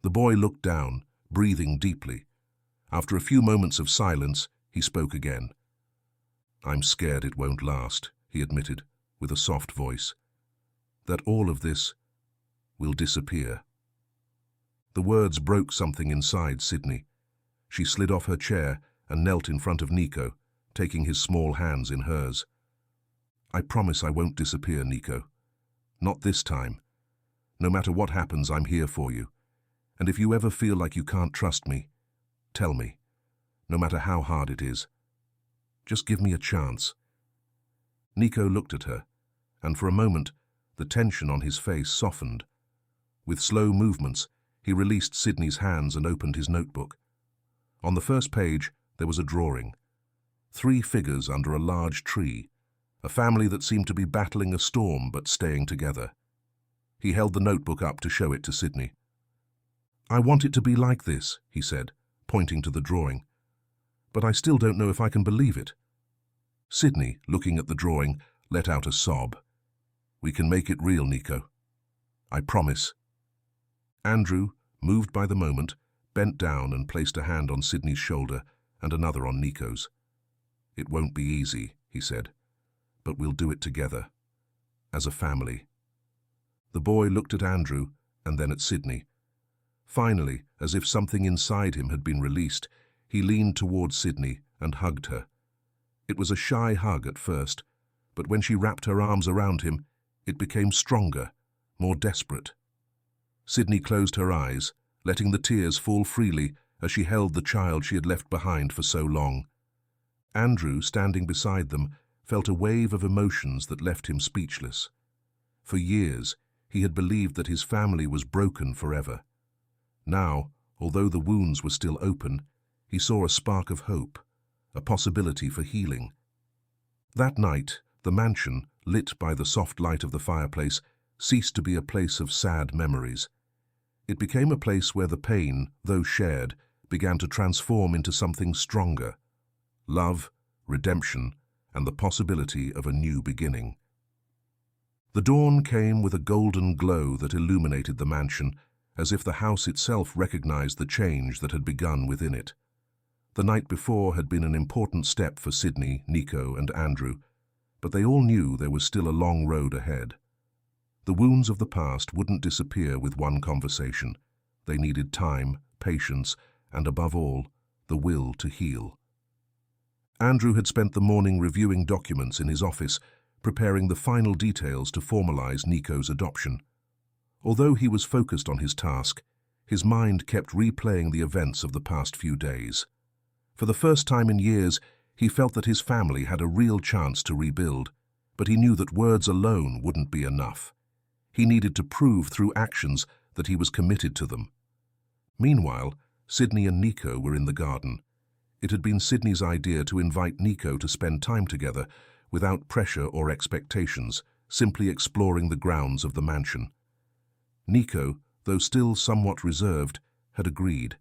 [SPEAKER 1] The boy looked down, breathing deeply. After a few moments of silence, he spoke again. "I'm scared it won't last," he admitted, with a soft voice. "That all of this will disappear." The words broke something inside Sydney. She slid off her chair and knelt in front of Nico, taking his small hands in hers. "I promise I won't disappear, Nico. Not this time. No matter what happens, I'm here for you. And if you ever feel like you can't trust me, tell me, no matter how hard it is. Just give me a chance." Nico looked at her, and for a moment, the tension on his face softened. With slow movements, he released Sydney's hands and opened his notebook. On the first page, there was a drawing. 3 figures under a large tree, a family that seemed to be battling a storm but staying together. He held the notebook up to show it to Sydney. "I want it to be like this," he said, pointing to the drawing. "But I still don't know if I can believe it." Sydney, looking at the drawing, let out a sob. "We can make it real, Nico. I promise." Andrew, moved by the moment, bent down and placed a hand on Sydney's shoulder and another on Nico's. "It won't be easy," he said, "but we'll do it together, as a family." The boy looked at Andrew and then at Sydney. Finally, as if something inside him had been released, he leaned towards Sydney and hugged her. It was a shy hug at first, but when she wrapped her arms around him, it became stronger, more desperate. Sydney closed her eyes, letting the tears fall freely as she held the child she had left behind for so long. Andrew, standing beside them, felt a wave of emotions that left him speechless. For years, he had believed that his family was broken forever. Now, although the wounds were still open, he saw a spark of hope, a possibility for healing. That night, the mansion, lit by the soft light of the fireplace, ceased to be a place of sad memories. It became a place where the pain, though shared, began to transform into something stronger. love, redemption, and the possibility of a new beginning. The dawn came with a golden glow that illuminated the mansion, as if the house itself recognized the change that had begun within it. The night before had been an important step for Sydney, Nico, and Andrew, but they all knew there was still a long road ahead. The wounds of the past wouldn't disappear with one conversation. They needed time, patience, and above all, the will to heal. Andrew had spent the morning reviewing documents in his office, preparing the final details to formalize Nico's adoption. Although he was focused on his task, his mind kept replaying the events of the past few days. For the first time in years, he felt that his family had a real chance to rebuild, but he knew that words alone wouldn't be enough. He needed to prove through actions that he was committed to them. Meanwhile, Sydney and Nico were in the garden. It had been Sydney's idea to invite Nico to spend time together, without pressure or expectations, simply exploring the grounds of the mansion. Nico, though still somewhat reserved, had agreed.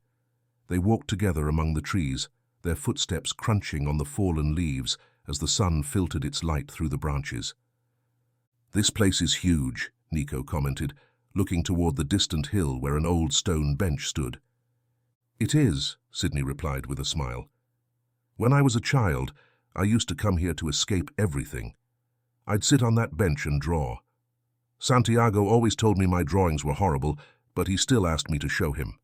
[SPEAKER 1] They walked together among the trees, their footsteps crunching on the fallen leaves as the sun filtered its light through the branches. "This place is huge," Nico commented, looking toward the distant hill where an old stone bench stood. "It is," Sydney replied with a smile. "When I was a child, I used to come here to escape everything. I'd sit on that bench and draw. Santiago always told me my drawings were horrible, but he still asked me to show him."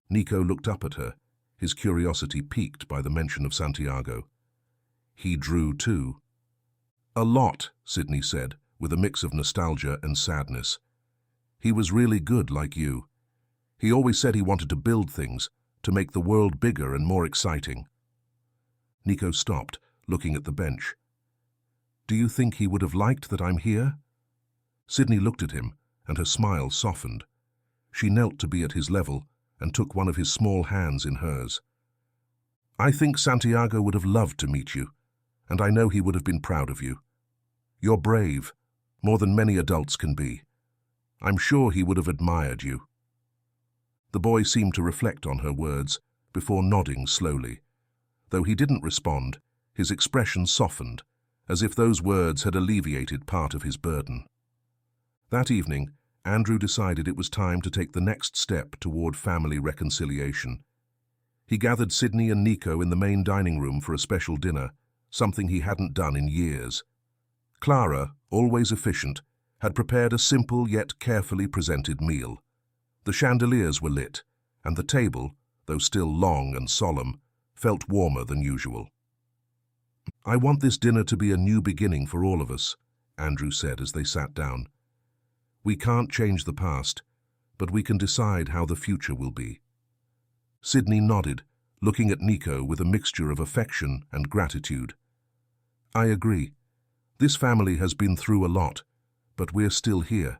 [SPEAKER 1] Nico looked up at her, his curiosity piqued by the mention of Santiago. "He drew too?" "A lot," Sydney said, with a mix of nostalgia and sadness. "He was really good like you. He always said he wanted to build things, to make the world bigger and more exciting." Nico stopped, looking at the bench. "Do you think he would have liked that I'm here?" Sydney looked at him, and her smile softened. She knelt to be at his level and took one of his small hands in hers. "I think Santiago would have loved to meet you, and I know he would have been proud of you. You're brave, more than many adults can be. I'm sure he would have admired you." The boy seemed to reflect on her words, before nodding slowly. Though he didn't respond, his expression softened, as if those words had alleviated part of his burden. That evening, Andrew decided it was time to take the next step toward family reconciliation. He gathered Sydney and Nico in the main dining room for a special dinner, something he hadn't done in years. Clara, always efficient, had prepared a simple yet carefully presented meal. The chandeliers were lit, and the table, though still long and solemn, felt warmer than usual. "I want this dinner to be a new beginning for all of us," Andrew said as they sat down. "We can't change the past, but we can decide how the future will be." Sydney nodded, looking at Nico with a mixture of affection and gratitude. "I agree. This family has been through a lot, but we're still here.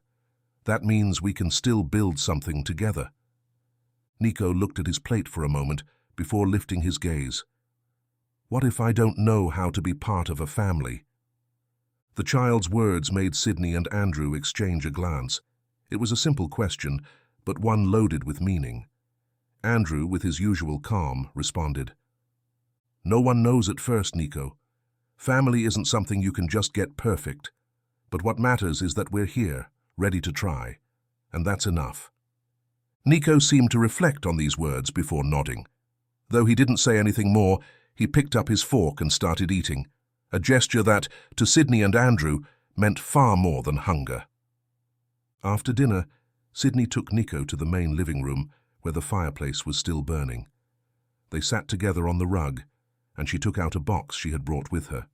[SPEAKER 1] That means we can still build something together." Nico looked at his plate for a moment before lifting his gaze. "What if I don't know how to be part of a family?" The child's words made Sydney and Andrew exchange a glance. It was a simple question, but one loaded with meaning. Andrew, with his usual calm, responded, "No one knows at first, Nico. Family isn't something you can just get perfect. But what matters is that we're here, ready to try. And that's enough." Nico seemed to reflect on these words before nodding. Though he didn't say anything more, he picked up his fork and started eating, a gesture that, to Sydney and Andrew, meant far more than hunger. After dinner, Sydney took Nico to the main living room, where the fireplace was still burning. They sat together on the rug, and she took out a box she had brought with her.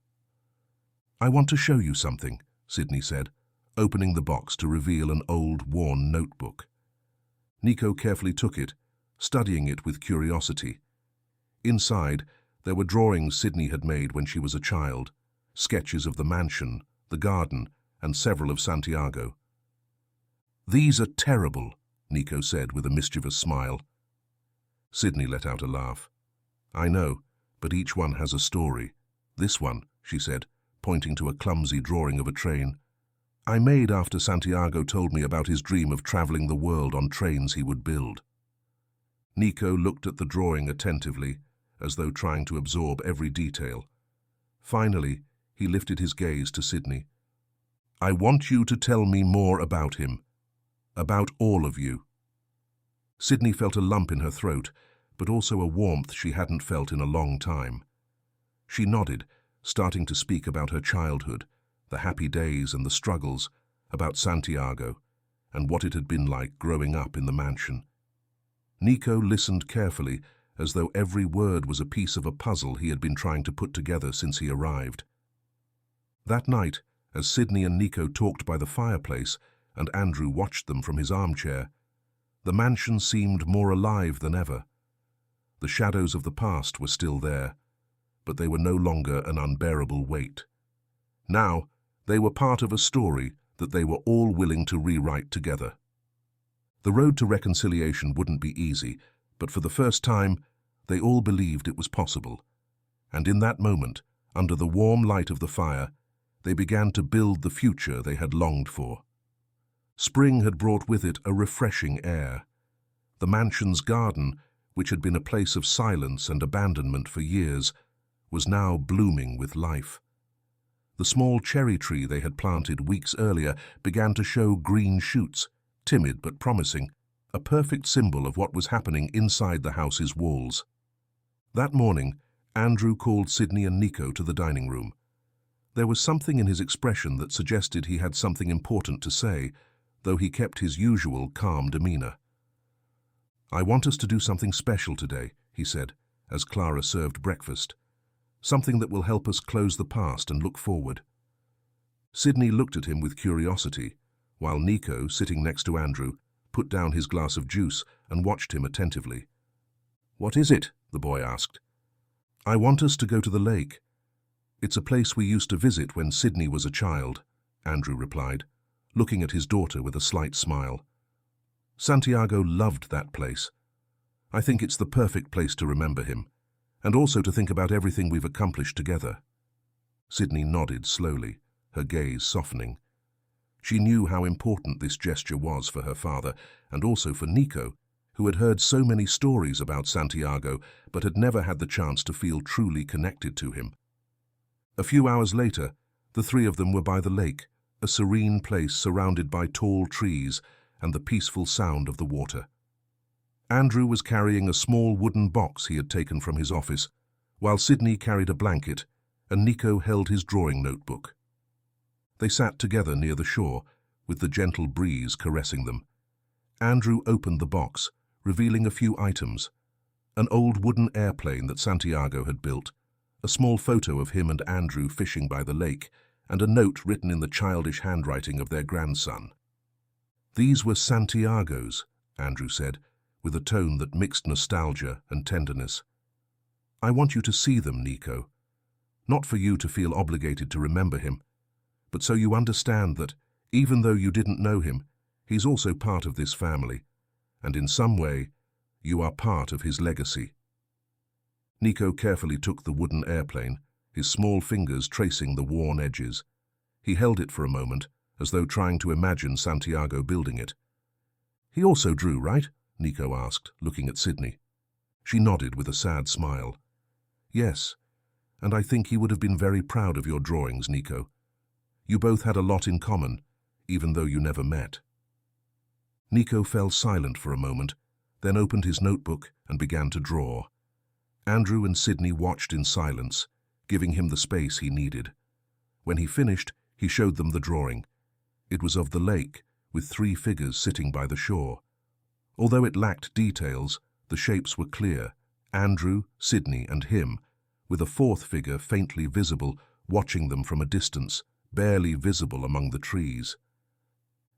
[SPEAKER 1] "I want to show you something," Sydney said, opening the box to reveal an old, worn notebook. Nico carefully took it, studying it with curiosity. Inside, there were drawings Sydney had made when she was a child, sketches of the mansion, the garden, and several of Santiago. "These are terrible," Nico said with a mischievous smile. Sydney let out a laugh. "I know, but each one has a story. This one," she said, pointing to a clumsy drawing of a train, "I made after Santiago told me about his dream of traveling the world on trains he would build." Nico looked at the drawing attentively, as though trying to absorb every detail. Finally, he lifted his gaze to Sydney. "I want you to tell me more about him. About all of you." Sydney felt a lump in her throat, but also a warmth she hadn't felt in a long time. She nodded, starting to speak about her childhood, the happy days and the struggles, about Santiago, and what it had been like growing up in the mansion. Nico listened carefully, as though every word was a piece of a puzzle he had been trying to put together since he arrived. That night, as Sydney and Nico talked by the fireplace and Andrew watched them from his armchair, the mansion seemed more alive than ever. The shadows of the past were still there, but they were no longer an unbearable weight. Now, they were part of a story that they were all willing to rewrite together. The road to reconciliation wouldn't be easy, but for the first time, they all believed it was possible. And in that moment, under the warm light of the fire, they began to build the future they had longed for. Spring had brought with it a refreshing air. The mansion's garden, which had been a place of silence and abandonment for years, was now blooming with life. The small cherry tree they had planted weeks earlier began to show green shoots, timid but promising, a perfect symbol of what was happening inside the house's walls. That morning, Andrew called Sydney and Nico to the dining room. There was something in his expression that suggested he had something important to say, though he kept his usual calm demeanor. "I want us to do something special today," he said, as Clara served breakfast. "Something that will help us close the past and look forward." Sydney looked at him with curiosity, while Nico, sitting next to Andrew, put down his glass of juice and watched him attentively. "What is it?" the boy asked. "I want us to go to the lake. It's a place we used to visit when Sydney was a child," Andrew replied, looking at his daughter with a slight smile. "Santiago loved that place. I think it's the perfect place to remember him, and also to think about everything we've accomplished together." Sydney nodded slowly, her gaze softening. She knew how important this gesture was for her father, and also for Nico, who had heard so many stories about Santiago but had never had the chance to feel truly connected to him. A few hours later, the three of them were by the lake, a serene place surrounded by tall trees and the peaceful sound of the water. Andrew was carrying a small wooden box he had taken from his office, while Sydney carried a blanket and Nico held his drawing notebook. They sat together near the shore, with the gentle breeze caressing them. Andrew opened the box, revealing a few items: an old wooden airplane that Santiago had built, a small photo of him and Andrew fishing by the lake, and a note written in the childish handwriting of their grandson. "These were Santiago's," Andrew said, with a tone that mixed nostalgia and tenderness. "I want you to see them, Nico. Not for you to feel obligated to remember him, but so you understand that, even though you didn't know him, he's also part of this family, and in some way, you are part of his legacy." Nico carefully took the wooden airplane, his small fingers tracing the worn edges. He held it for a moment, as though trying to imagine Santiago building it. "He also drew, right?" Nico asked, looking at Sydney. She nodded with a sad smile. "Yes, and I think he would have been very proud of your drawings, Nico. You both had a lot in common, even though you never met." Nico fell silent for a moment, then opened his notebook and began to draw. Andrew and Sydney watched in silence, giving him the space he needed. When he finished, he showed them the drawing. It was of the lake, with 3 figures sitting by the shore. Although it lacked details, the shapes were clear: Andrew, Sydney, and him, with a 4th figure faintly visible, watching them from a distance, barely visible among the trees.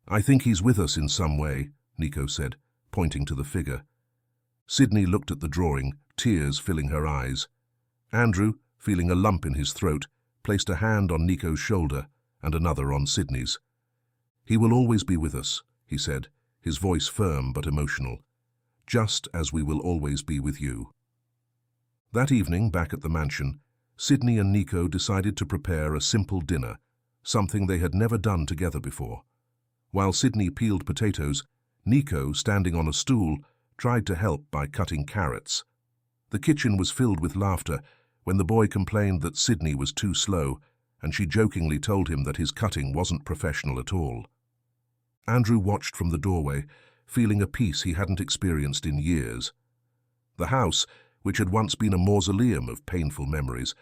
[SPEAKER 1] "I think he's with us in some way," Nico said, pointing to the figure. Sydney looked at the drawing, tears filling her eyes. Andrew, feeling a lump in his throat, placed a hand on Nico's shoulder and another on Sydney's. "He will always be with us," he said, his voice firm but emotional, "just as we will always be with you." That evening, back at the mansion, Sydney and Nico decided to prepare a simple dinner, something they had never done together before. While Sydney peeled potatoes, Nico, standing on a stool, tried to help by cutting carrots. The kitchen was filled with laughter when the boy complained that Sydney was too slow, and she jokingly told him that his cutting wasn't professional at all. Andrew watched from the doorway, feeling a peace he hadn't experienced in years. The house, which had once been a mausoleum of painful memories,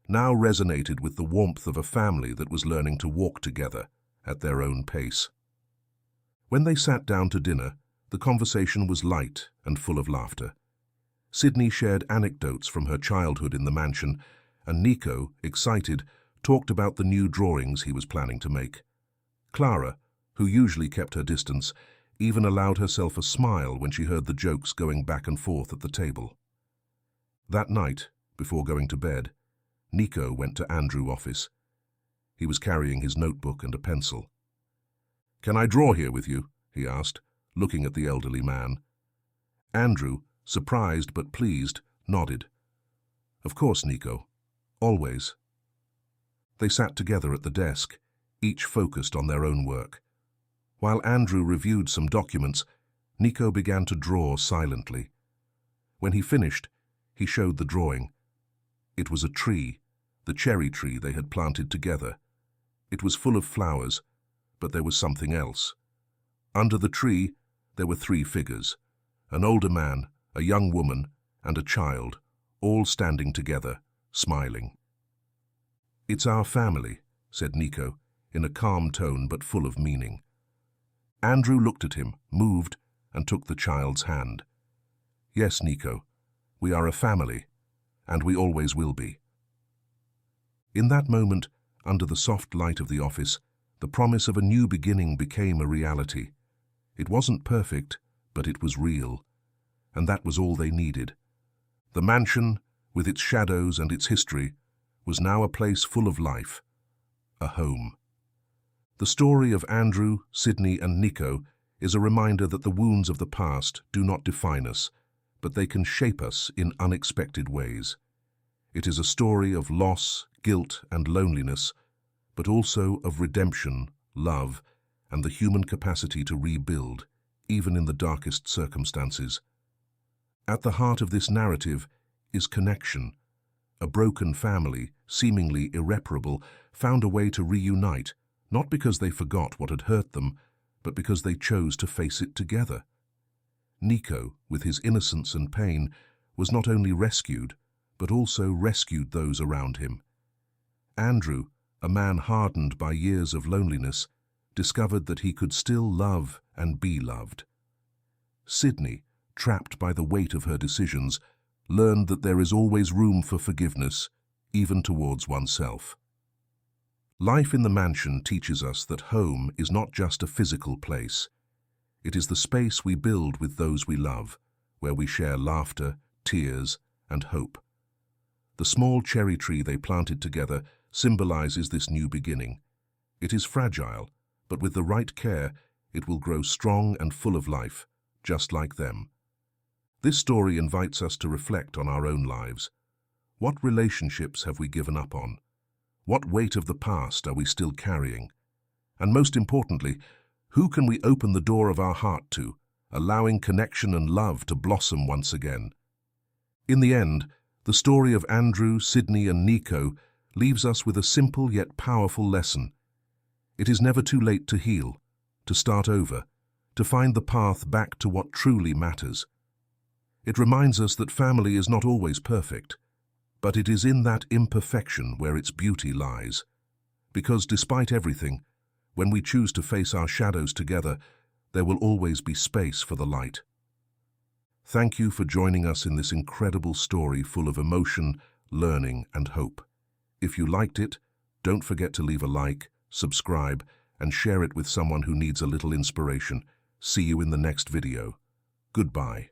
[SPEAKER 1] now resonated with the warmth of a family that was learning to walk together at their own pace. When they sat down to dinner, the conversation was light and full of laughter. Sydney shared anecdotes from her childhood in the mansion, and Nico, excited, talked about the new drawings he was planning to make. Clara, who usually kept her distance, even allowed herself a smile when she heard the jokes going back and forth at the table. That night, before going to bed, Nico went to Andrew's office. He was carrying his notebook and a pencil. "Can I draw here with you?" he asked, looking at the elderly man. Andrew, surprised but pleased, nodded. "Of course, Nico. Always." They sat together at the desk, each focused on their own work. While Andrew reviewed some documents, Nico began to draw silently. When he finished, he showed the drawing. It was a tree, the cherry tree they had planted together. It was full of flowers, but there was something else. Under the tree, there were 3 figures: an older man, a young woman, and a child, all standing together, smiling. "It's our family," said Nico, in a calm tone but full of meaning. Andrew looked at him, moved, and took the child's hand. "Yes, Nico, we are a family, and we always will be." In that moment, under the soft light of the office, the promise of a new beginning became a reality. It wasn't perfect, but it was real, and that was all they needed. The mansion, with its shadows and its history, was now a place full of life, a home. The story of Andrew, Sydney, and Nico is a reminder that the wounds of the past do not define us, but they can shape us in unexpected ways. It is a story of loss, guilt, and loneliness, but also of redemption, love, and the human capacity to rebuild, even in the darkest circumstances. At the heart of this narrative is connection. A broken family, seemingly irreparable, found a way to reunite, not because they forgot what had hurt them, but because they chose to face it together. Nico, with his innocence and pain, was not only rescued, but also rescued those around him. Andrew, a man hardened by years of loneliness, discovered that he could still love and be loved. Sydney, trapped by the weight of her decisions, learned that there is always room for forgiveness, even towards oneself. Life in the mansion teaches us that home is not just a physical place. It is the space we build with those we love, where we share laughter, tears, and hope. The small cherry tree they planted together symbolizes this new beginning. It is fragile, but with the right care, it will grow strong and full of life, just like them. This story invites us to reflect on our own lives. What relationships have we given up on? What weight of the past are we still carrying? And most importantly, who can we open the door of our heart to, allowing connection and love to blossom once again? In the end, the story of Andrew, Sydney, and Nico leaves us with a simple yet powerful lesson. It is never too late to heal, to start over, to find the path back to what truly matters. It reminds us that family is not always perfect, but it is in that imperfection where its beauty lies. Because despite everything, when we choose to face our shadows together, there will always be space for the light. Thank you for joining us in this incredible story full of emotion, learning, and hope. If you liked it, don't forget to leave a like, subscribe, and share it with someone who needs a little inspiration. See you in the next video. Goodbye.